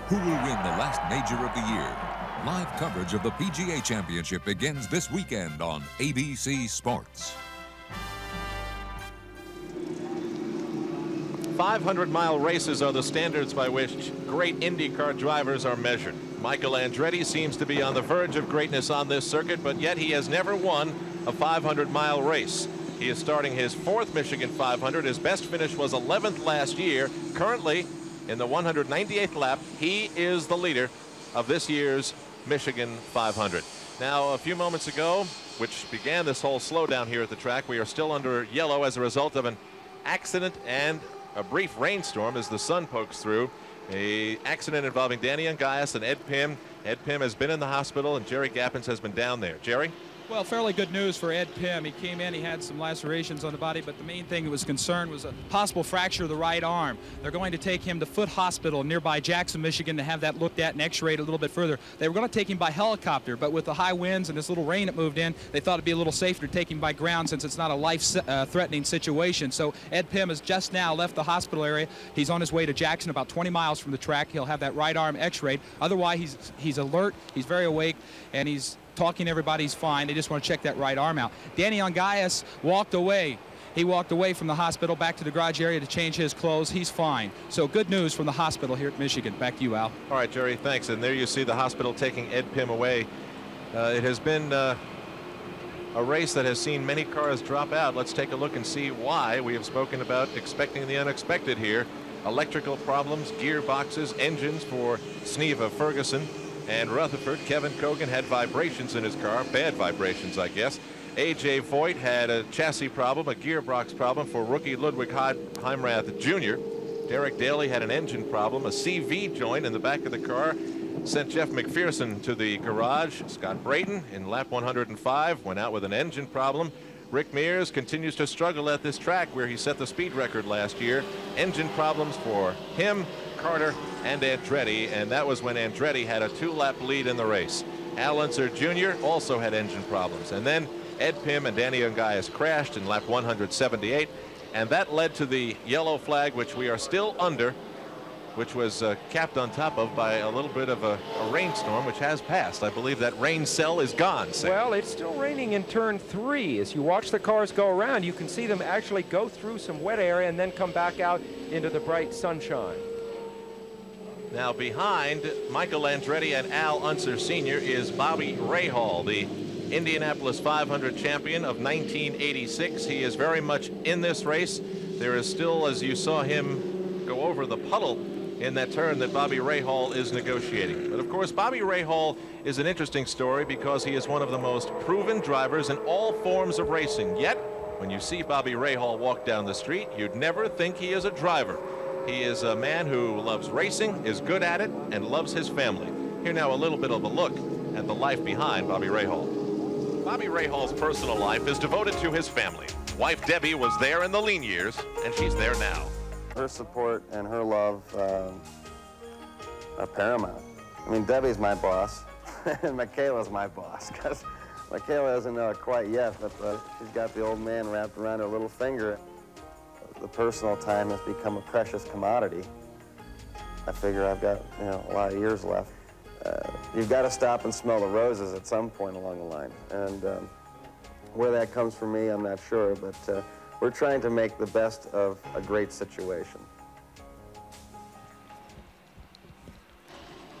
Who will win the last major of the year? Live coverage of the PGA Championship begins this weekend on ABC Sports. 500-mile races are the standards by which great IndyCar drivers are measured. Michael Andretti seems to be on the verge of greatness on this circuit, but yet he has never won a 500-mile race. He is starting his 4th Michigan 500. His best finish was 11th last year. Currently, in the 198th lap, he is the leader of this year's Michigan 500. Now, a few moments ago, which began this whole slowdown here at the track, we are still under yellow as a result of an accident and a brief rainstorm as the sun pokes through. An accident involving Danny Ungaius and Ed Pym. Ed Pym has been in the hospital, and Jerry Gappens has been down there. Jerry? Well, fairly good news for Ed Pym. He came in, he had some lacerations on the body, but the main thing that was concerned was a possible fracture of the right arm. They're going to take him to Foot Hospital in nearby Jackson, Michigan to have that looked at and x-rayed a little bit further. They were going to take him by helicopter, but with the high winds and this little rain that moved in, they thought it'd be a little safer to take him by ground since it's not a life-threatening situation. So Ed Pym has just now left the hospital area. He's on his way to Jackson, about 20 miles from the track. He'll have that right arm x-rayed. Otherwise, he's alert, he's very awake, and he's talking to everybody. He's fine. They just want to check that right arm out. Danny Ungaius walked away. He walked away from the hospital back to the garage area to change his clothes. He's fine. So good news from the hospital here at Michigan. Back to you, Al. All right, Jerry, thanks. And there you see the hospital taking Ed Pym away. It has been a race that has seen many cars drop out. Let's take a look and see why. We have spoken about expecting the unexpected here. Electrical problems, gearboxes, engines for Sneva Ferguson and Rutherford. Kevin Cogan had vibrations in his car, bad vibrations, I guess. A.J. Voigt had a chassis problem, a gearbox problem for rookie Ludwig Heimrath Jr. Derek Daly had an engine problem, a CV joint in the back of the car. Sent Jeff McPherson to the garage. Scott Brayton in lap 105 went out with an engine problem. Rick Mears continues to struggle at this track where he set the speed record last year. Engine problems for him, Carter, and Andretti, and that was when Andretti had a 2-lap lead in the race. Al Unser Jr. also had engine problems, and then Ed Pym and Danny Ungaius crashed in lap 178, and that led to the yellow flag, which we are still under, which was capped on top of by a little bit of a rainstorm, which has passed. I believe that rain cell is gone, Sam. Well, it's still raining in turn 3. As you watch the cars go around, you can see them actually go through some wet area and then come back out into the bright sunshine. Now behind Michael Andretti and Al Unser Sr. is Bobby Rahal, the Indianapolis 500 champion of 1986. He is very much in this race. There is still, as you saw him go over the puddle in that turn, that Bobby Rahal is negotiating. But of course, Bobby Rahal is an interesting story because he is one of the most proven drivers in all forms of racing. Yet, when you see Bobby Rahal walk down the street, you'd never think he is a driver. He is a man who loves racing, is good at it, and loves his family. Here now a little bit of a look at the life behind Bobby Rahal. Bobby Rahal's personal life is devoted to his family. wife Debbie was there in the lean years, and she's there now. Her support and her love are paramount. I mean, Debbie's my boss, and Michaela's my boss, because Michaela doesn't know it quite yet, but she's got the old man wrapped around her little finger. The personal time has become a precious commodity. I figure I've got, you know, a lot of years left. You've got to stop and smell the roses at some point along the line. And where that comes from me, I'm not sure, but we're trying to make the best of a great situation.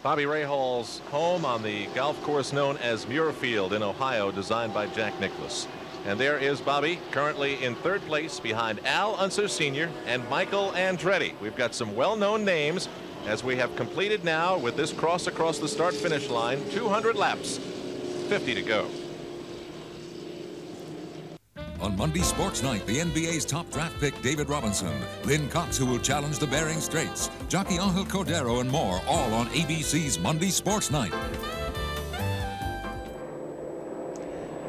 Bobby Rahal's home on the golf course known as Muirfield in Ohio, designed by Jack Nicklaus. And there is Bobby, currently in third place behind Al Unser Sr. and Michael Andretti. We've got some well-known names as we have completed now with this cross across the start-finish line, 200 laps, 50 to go. On Monday Sports Night, the NBA's top draft pick, David Robinson, Lynn Cox, who will challenge the Bering Straits, jockey Angel Cordero, and more, all on ABC's Monday Sports Night.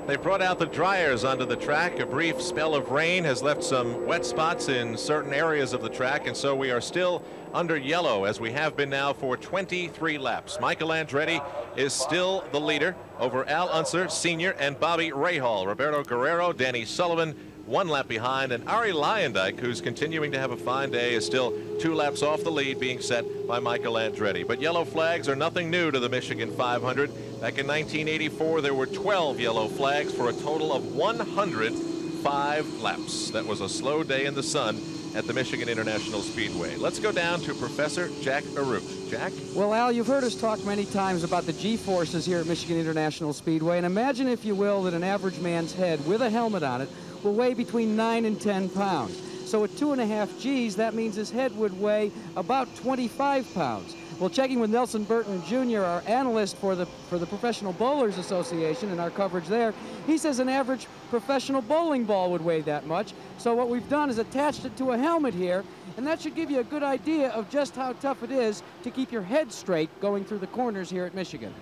They brought out the dryers onto the track. A brief spell of rain has left some wet spots in certain areas of the track, and so we are still under yellow as we have been now for 23 laps. Michael Andretti is still the leader over Al Unser Sr. and Bobby Rahal. Roberto Guerrero, Danny Sullivan, 1 lap behind, and Ari Luyendyk, who's continuing to have a fine day, is still 2 laps off the lead, being set by Michael Andretti. But yellow flags are nothing new to the Michigan 500. Back in 1984, there were 12 yellow flags for a total of 105 laps. That was a slow day in the sun at the Michigan International Speedway. Let's go down to Professor Jack Arute. Jack? Well, Al, you've heard us talk many times about the G-forces here at Michigan International Speedway, and imagine, if you will, that an average man's head with a helmet on it will weigh between 9 and 10 pounds. So at 2.5 G's, that means his head would weigh about 25 pounds. Well, checking with Nelson Burton Jr., our analyst for the Professional Bowlers Association, and our coverage there, he says an average professional bowling ball would weigh that much. So what we've done is attached it to a helmet here, and that should give you a good idea of just how tough it is to keep your head straight going through the corners here at Michigan.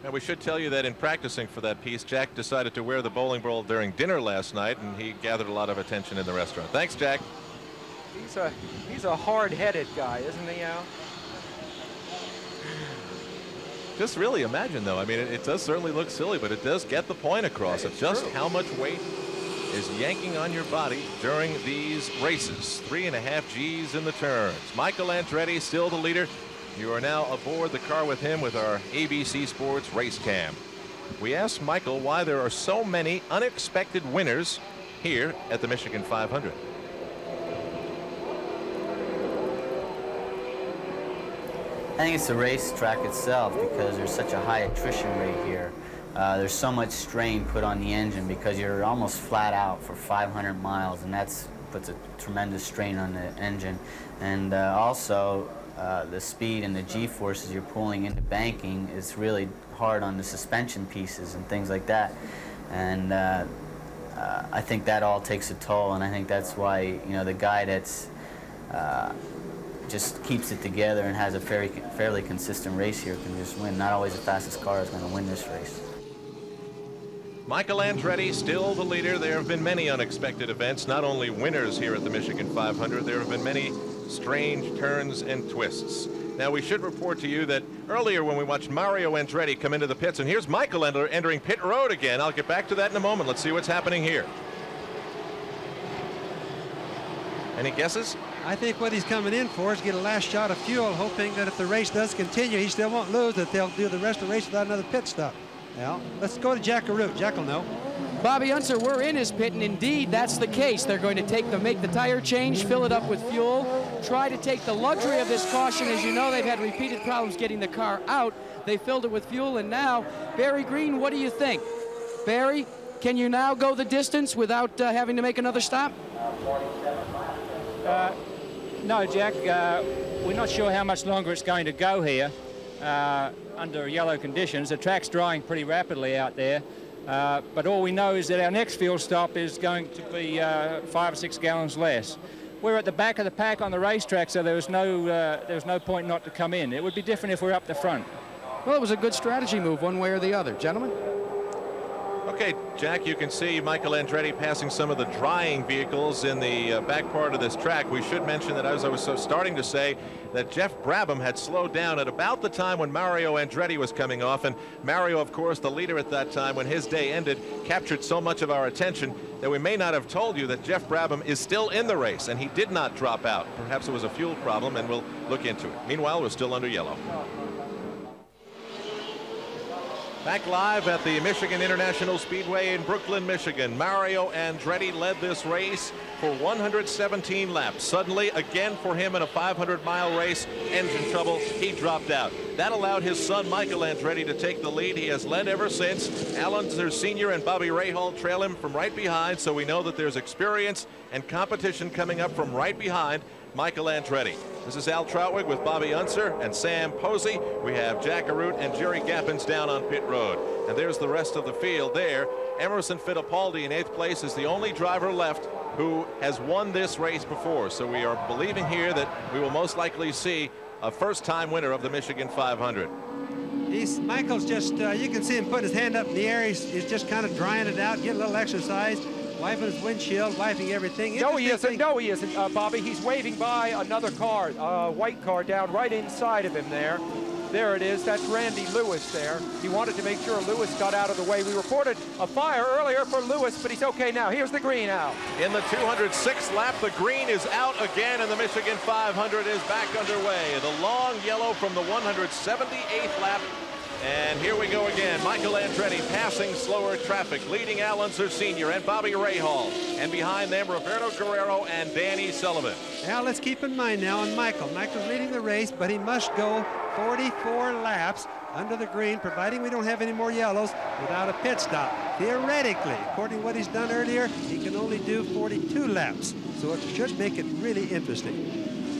And we should tell you that in practicing for that piece, Jack decided to wear the bowling ball during dinner last night, and he gathered a lot of attention in the restaurant. Thanks, Jack. He's a hard-headed guy, isn't he, Al? Just really imagine, though. I mean, it does certainly look silly, but it does get the point across of just how much weight is yanking on your body during these races. 3.5 G's in the turns. Michael Andretti still the leader. You are now aboard the car with him with our ABC Sports race cam. We asked Michael why there are so many unexpected winners here at the Michigan 500. I think it's the racetrack itself, because there's such a high attrition rate here. There's so much strain put on the engine because you're almost flat out for 500 miles, and that's puts a tremendous strain on the engine. And also, the speed and the G-forces you're pulling into banking is really hard on the suspension pieces and things like that. And I think that all takes a toll, and I think that's why, you know, the guy that's just keeps it together and has a fairly consistent race here can just win. Not always the fastest car is going to win this race. Michael Andretti still the leader. There have been many unexpected events, not only winners here at the Michigan 500. There have been many strange turns and twists. Now, we should report to you that earlier when we watched Mario Andretti come into the pits, and here's Michael entering pit road again. I'll get back to that in a moment. Let's see what's happening here. Any guesses? I think what he's coming in for is get a last shot of fuel, hoping that if the race does continue, he still won't lose, that they'll do the rest of the race without another pit stop. Now, let's go to Jack Arute. Jack will know. Bobby Unser, we're in his pit, and indeed, that's the case. They're going to make the tire change, fill it up with fuel, try to take the luxury of this caution. As you know, they've had repeated problems getting the car out. They filled it with fuel, and now, Barry Green, what do you think? Barry, can you now go the distance without having to make another stop? No, Jack, we're not sure how much longer it's going to go here under yellow conditions. The track's drying pretty rapidly out there, but all we know is that our next fuel stop is going to be 5 or 6 gallons less. We're at the back of the pack on the racetrack, so there was no point not to come in. It would be different if we're up the front. Well, it was a good strategy move one way or the other. Gentlemen? Okay, Jack, you can see Michael Andretti passing some of the drying vehicles in the back part of this track. We should mention that, as I was starting to say, that Jeff Brabham had slowed down at about the time when Mario Andretti was coming off. And Mario, of course, the leader at that time, when his day ended, captured so much of our attention that we may not have told you that Jeff Brabham is still in the race, and he did not drop out. Perhaps it was a fuel problem, and we'll look into it. Meanwhile, we're still under yellow. Back live at the Michigan International Speedway in Brooklyn, Michigan. Mario Andretti led this race for 117 laps. Suddenly, again for him in a 500-mile race, engine trouble, he dropped out. That allowed his son, Michael Andretti, to take the lead. He has led ever since. Al Unser Sr. and Bobby Rahal trail him from right behind, so we know that there's experience and competition coming up from right behind Michael Andretti. This is Al Trautwig with Bobby Unser and Sam Posey. We have Jack Arute and Jerry Gappens down on pit road. And there's the rest of the field there. Emerson Fittipaldi in 8th place is the only driver left who has won this race before. So we are believing here that we will most likely see a first-time winner of the Michigan 500. Michael's just, you can see him put his hand up in the air. He's just kind of drying it out, getting a little exercise. Wiping his windshield, wiping everything. No, he isn't. No, he isn't, Bobby. He's waving by another car, a white car down right inside of him there. There it is. That's Randy Lewis there. He wanted to make sure Lewis got out of the way. We reported a fire earlier for Lewis, but he's okay now. Here's the green out. In the 206th lap, the green is out again, and the Michigan 500 is back underway. The long yellow from the 178th lap. And here we go again. Michael Andretti passing slower traffic, leading Al Unser Sr. and Bobby Rahal. And behind them, Roberto Guerrero and Danny Sullivan. Now, let's keep in mind now on Michael. Michael's leading the race, but he must go 44 laps under the green, providing we don't have any more yellows, without a pit stop. Theoretically, according to what he's done earlier, he can only do 42 laps. So it should make it really interesting.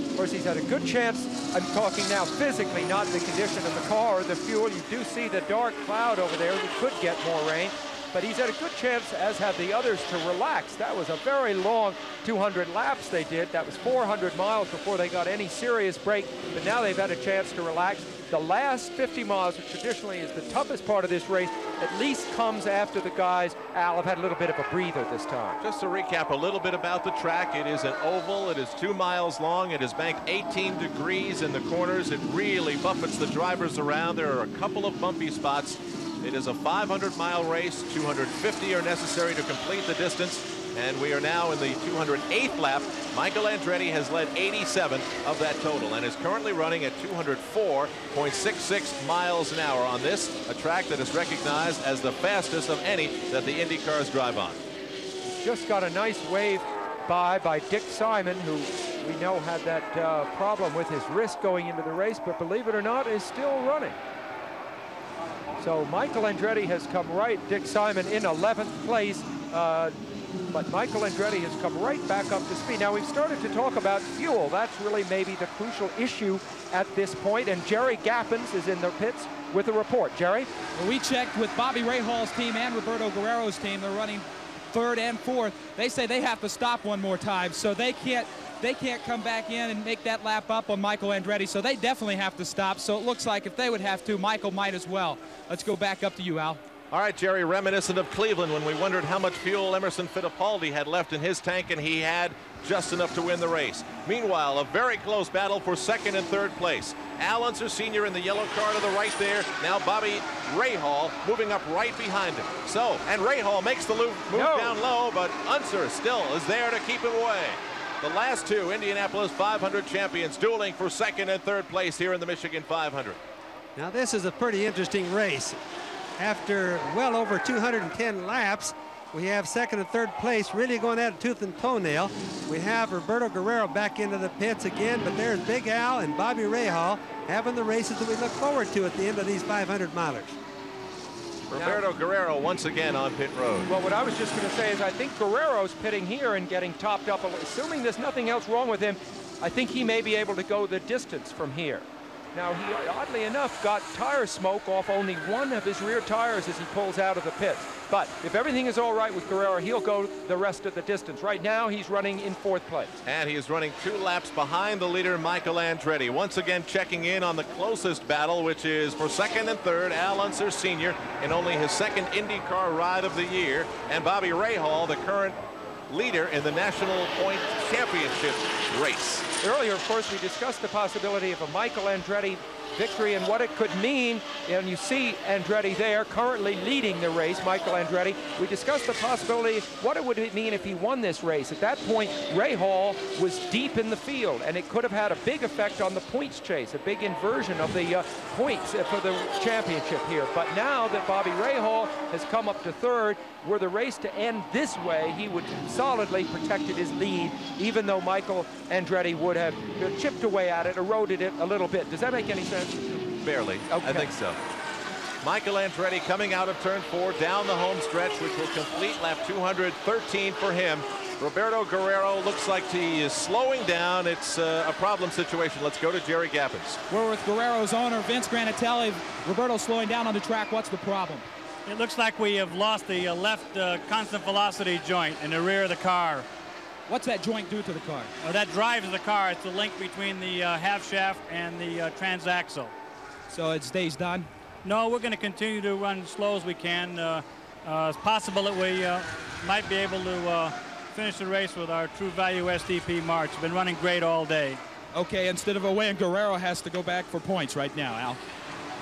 Of course, he's had a good chance. I'm talking now physically, not the condition of the car or the fuel. You do see the dark cloud over there. We could get more rain. But he's had a good chance, as have the others, to relax. That was a very long 200 laps they did. That was 400 miles before they got any serious break. But now they've had a chance to relax. The last 50 miles, which traditionally is the toughest part of this race, at least comes after the guys, Al, have had a little bit of a breather this time. Just to recap a little bit about the track, it is an oval. It is 2 miles long. It is banked 18 degrees in the corners. It really buffets the drivers around. There are a couple of bumpy spots. It is a 500-mile race. 250 are necessary to complete the distance. And we are now in the 208th lap. Michael Andretti has led 87 of that total and is currently running at 204.66 miles an hour on this, a track that is recognized as the fastest of any that the IndyCars drive on. Just got a nice wave by Dick Simon, who we know had that problem with his wrist going into the race, but believe it or not, is still running. So Michael Andretti has come right. Dick Simon in 11th place. But Michael Andretti has come right back up to speed. Now, we've started to talk about fuel. That's really maybe the crucial issue at this point. And Jerry Gappens is in the pits with a report. Jerry? Well, we checked with Bobby Rahal's team and Roberto Guerrero's team. They're running 3rd and 4th. They say they have to stop one more time, so they can't come back in and make that lap up on Michael Andretti, so they definitely have to stop. So it looks like if they would have to, Michael might as well. Let's go back up to you, Al. All right, Jerry, reminiscent of Cleveland when we wondered how much fuel Emerson Fittipaldi had left in his tank, and he had just enough to win the race. Meanwhile, a very close battle for 2nd and 3rd place. Al Unser Sr. in the yellow car to the right there. Now Bobby Rahal moving up right behind him. So, and Rahal makes the move down low, but Unser still is there to keep him away. The last two Indianapolis 500 champions dueling for 2nd and 3rd place here in the Michigan 500. Now this is a pretty interesting race. After well over 210 laps, we have 2nd and 3rd place really going at a tooth and toenail. We have Roberto Guerrero back into the pits again, but there's Big Al and Bobby Rahal having the races that we look forward to at the end of these 500 milers. Roberto Guerrero once again on pit road. Well, what I was just going to say is I think Guerrero's pitting here and getting topped up. Assuming there's nothing else wrong with him, I think he may be able to go the distance from here. Now, he, oddly enough, got tire smoke off only one of his rear tires as he pulls out of the pits. But if everything is all right with Guerrero, he'll go the rest of the distance. Right now, he's running in 4th place. And he is running 2 laps behind the leader, Michael Andretti. Once again, checking in on the closest battle, which is for 2nd and 3rd, Al Unser Sr. in only his 2nd IndyCar ride of the year, and Bobby Rahal, the current leader in the National Point Championship race. Earlier, of course, we discussed the possibility of a Michael Andretti victory and what it could mean. And you see Andretti there currently leading the race, Michael Andretti. We discussed the possibility, what it would mean if he won this race. At that point, Rahal was deep in the field, and it could have had a big effect on the points chase, a big inversion of the points for the championship here. But now that Bobby Rahal has come up to 3rd, were the race to end this way, he would solidly protected his lead, even though Michael Andretti would have chipped away at it, eroded it a little bit. Does that make any sense? Barely. Okay. I think so. Michael Andretti coming out of turn 4 down the home stretch, which will complete lap 213 for him. Roberto Guerrero looks like he is slowing down. It's a problem situation. Let's go to Jerry Gappens. We're with Guerrero's owner, Vince Granatelli. Roberto slowing down on the track. What's the problem? It looks like we have lost the left constant velocity joint in the rear of the car. What's that joint do to the car? That drives the car. It's the link between the half shaft and the transaxle. So it stays done? No, we're going to continue to run as slow as we can. It's possible that we might be able to finish the race with our True Value SDP March. It's been running great all day. Okay, instead of away, and Guerrero has to go back for points right now, Al.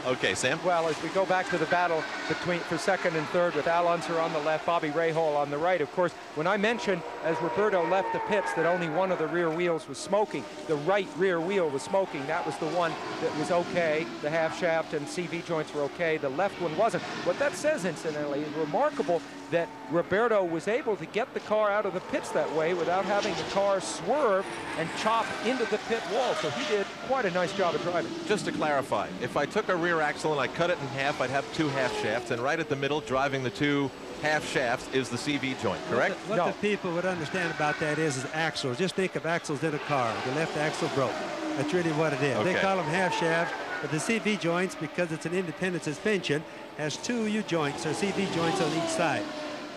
Okay, Sam. Well, as we go back to the battle for 2nd and 3rd with Al Unser on the left, Bobby Rahal on the right. Of course, when I mentioned as Roberto left the pits that only one of the rear wheels was smoking, the right rear wheel was smoking. That was the one that was okay. The half shaft and CV joints were okay. The left one wasn't. What that says, incidentally, is remarkable that Roberto was able to get the car out of the pits that way without having the car swerve and chop into the pit wall. So he did quite a nice job of driving. Just to clarify, if I took a rear axle and I cut it in half, I'd have 2 half shafts, and right at the middle, driving the 2 half shafts, is the CV joint, correct? What the people would understand about that is axles. Just think of axles in a car. The left axle broke. That's really what it is. Okay. They call them half shafts, but the CV joints, because it's an independent suspension, has 2 U-joints or CV joints on each side.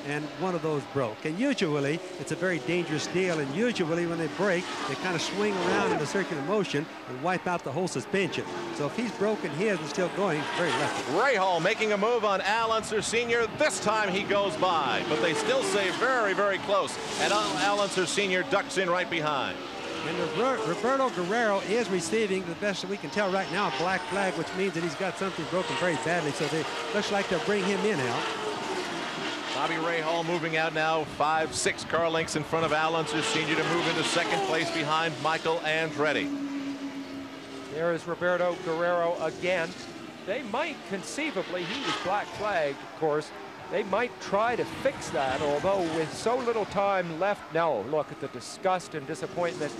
And one of those broke. And usually, it's a very dangerous deal. And usually, when they break, they kind of swing around in a circular motion and wipe out the whole suspension. So if he's broken his and still going, very lucky. Rahal making a move on Al Unser Sr. This time he goes by, but they still stay very, very close. And Al Unser Sr. ducks in right behind. And Roberto Guerrero is receiving, the best that we can tell right now, a black flag, which means that he's got something broken very badly. So they looks like they'll bring him in out. Bobby Rahal moving out now 5-6 car lengths in front of Al Unser Sr. to move into 2nd place behind Michael Andretti. There is Roberto Guerrero again. They might conceivably, he was black flagged, of course. They might try to fix that, although with so little time left. Now look at the disgust and disappointment.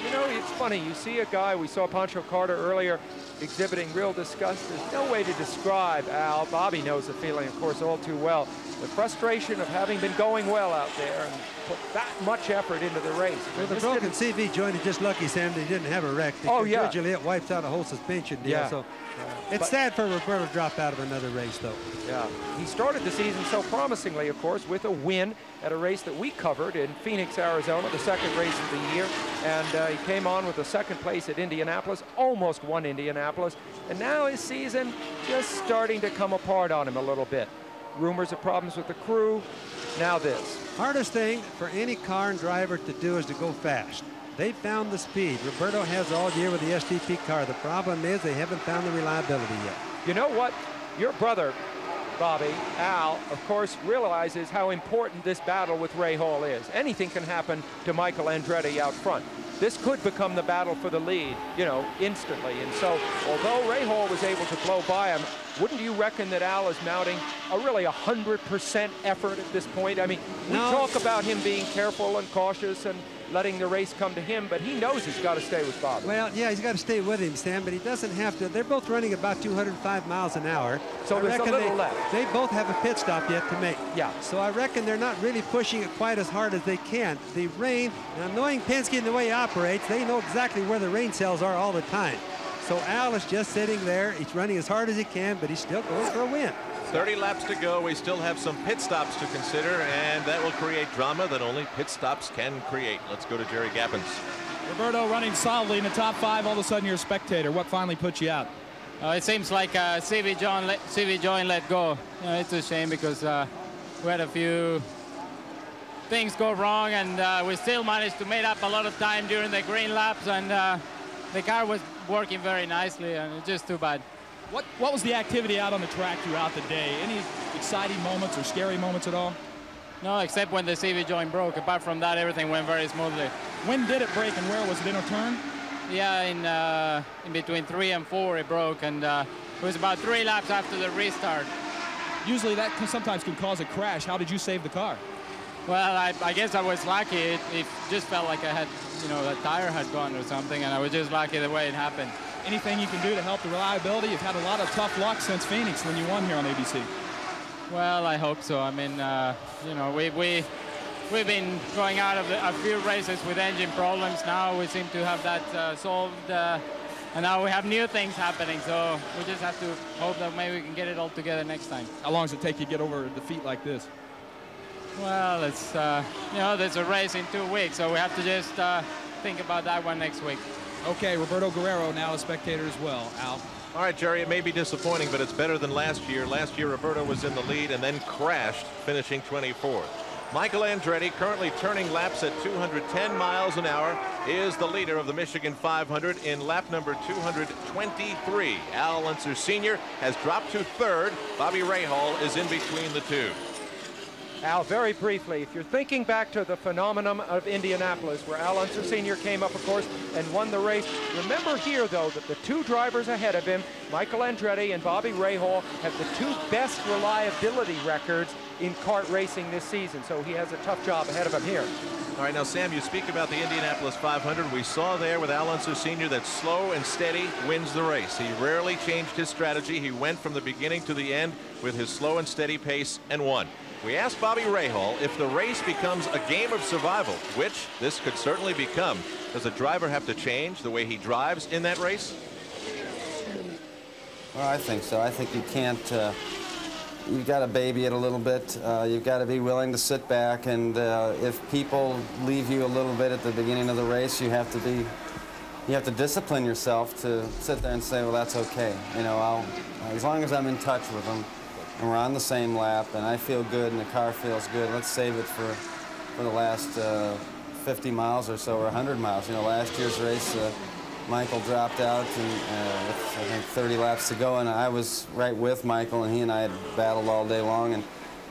You know, it's funny, you see a guy, we saw Pancho Carter earlier exhibiting real disgust. There's no way to describe Al. Bobby knows the feeling, of course, all too well. The frustration of having been going well out there and put that much effort into the race. Well, the broken CV joint is just lucky, Sam, they didn't have a wreck. Oh, yeah. Usually it wipes out a whole suspension deal. Yeah. So it's sad for Roberto to drop out of another race, though. Yeah. He started the season so promisingly, of course, with a win at a race that we covered in Phoenix, Arizona, the 2nd race of the year. And he came on with a 2nd place at Indianapolis, almost won Indianapolis. And now his season just starting to come apart on him a little bit. Rumors of problems with the crew. Now this. Hardest thing for any car and driver to do is to go fast. They found the speed. Roberto has all year with the SDP car. The problem is they haven't found the reliability yet. You know what? Your brother, Bobby, Al, of course, realizes how important this battle with Rahal is. Anything can happen to Michael Andretti out front. This could become the battle for the lead, you know, instantly. And so, although Rahal was able to blow by him, wouldn't you reckon that Al is mounting a really 100% effort at this point? I mean, we talk about him being careful and cautious and letting the race come to him, but he knows he's got to stay with Bobby. Well, yeah, he's got to stay with him, Sam, but he doesn't have to. They're both running about 205 miles an hour. So there's a little left. They both have a pit stop yet to make. Yeah. So I reckon they're not really pushing it quite as hard as they can. The rain, now knowing Penske and the way he operates, they know exactly where the rain cells are all the time. So Al is just sitting there. He's running as hard as he can, but he's still going for a win. 30 laps to go. We still have some pit stops to consider, and that will create drama that only pit stops can create. Let's go to Jerry Gappens. Roberto running solidly in the top 5. All of a sudden, you're a spectator. What finally put you out? It seems like CV Join let go. It's a shame because we had a few things go wrong, and we still managed to make up a lot of time during the green laps, and the car was working very nicely, and it's just too bad. What was the activity out on the track throughout the day? Any exciting moments or scary moments at all? No, except when the CV joint broke. Apart from that, everything went very smoothly. When did it break and where was it? In a turn? Yeah, in between 3 and 4 it broke, and it was about 3 laps after the restart. Usually that sometimes can cause a crash. How did you save the car? Well, I guess I was lucky. It just felt like I had, the tire had gone or something, and I was just lucky the way it happened. Anything you can do to help the reliability? You've had a lot of tough luck since Phoenix when you won here on ABC. Well, I hope so. I mean, we've been going out of a few races with engine problems. Now we seem to have that solved, and now we have new things happening. So we just have to hope that maybe we can get it all together next time. How long does it take you to get over a defeat like this? Well, it's there's a race in 2 weeks, so we have to just think about that one next week. Okay, Roberto Guerrero now a spectator as well. Al. All right, Jerry, it may be disappointing, but it's better than last year. Last year, Roberto was in the lead and then crashed, finishing 24th. Michael Andretti, currently turning laps at 210 miles an hour, is the leader of the Michigan 500 in lap number 223. Al Unser Sr. has dropped to 3rd. Bobby Rahal is in between the two. Al, very briefly, if you're thinking back to the phenomenon of Indianapolis, where Al Unser Sr. came up, of course, and won the race, remember here, though, that the 2 drivers ahead of him, Michael Andretti and Bobby Rahal, have the 2 best reliability records in kart racing this season, so he has a tough job ahead of him here. All right, now, Sam, you speak about the Indianapolis 500. We saw there with Al Unser Sr. that slow and steady wins the race. He rarely changed his strategy. He went from the beginning to the end with his slow and steady pace and won. We asked Bobby Rahal if the race becomes a game of survival, which this could certainly become. Does a driver have to change the way he drives in that race? Well, I think so. I think you can't, you've got to baby it a little bit. You've got to be willing to sit back, and if people leave you a little bit at the beginning of the race, you have to discipline yourself to sit there and say, well, that's okay. As long as I'm in touch with them, and we're on the same lap, and I feel good, and the car feels good, let's save it for the last 50 miles or so, or 100 miles. Last year's race, Michael dropped out, and with, I think, 30 laps to go, and I was right with Michael, and he and I had battled all day long, and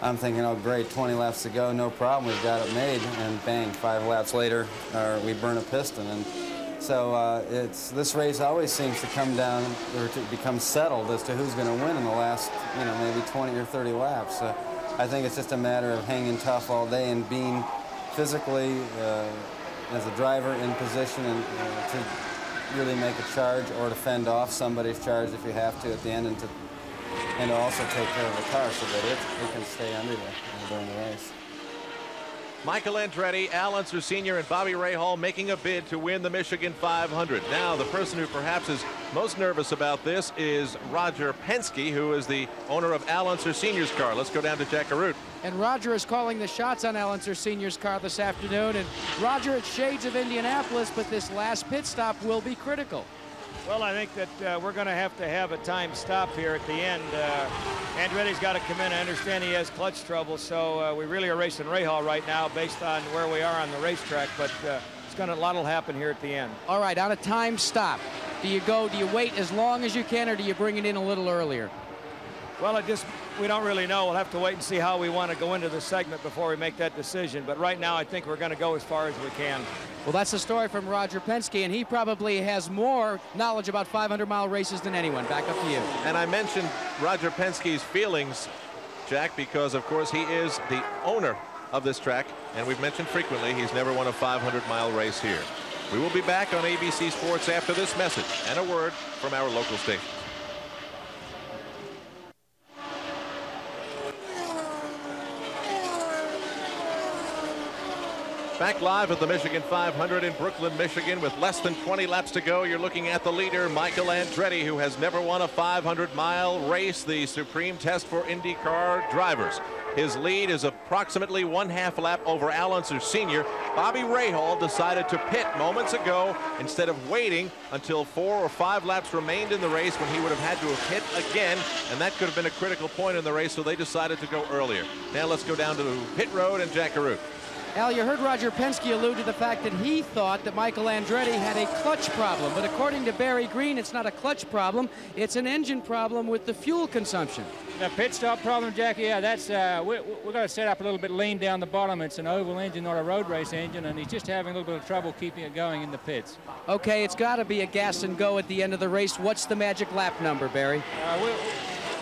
I'm thinking, oh, great, 20 laps to go, no problem, we've got it made, and bang, 5 laps later, we burn a piston. And so this race always seems to come down, or to become settled as to who's going to win in the last, maybe 20 or 30 laps. I think it's just a matter of hanging tough all day and being physically, as a driver, in position and to really make a charge or to fend off somebody's charge if you have to at the end, and to also take care of the car so that it can stay under there during the race. Michael Andretti, Al Unser Sr., and Bobby Rahal making a bid to win the Michigan 500. Now, the person who perhaps is most nervous about this is Roger Penske, who is the owner of Al Unser Sr.'s car. Let's go down to Jack Arute. And Roger is calling the shots on Al Unser Sr.'s car this afternoon. And Roger, it's shades of Indianapolis, but this last pit stop will be critical. Well, I think that we're going to have a time stop here at the end. Andretti's got to come in. I understand he has clutch trouble, so we really are racing Rahal right now based on where we are on the racetrack, but a lot will happen here at the end. All right, on a time stop, do you wait as long as you can, or do you bring it in a little earlier? Well, we don't really know. We'll have to wait and see how we want to go into the segment before we make that decision. But right now, I think we're going to go as far as we can. Well, that's the story from Roger Penske, and he probably has more knowledge about 500-mile races than anyone. Back up to you. And I mentioned Roger Penske's feelings, Jack, because, of course, he is the owner of this track, and we've mentioned frequently he's never won a 500-mile race here. We will be back on ABC Sports after this message and a word from our local station. Back live at the Michigan 500 in Brooklyn, Michigan, with less than 20 laps to go. You're looking at the leader, Michael Andretti, who has never won a 500-mile race, the supreme test for IndyCar drivers. His lead is approximately 1/2 lap over Al Unser Sr. Bobby Rahal decided to pit moments ago instead of waiting until 4 or 5 laps remained in the race when he would have had to have hit again, and that could have been a critical point in the race, so they decided to go earlier. Now let's go down to the pit road and Jack Arute. Al, you heard Roger Penske allude to the fact that he thought that Michael Andretti had a clutch problem, but according to Barry Green, it's not a clutch problem, it's an engine problem with the fuel consumption. The pit stop problem, Jackie, yeah, that's, we're going to set up a little bit lean down the bottom. It's an oval engine, not a road race engine, and he's just having a little bit of trouble keeping it going in the pits. Okay, it's got to be a gas and go at the end of the race. What's the magic lap number, Barry?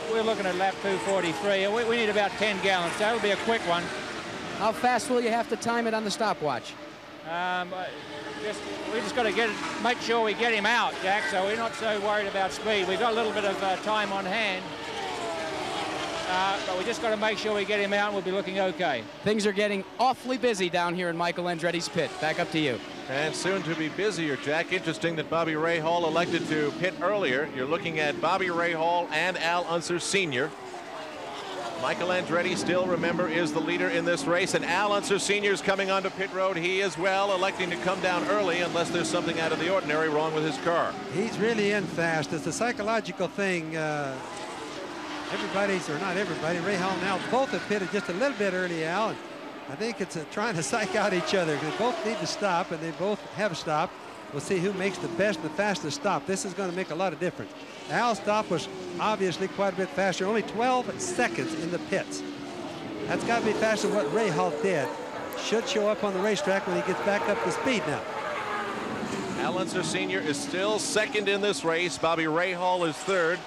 We're looking at lap 243. We need about 10 gallons. That'll be a quick one. How fast will you have to time it on the stopwatch? We just got to make sure we get him out, Jack, so we're not so worried about speed. We've got a little bit of time on hand, but we just got to make sure we get him out and we'll be looking okay. Things are getting awfully busy down here in Michael Andretti's pit. Back up to you. And soon to be busier, Jack. Interesting that Bobby Rahal elected to pit earlier. You're looking at Bobby Rahal and Al Unser Sr. Michael Andretti still, remember, is the leader in this race, and Al Unser Sr. is coming onto pit road. He as well electing to come down early unless there's something out of the ordinary wrong with his car. He's really in fast. It's a psychological thing. Everybody's, or not everybody, Rahal and Al both have pitted just a little bit early, Al. And I think it's trying to psych out each other. They both need to stop, and they both have stopped. We'll see who makes the best and the fastest stop. This is going to make a lot of difference. Al's stop was obviously quite a bit faster, only 12 seconds in the pits. That's got to be faster than what Rahal did. Should show up on the racetrack when he gets back up to speed now. Al Unser Sr. is still second in this race. Bobby Rahal is third.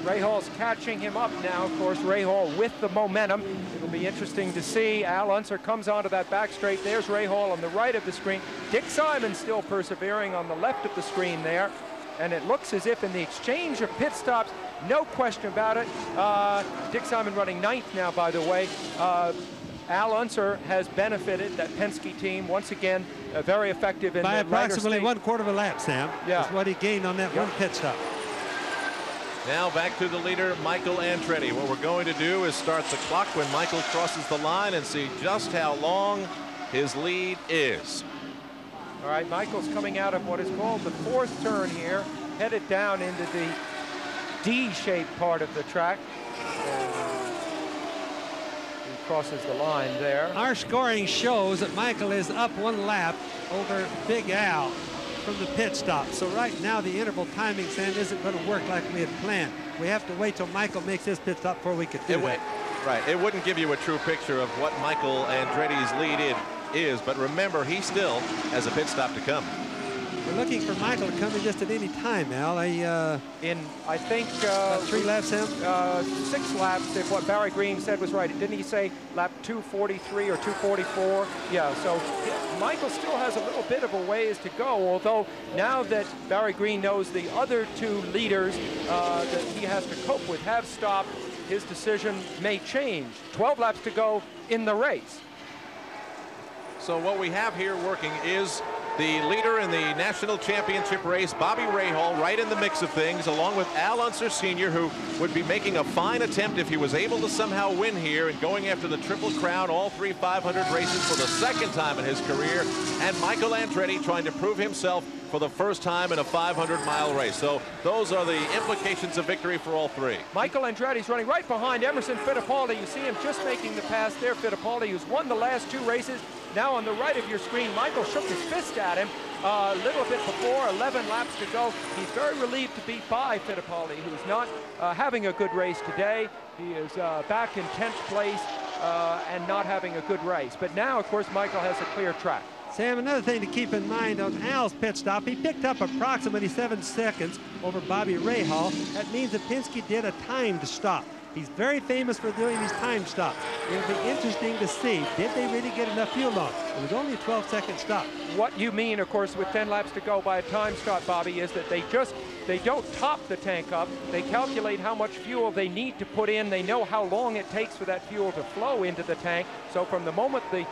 Rahal's catching him up now. Of course, Rahal with the momentum. It'll be interesting to see. Al Unser comes onto that back straight. There's Rahal on the right of the screen. Dick Simon still persevering on the left of the screen there. And it looks as if in the exchange of pit stops, no question about it. Dick Simon running 9th now, by the way. Al Unser has benefited that Penske team once again, very effective in by approximately 1/4 of a lap, Sam. Yeah, that's what he gained on that one pit stop. Now back to the leader, Michael Andretti. What we're going to do is start the clock when Michael crosses the line and see just how long his lead is. All right, Michael's coming out of what is called the 4th turn here, headed down into the D-shaped part of the track. And he crosses the line there. Our scoring shows that Michael is up 1 lap over Big Al from the pit stop. So right now the interval timing, Sam, isn't going to work like we had planned. We have to wait till Michael makes his pit stop before we can do that. Right, it wouldn't give you a true picture of what Michael Andretti's lead is, but remember, he still has a pit stop to come. We're looking for Michael to come in just at any time, Al. I think 3 laps, Sam? 6 laps, if what Barry Green said was right. Didn't he say lap 243 or 244? Yeah, so Michael still has a little bit of a ways to go, although now that Barry Green knows the other 2 leaders that he has to cope with have stopped, his decision may change. 12 laps to go in the race. So what we have here working is the leader in the national championship race, Bobby Rahal, right in the mix of things, along with Al Unser Sr., who would be making a fine attempt if he was able to somehow win here and going after the Triple Crown, all 3 500 races for the 2nd time in his career, and Michael Andretti trying to prove himself for the first time in a 500-mile race. So those are the implications of victory for all 3. Michael Andretti's running right behind Emerson Fittipaldi. You see him just making the pass there. Fittipaldi, who's won the last 2 races. Now on the right of your screen, Michael shook his fist at him a little bit before, 11 laps to go. He's very relieved to be by Fittipaldi, who's not having a good race today. He is back in 10th place and not having a good race. But now, of course, Michael has a clear track. Sam, another thing to keep in mind on Al's pit stop, he picked up approximately 7 seconds over Bobby Rahal. That means that Penske did a timed stop. He's very famous for doing these time stops. It'll be interesting to see, did they really get enough fuel on? It was only a 12-second stop. What you mean, of course, with 10 laps to go by a time stop, Bobby, is that they just they don't top the tank up. They calculate how much fuel they need to put in. They know how long it takes for that fuel to flow into the tank. So from the moment the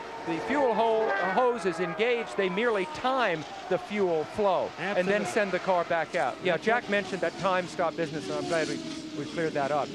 fuel hose is engaged, they merely time the fuel flow. Absolutely. And then send the car back out. Yeah, Jack mentioned that time stop business, and I'm glad we cleared that up.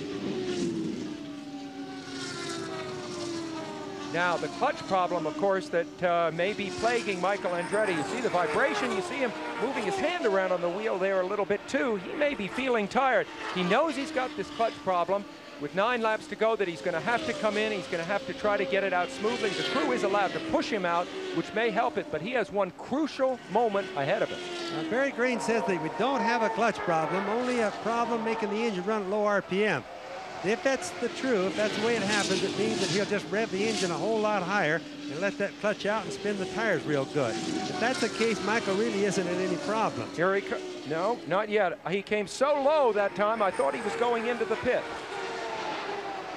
Now, the clutch problem, of course, that may be plaguing Michael Andretti. You see the vibration. You see him moving his hand around on the wheel there a little bit, too. He may be feeling tired. He knows he's got this clutch problem. With 9 laps to go, that he's going to have to come in. He's going to have to try to get it out smoothly. The crew is allowed to push him out, which may help it, but he has one crucial moment ahead of him. Barry Green says that we don't have a clutch problem, only a problem making the engine run at low RPM. If that's true, if that's the way it happens, it means that he'll just rev the engine a whole lot higher and let that clutch out and spin the tires real good. If that's the case, Michael really isn't in any problem. Here he no, not yet. He came so low that time, I thought he was going into the pit.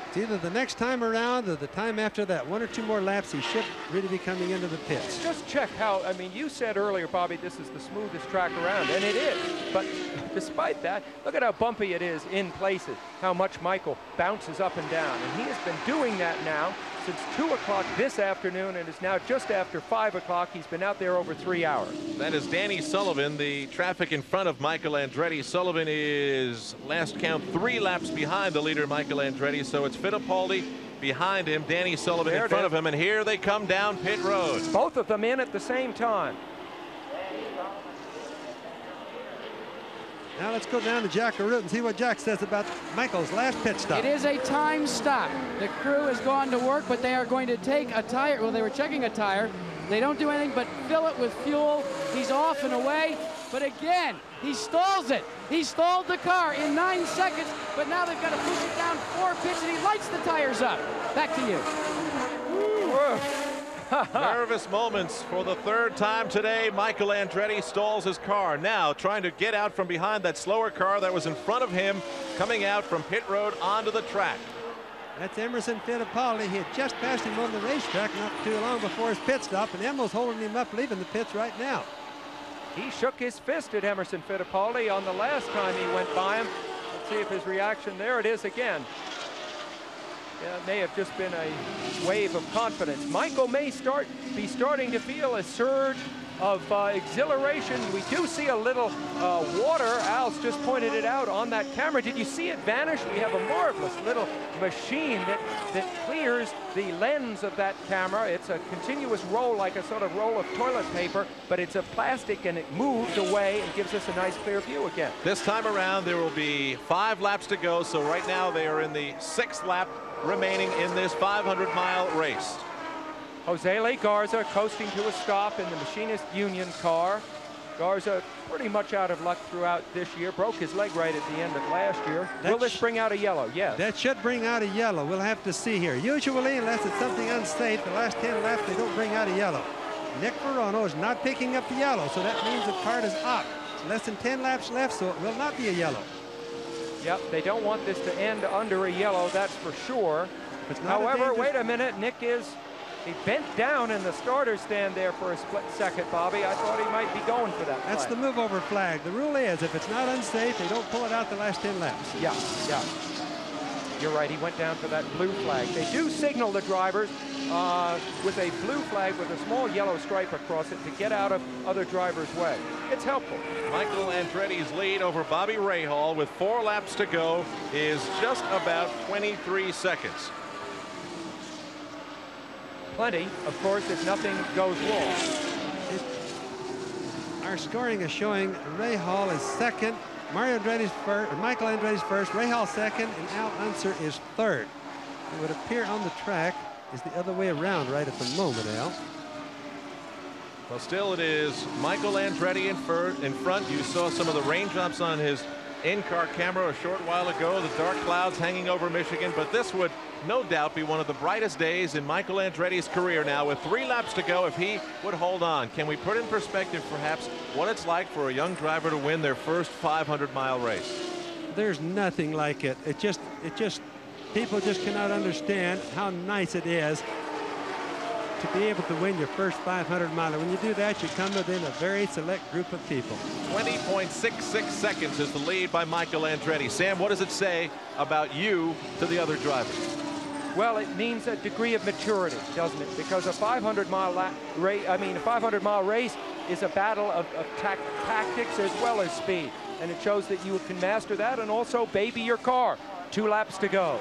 It's either the next time around or the time after that. 1 or 2 more laps, he should really be coming into the pits. Just check how, I mean, you said earlier, Bobby, this is the smoothest track around, and it is. But despite that, look at how bumpy it is in places, how much Michael bounces up and down. And he has been doing that now since 2 o'clock this afternoon, and it's now just after 5 o'clock. He's been out there over 3 hours. That is Danny Sullivan, the traffic in front of Michael Andretti. Sullivan is, last count, 3 laps behind the leader, Michael Andretti. So it's Fittipaldi behind him, Danny Sullivan in front of him, and here they come down pit road. Both of them in at the same time. Now let's go down to Jack Arute and see what Jack says about Michael's last pit stop. It is a time stop. The crew has gone to work, but they are going to take a tire. Well, they were checking a tire. They don't do anything but fill it with fuel. He's off and away. But again, he stalls it. He stalled the car in 9 seconds, but now they've got to push it down 4 pits, and he lights the tires up. Back to you. Nervous moments for the 3rd time today. Michael Andretti stalls his car. Now trying to get out from behind that slower car that was in front of him, coming out from pit road onto the track. That's Emerson Fittipaldi. He had just passed him on the racetrack not too long before his pit stop, and Emil's holding him up, leaving the pits right now. He shook his fist at Emerson Fittipaldi on the last time he went by him. Let's see if his reaction, there it is again. Yeah, it may have just been a wave of confidence. Michael may be starting to feel a surge of exhilaration. We do see a little water. Al's just pointed it out on that camera. Did you see it vanish? We have a marvelous little machine that clears the lens of that camera. It's a continuous roll, like a sort of roll of toilet paper, but it's a plastic, and it moves away and gives us a nice clear view again. This time around, there will be 5 laps to go. So right now they are in the 6th lap remaining in this 500-mile race. Jose Le Garza coasting to a stop in the Machinist Union car. Garza pretty much out of luck throughout this year. Broke his leg right at the end of last year. Will this bring out a yellow? Yes. That should bring out a yellow. We'll have to see here. Usually, unless it's something unsafe, the last 10 laps, they don't bring out a yellow. Nick Ferrano is not picking up the yellow, so that means the card is up. Less than 10 laps left, so it will not be a yellow. Yep, they don't want this to end under a yellow, that's for sure. However, wait a minute, he bent down in the starter stand there for a split second, Bobby. I thought he might be going for that That's flag. the move over flag. The rule is, if it's not unsafe, they don't pull it out the last 10 laps. Yeah. You're right, he went down for that blue flag. They do signal the drivers with a blue flag with a small yellow stripe across it to get out of other drivers' way. It's helpful. Michael Andretti's lead over Bobby Rahal with 4 laps to go is just about 23 seconds. Plenty, of course, if nothing goes wrong. Our scoring is showing Rahal is second, Michael Andretti's first, Rahal second, and Al Unser is third. It would appear on the track is the other way around right at the moment, Al. Well, still it is Michael Andretti in front. You saw some of the raindrops on his in-car camera a short while ago, the dark clouds hanging over Michigan, but this would no doubt be one of the brightest days in Michael Andretti's career now with 3 laps to go if he would hold on. Can we put in perspective perhaps what it's like for a young driver to win their first 500-mile race? There's nothing like it. People just cannot understand how nice it is to be able to win your first 500 miler. When you do that, you come within a very select group of people. 20.66 seconds is the lead by Michael Andretti. Sam, what does it say about you to the other drivers? Well, it means a degree of maturity, doesn't it? Because a 500-mile race is a battle of tactics as well as speed. And it shows that you can master that and also baby your car. 2 laps to go.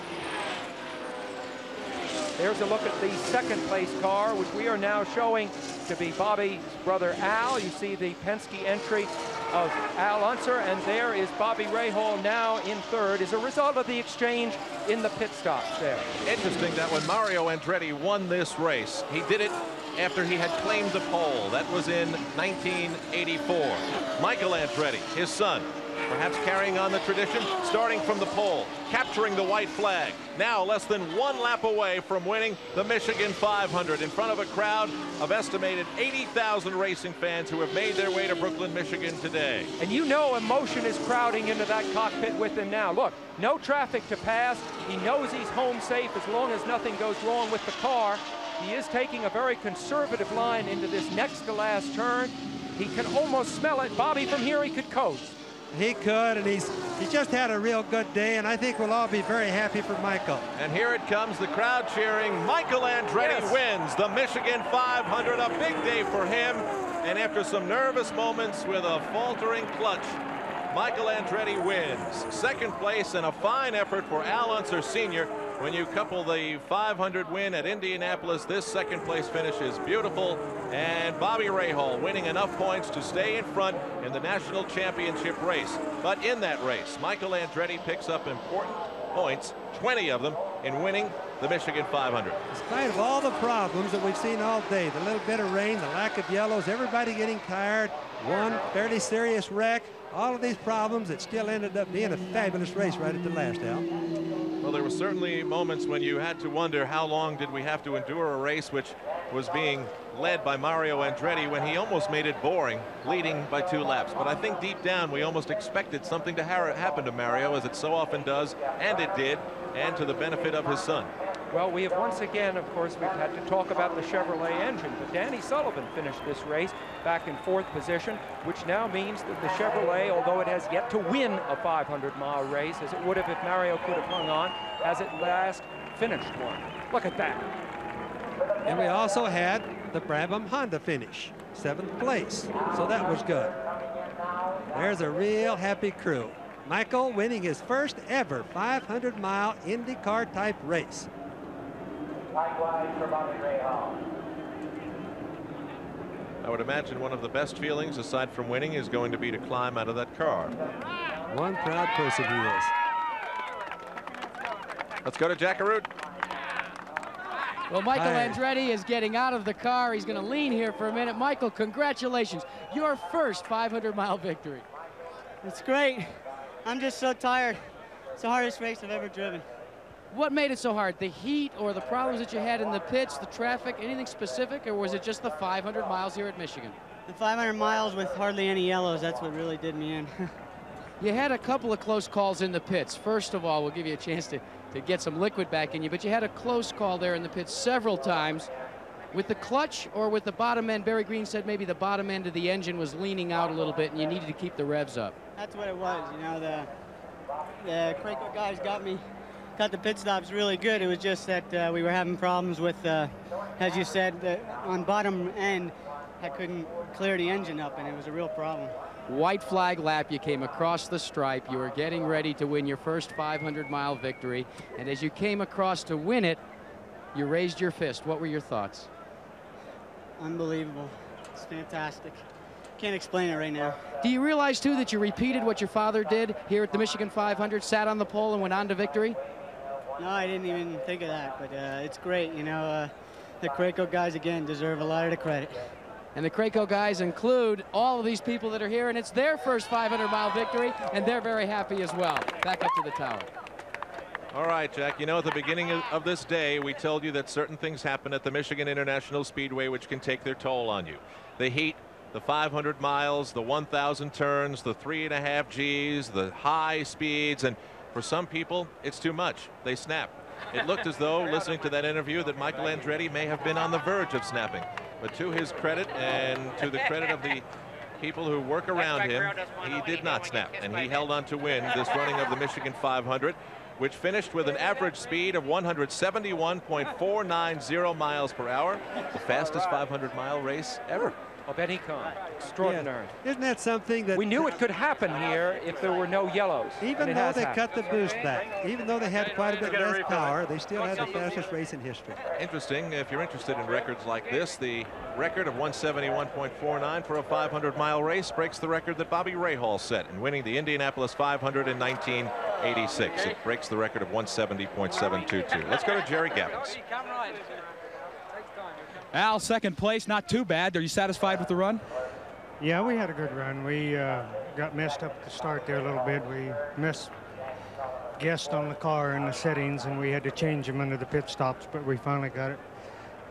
There's a look at the second place car, which we are now showing to be Bobby's brother Al. You see the Penske entry of Al Unser, and there is Bobby Rahal now in third as a result of the exchange in the pit stops there. Interesting that when Mario Andretti won this race, he did it after he had claimed the pole. That was in 1984. Michael Andretti, his son, perhaps carrying on the tradition, starting from the pole, capturing the white flag. Now less than 1 lap away from winning the Michigan 500 in front of a crowd of estimated 80,000 racing fans who have made their way to Brooklyn, Michigan today. And you know emotion is crowding into that cockpit with him now. Look, no traffic to pass. He knows he's home safe as long as nothing goes wrong with the car. He is taking a very conservative line into this next to last turn. He can almost smell it. Bobby, from here he could coast. He could, and he just had a real good day, and I think we'll all be very happy for Michael. And here it comes, the crowd cheering. Michael Andretti wins the Michigan 500, a big day for him. And after some nervous moments with a faltering clutch, Michael Andretti wins. Second place and a fine effort for Al Unser Sr. When you couple the 500 win at Indianapolis, this second place finish is beautiful. And Bobby Rahal winning enough points to stay in front in the national championship race. But in that race, Michael Andretti picks up important points, 20 of them, in winning the Michigan 500. In spite of all the problems that we've seen all day, the little bit of rain, the lack of yellows, everybody getting tired, one fairly serious wreck, all of these problems, it still ended up being a fabulous race right at the last, Al. Well, there were certainly moments when you had to wonder how long did we have to endure a race which was being led by Mario Andretti when he almost made it boring, leading by 2 laps. But I think deep down we almost expected something to happen to Mario, as it so often does, and it did, and to the benefit of his son. Well, we have once again, of course, we've had to talk about the Chevrolet engine, but Danny Sullivan finished this race back in 4th position, which now means that the Chevrolet, although it has yet to win a 500-mile race, as it would have if Mario could have hung on, has at last finished one. Look at that. And we also had the Brabham Honda finish, 7th place, so that was good. There's a real happy crew. Michael winning his first ever 500-mile IndyCar type race. Likewise for Bobby Rahal. I would imagine one of the best feelings, aside from winning, is going to be to climb out of that car. One proud person he is. Let's go to Jackaroo. Well, Michael Andretti is getting out of the car. He's going to lean here for a minute. Michael, congratulations. Your first 500-mile victory. It's great. I'm just so tired. It's the hardest race I've ever driven. What made it so hard? The heat or the problems that you had in the pits, the traffic, anything specific, or was it just the 500 miles here at Michigan? The 500 miles with hardly any yellows, that's what really did me in. You had a couple of close calls in the pits. First of all, we'll give you a chance to get some liquid back in you, but you had a close call there in the pits several times. With the clutch or with the bottom end, Barry Green said maybe the bottom end of the engine was leaning out a little bit and you needed to keep the revs up. That's what it was, you know, the Craco guys got the pit stops really good. It was just that we were having problems with, as you said, on bottom end, I couldn't clear the engine up, and it was a real problem. White flag lap, you came across the stripe. You were getting ready to win your first 500-mile victory, and as you came across to win it, you raised your fist. What were your thoughts? Unbelievable. It's fantastic. Can't explain it right now. Do you realize, too, that you repeated what your father did here at the Michigan 500, sat on the pole and went on to victory? No, I didn't even think of that, but it's great. You know, the Craco guys, again, deserve a lot of the credit. And the Craco guys include all of these people that are here, and it's their first 500-mile victory, and they're very happy as well. Back up to the tower. All right, Jack, you know, at the beginning of this day, we told you that certain things happen at the Michigan International Speedway which can take their toll on you. The heat, the 500 miles, the 1,000 turns, the 3.5 Gs, the high speeds, and for some people, it's too much. They snap. It looked as though, listening to that interview, that Michael Andretti may have been on the verge of snapping. But to his credit and to the credit of the people who work around him, he did not snap, and he held on to win this running of the Michigan 500, which finished with an average speed of 171.490 miles per hour, the fastest 500-mile race ever. Oh, Benny Kahn, extraordinary. Yeah. Isn't that something that we knew it could happen here if there were no yellows? Even though they cut the boost back, even though they had quite a bit less power, they still had the fastest race in history. Interesting. If you're interested in records like this, the record of 171.49 for a 500-mile race breaks the record that Bobby Rahal set in winning the Indianapolis 500 in 1986. It breaks the record of 170.722. Let's go to Jerry Gabbins. Al, second place, not too bad. Are you satisfied with the run? Yeah, we had a good run. We got messed up at the start there a little bit. We guessed on the car and the settings, and we had to change them under the pit stops, but we finally got it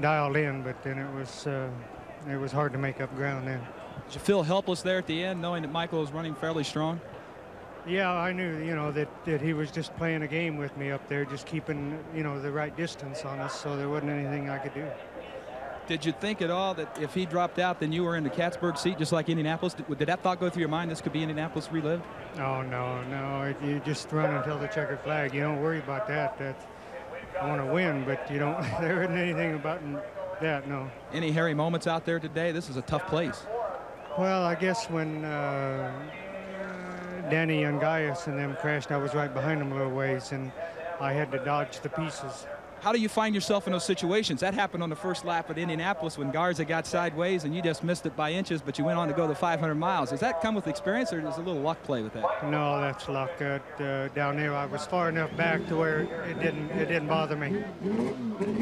dialed in. But then it was hard to make up ground then. Did you feel helpless there at the end, knowing that Michael was running fairly strong? Yeah, I knew, that he was just playing a game with me up there, just keeping, the right distance on us, so there wasn't anything I could do. Did you think at all that if he dropped out, then you were in the Cattsburg seat, just like Indianapolis? Did that thought go through your mind, this could be Indianapolis relived? Oh, no. You just run until the checkered flag. You don't worry about that. I want to win, but there isn't anything about that, no. Any hairy moments out there today? This is a tough place. Well, I guess when Danny Ungaius and them crashed, I was right behind them a little ways, and I had to dodge the pieces. How do you find yourself in those situations? That happened on the first lap at Indianapolis when Garza got sideways and you just missed it by inches, but you went on to go the 500 miles. Does that come with experience, or does a little luck play with that? No, that's luck. Down there, I was far enough back to where it didn't bother me.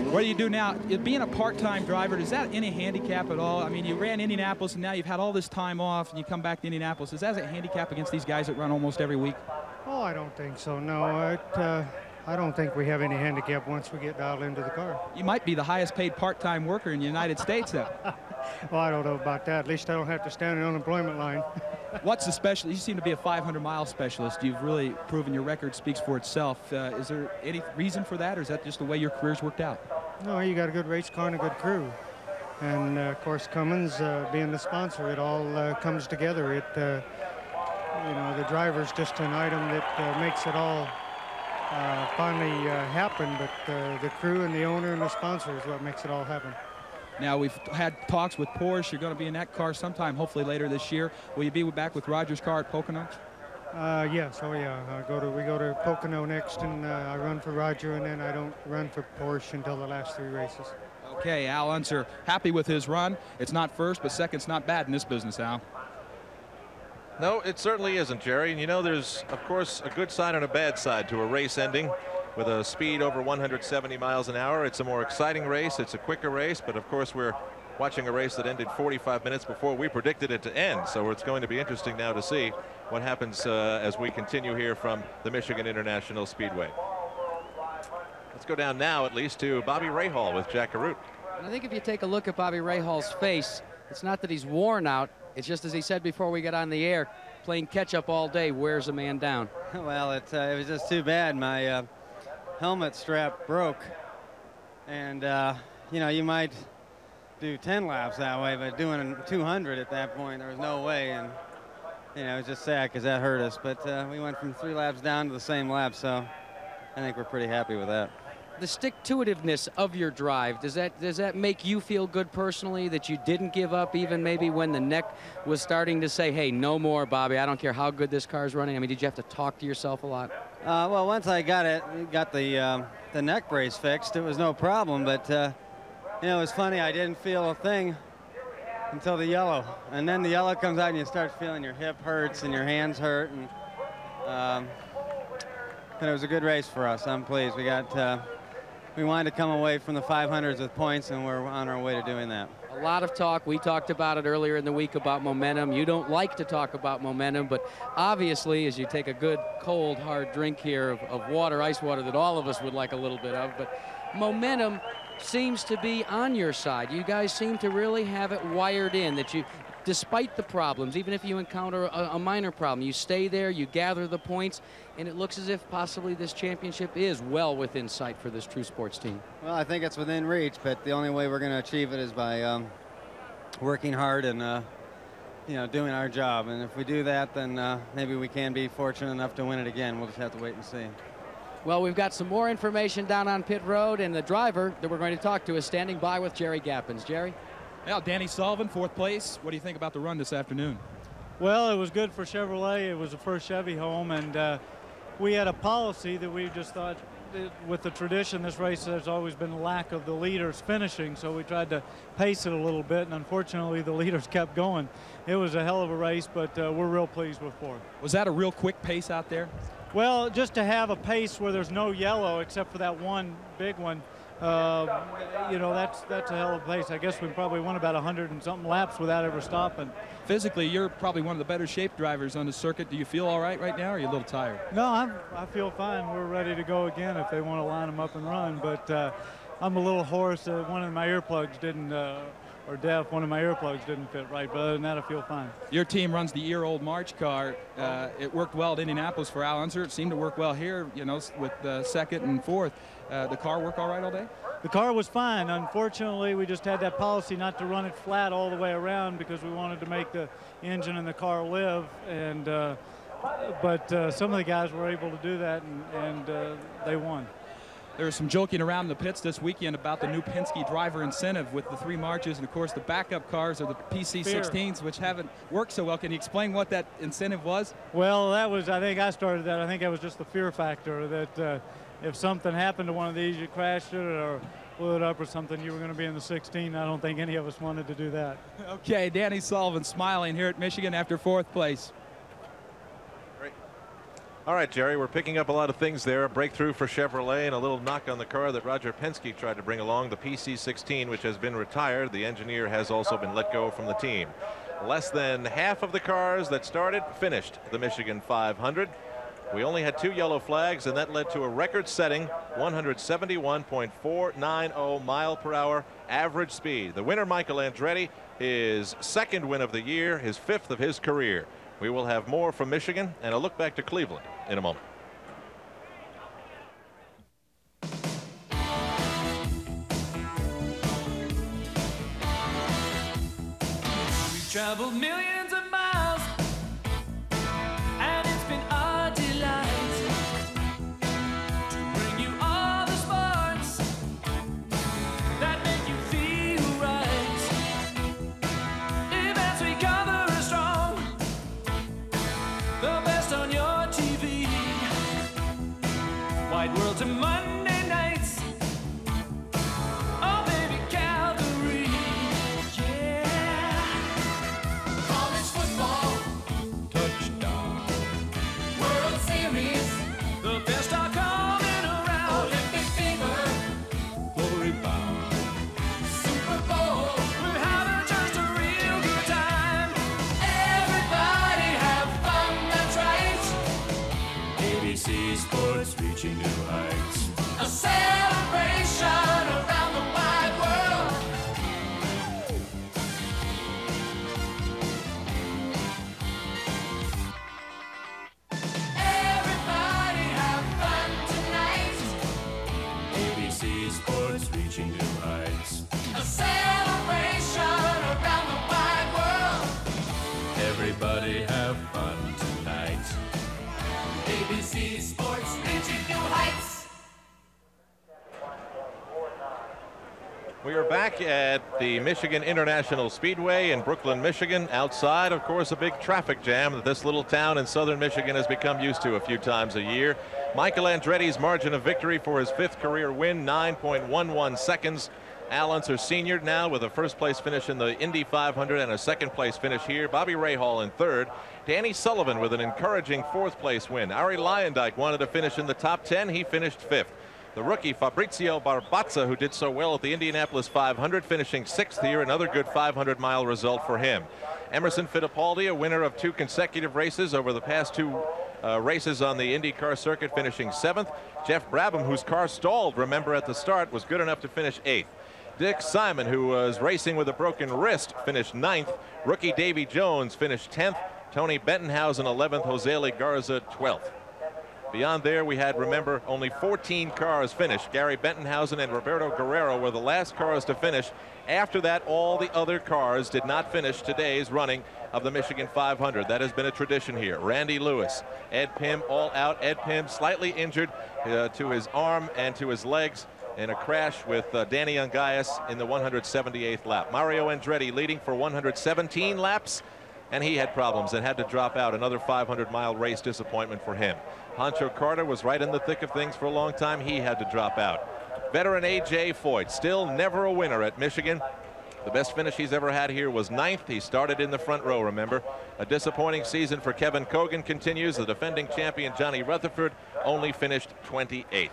What do you do now? Being a part-time driver, does that any handicap at all? I mean, you ran Indianapolis and now you've had all this time off and you come back to Indianapolis. Is that a handicap against these guys that run almost every week? Oh, I don't think so, no. I don't think we have any handicap once we get dialed into the car. You might be the highest paid part-time worker in the United States now. Well, I don't know about that. At least I don't have to stand in the unemployment line. What's the specialist? You seem to be a 500-mile specialist. You've really proven your record speaks for itself. Is there any reason for that, or is that just the way your career's worked out? No, you got a good race car and a good crew. And, of course, Cummins being the sponsor, it all comes together. The driver's just an item that makes it all finally happen, but the crew and the owner and the sponsor is what makes it all happen. Now, we've had talks with Porsche. You're going to be in that car sometime, hopefully later this year. Will you be back with Roger's car at Pocono? Yes, oh yeah. We go to Pocono next, and I run for Roger, and then I don't run for Porsche until the last 3 races. Okay, Al Unser happy with his run. It's not first, but second's not bad in this business, Al. No, it certainly isn't, Jerry. And there's, of course, a good side and a bad side to a race ending with a speed over 170 miles an hour. It's a more exciting race. It's a quicker race. But, of course, we're watching a race that ended 45 minutes before we predicted it to end. So it's going to be interesting now to see what happens as we continue here from the Michigan International Speedway. Let's go down now, at least, to Bobby Rahal with Jack Arute. I think if you take a look at Bobby Rahal's face, it's not that he's worn out. It's just, as he said before we got on the air, playing catch-up all day wears a man down. Well, it was just too bad. My helmet strap broke. And, you might do 10 laps that way, but doing 200 at that point, there was no way. And, it was just sad because that hurt us. But we went from 3 laps down to the same lap, so I think we're pretty happy with that. The stick-to-itiveness of your drive, does that make you feel good personally, that you didn't give up even maybe when the neck was starting to say, hey, no more, Bobby, I don't care how good this car's running? I mean, did you have to talk to yourself a lot? Well, once I got the neck brace fixed, it was no problem, but it was funny, I didn't feel a thing until the yellow. And then the yellow comes out and you start feeling your hip hurts and your hands hurt. And but it was a good race for us. I'm pleased. We wanted to come away from the 500s with points, and we're on our way to doing that. A lot of talk. We talked about it earlier in the week about momentum. You don't like to talk about momentum, but obviously, as you take a good, cold, hard drink here of water, ice water, that all of us would like a little bit of, but momentum seems to be on your side. You guys seem to really have it wired in, that you despite the problems, even if you encounter a minor problem, you stay there, you gather the points, and it looks as if possibly this championship is well within sight for this True Sports team. Well, I think it's within reach, but the only way we're going to achieve it is by working hard and you know, doing our job. And if we do that, then maybe we can be fortunate enough to win it again. We'll just have to wait and see. Well, we've got some more information down on pit road, and the driver that we're going to talk to is standing by with Jerry Gappens. Jerry? Well, Danny Sullivan, 4th place. What do you think about the run this afternoon? Well, it was good for Chevrolet. It was the first Chevy home, and we had a policy that we just thought, with the tradition, this race, there's always been a lack of the leaders finishing, so we tried to pace it a little bit, and unfortunately the leaders kept going. It was a hell of a race, but we're real pleased with 4th. Was that a real quick pace out there? Well, just to have a pace where there's no yellow except for that one big one, you know, that's a hell of a pace. I guess we probably won about 100 and something laps without ever stopping. Physically, you're probably one of the better shaped drivers on the circuit. Do you feel all right now, or are you a little tired? No, I feel fine. We're ready to go again if they want to line them up and run, but I'm a little hoarse. One of my earplugs didn't, or deaf, one of my earplugs didn't fit right, but other than that, I feel fine. Your team runs the year-old March car. It worked well at Indianapolis for Al Unser. It seemed to work well here, you know, with 2nd and 4th. The car work all right all day? The car was fine. Unfortunately, we just had that policy not to run it flat all the way around because we wanted to make the engine and the car live. And but some of the guys were able to do that, and they won. There was some joking around in the pits this weekend about the new Penske driver incentive with the 3 marches, and of course the backup cars are the PC-16s, which haven't worked so well. Can you explain what that incentive was? Well, that was, I think I started that. I think that was just the fear factor that if something happened to one of these, you crashed it or blew it up or something, you were going to be in the 16. I don't think any of us wanted to do that. Okay, Danny Sullivan smiling here at Michigan after 4th place. All right, Jerry, we're picking up a lot of things there. A breakthrough for Chevrolet and a little knock on the car that Roger Penske tried to bring along, the PC-16, which has been retired. The engineer has also been let go from the team. Less than half of the cars that started finished the Michigan 500. We only had 2 yellow flags, and that led to a record-setting 171.490 mile-per-hour average speed. The winner, Michael Andretti, his 2nd win of the year, his 5th of his career. We will have more from Michigan and a look back to Cleveland in a moment. We've traveled millions of miles, and it's been our delight to bring you all the sports that make you feel right. Events we cover are strong, the best on your TV. Wide world to Monday nights. Oh, baby, Calgary. Yeah. College football. Touchdown. World Series. The best are coming around. Olympic fever. Glory bound. Super Bowl. We're having just a real good time. Everybody have fun, that's right. ABC Sports reaching new heights. A celebration around the wide world. Everybody have fun tonight. ABC Sports reaching new heights. A celebration around the wide world. Everybody have fun tonight. ABC Sports reaching new heights. We are back at the Michigan International Speedway in Brooklyn, Michigan. Outside, of course, a big traffic jam that this little town in southern Michigan has become used to a few times a year. Michael Andretti's margin of victory for his 5th career win, 9.11 seconds. Al Unser Sr. now with a 1st place finish in the Indy 500 and a 2nd place finish here. Bobby Rahal in 3rd. Danny Sullivan with an encouraging 4th place win. Ari Luyendyk wanted to finish in the top 10. He finished 5th. The rookie Fabrizio Barbazza, who did so well at the Indianapolis 500, finishing 6th here, another good 500-mile result for him. Emerson Fittipaldi, a winner of 2 consecutive races over the past 2 races on the IndyCar circuit, finishing 7th. Jeff Brabham, whose car stalled, remember, at the start, was good enough to finish 8th. Dick Simon, who was racing with a broken wrist, finished 9th. Rookie Davy Jones finished 10th. Tony Bettenhausen 11th. Jose Garza 12th. Beyond there, we had, remember, only 14 cars finished. Gary Bettenhausen and Roberto Guerrero were the last cars to finish. After that, all the other cars did not finish today's running of the Michigan 500. That has been a tradition here. Randy Lewis, Ed Pym all out. Ed Pym slightly injured to his arm and to his legs in a crash with Danny Ungaius in the 178th lap. Mario Andretti leading for 117 laps, and he had problems and had to drop out. Another 500-mile race disappointment for him. Pancho Carter was right in the thick of things for a long time. He had to drop out. Veteran A.J. Foyt, still never a winner at Michigan. The best finish he's ever had here was 9th. He started in the front row, remember. A disappointing season for Kevin Cogan continues. The defending champion Johnny Rutherford only finished 28th.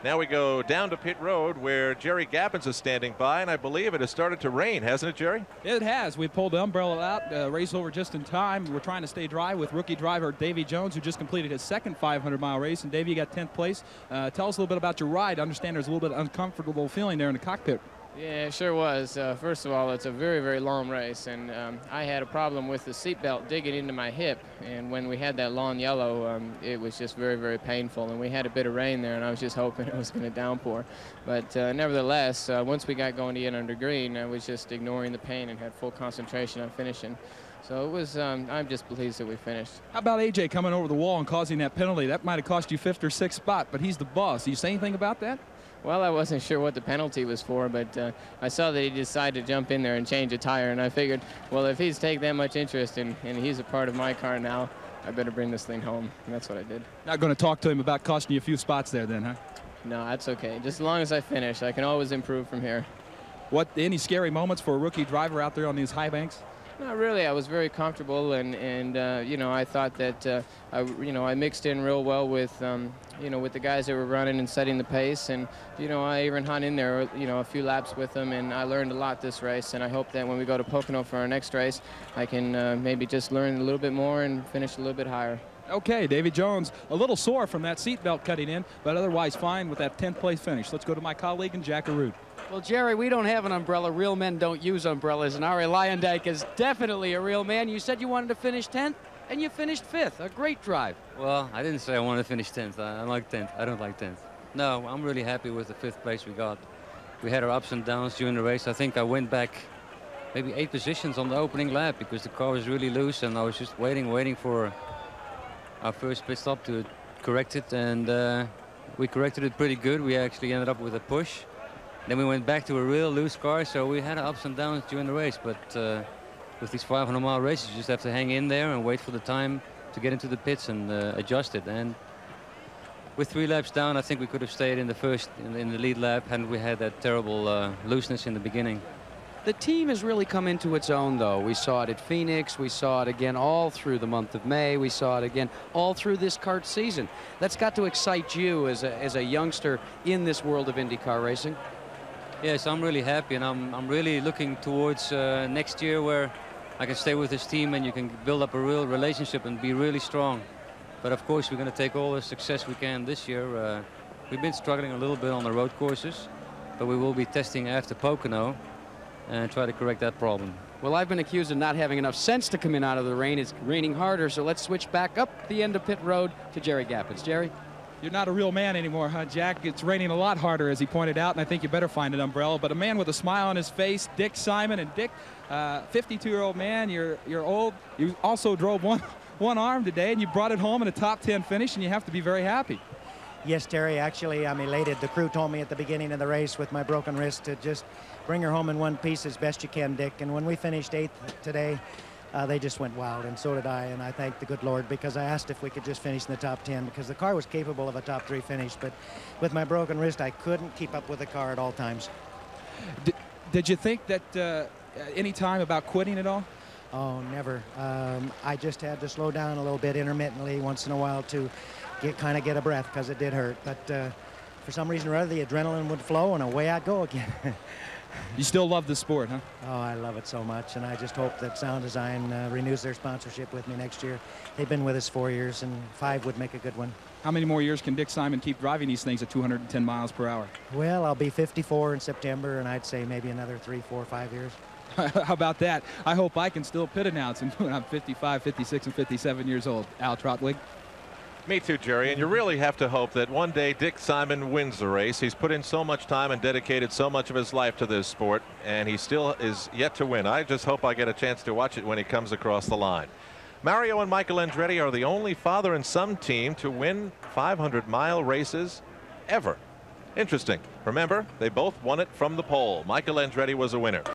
Now we go down to pit road where Jerry Gappens is standing by, and I believe it has started to rain, hasn't it, Jerry? It has. We pulled the umbrella out, race over just in time. We're trying to stay dry with rookie driver Davy Jones, who just completed his second 500-mile race. And Davy, you got 10th place. Tell us a little bit about your ride. I understand there's a little bit of uncomfortable feeling there in the cockpit. Yeah, it sure was. First of all, it's a very, very long race, and I had a problem with the seatbelt digging into my hip, and when we had that long yellow, it was just very, very painful, and we had a bit of rain there, and I was just hoping it was going to downpour. But nevertheless, once we got going to get under green, I was just ignoring the pain and had full concentration on finishing. So it was, I'm just pleased that we finished. How about AJ coming over the wall and causing that penalty? That might have cost you 5th or 6th spot, but he's the boss. Do you say anything about that? Well, I wasn't sure what the penalty was for, but I saw that he decided to jump in there and change a tire, and I figured, well, if he's taken that much interest and he's a part of my car now, I better bring this thing home, and that's what I did. Not going to talk to him about costing you a few spots there then, huh? No, that's okay. Just as long as I finish, I can always improve from here. Any scary moments for a rookie driver out there on these high banks? Not really. I was very comfortable, and you know, I thought that I mixed in real well with with the guys that were running and setting the pace, and I even hung in there a few laps with them, and I learned a lot this race, and I hope that when we go to Pocono for our next race, I can maybe just learn a little bit more and finish a little bit higher. Okay, Davy Jones, a little sore from that seatbelt cutting in, but otherwise fine with that 10th place finish. Let's go to my colleague and Jack Arute. Well, Jerry, we don't have an umbrella. Real men don't use umbrellas, and Ari Leyendijk is definitely a real man. You said you wanted to finish 10th, and you finished 5th. A great drive. Well, I didn't say I wanted to finish 10th. I like 10th. I don't like 10th. No, I'm really happy with the 5th place we got. We had our ups and downs during the race. I think I went back maybe 8 positions on the opening lap because the car was really loose, and I was just waiting for our first pit stop to correct it, and we corrected it pretty good. We actually ended up with a push. Then we went back to a real loose car, so we had ups and downs during the race. But with these 500-mile races, you just have to hang in there and wait for the time to get into the pits and adjust it. And with 3 laps down, I think we could have stayed in the first, in the lead lap, hadn't we had that terrible looseness in the beginning. The team has really come into its own, though. We saw it at Phoenix. We saw it again all through the month of May. We saw it again all through this kart season. That's got to excite you as a youngster in this world of IndyCar racing. Yes, I'm really happy, and I'm really looking towards next year where I can stay with this team and you can build up a real relationship and be really strong. But of course, we're going to take all the success we can this year. We've been struggling a little bit on the road courses, but we will be testing after Pocono and try to correct that problem. Well, I've been accused of not having enough sense to come in out of the rain. It's raining harder, so let's switch back up the end of pit road to Jerry Gappens. Jerry? You're not a real man anymore, huh, Jack? It's raining a lot harder, as he pointed out, and I think you better find an umbrella. But a man with a smile on his face, Dick Simon. And Dick, 52-year-old man, you're old. You also drove one arm today, and you brought it home in a top 10 finish, and you have to be very happy. Yes, Terry, actually, I'm elated. The crew told me at the beginning of the race with my broken wrist to just bring her home in one piece as best you can, Dick. And when we finished 8th today, they just went wild, and so did I, and I thank the good Lord because I asked if we could just finish in the top 10 because the car was capable of a top 3 finish, but with my broken wrist, I couldn't keep up with the car at all times. Did you think that any time about quitting at all? Oh, never. I just had to slow down a little bit intermittently once in a while to kind of get a breath because it did hurt, but for some reason or other, the adrenaline would flow and away I'd go again. You still love the sport, huh? Oh, I love it so much, and I just hope that Sound Design renews their sponsorship with me next year. They've been with us 4 years, and 5 would make a good one. How many more years can Dick Simon keep driving these things at 210 miles per hour? Well, I'll be 54 in September, and I'd say maybe another 3, 4, 5 years. How about that? I hope I can still pit announce when I'm 55, 56, and 57 years old. Al Trotwig. Me too, Jerry, and you really have to hope that one day Dick Simon wins the race. He's put in so much time and dedicated so much of his life to this sport, and he still is yet to win. I just hope I get a chance to watch it when he comes across the line. Mario and Michael Andretti are the only father and son team to win 500-mile races ever. Interesting. Remember, they both won it from the pole. Michael Andretti was a winner.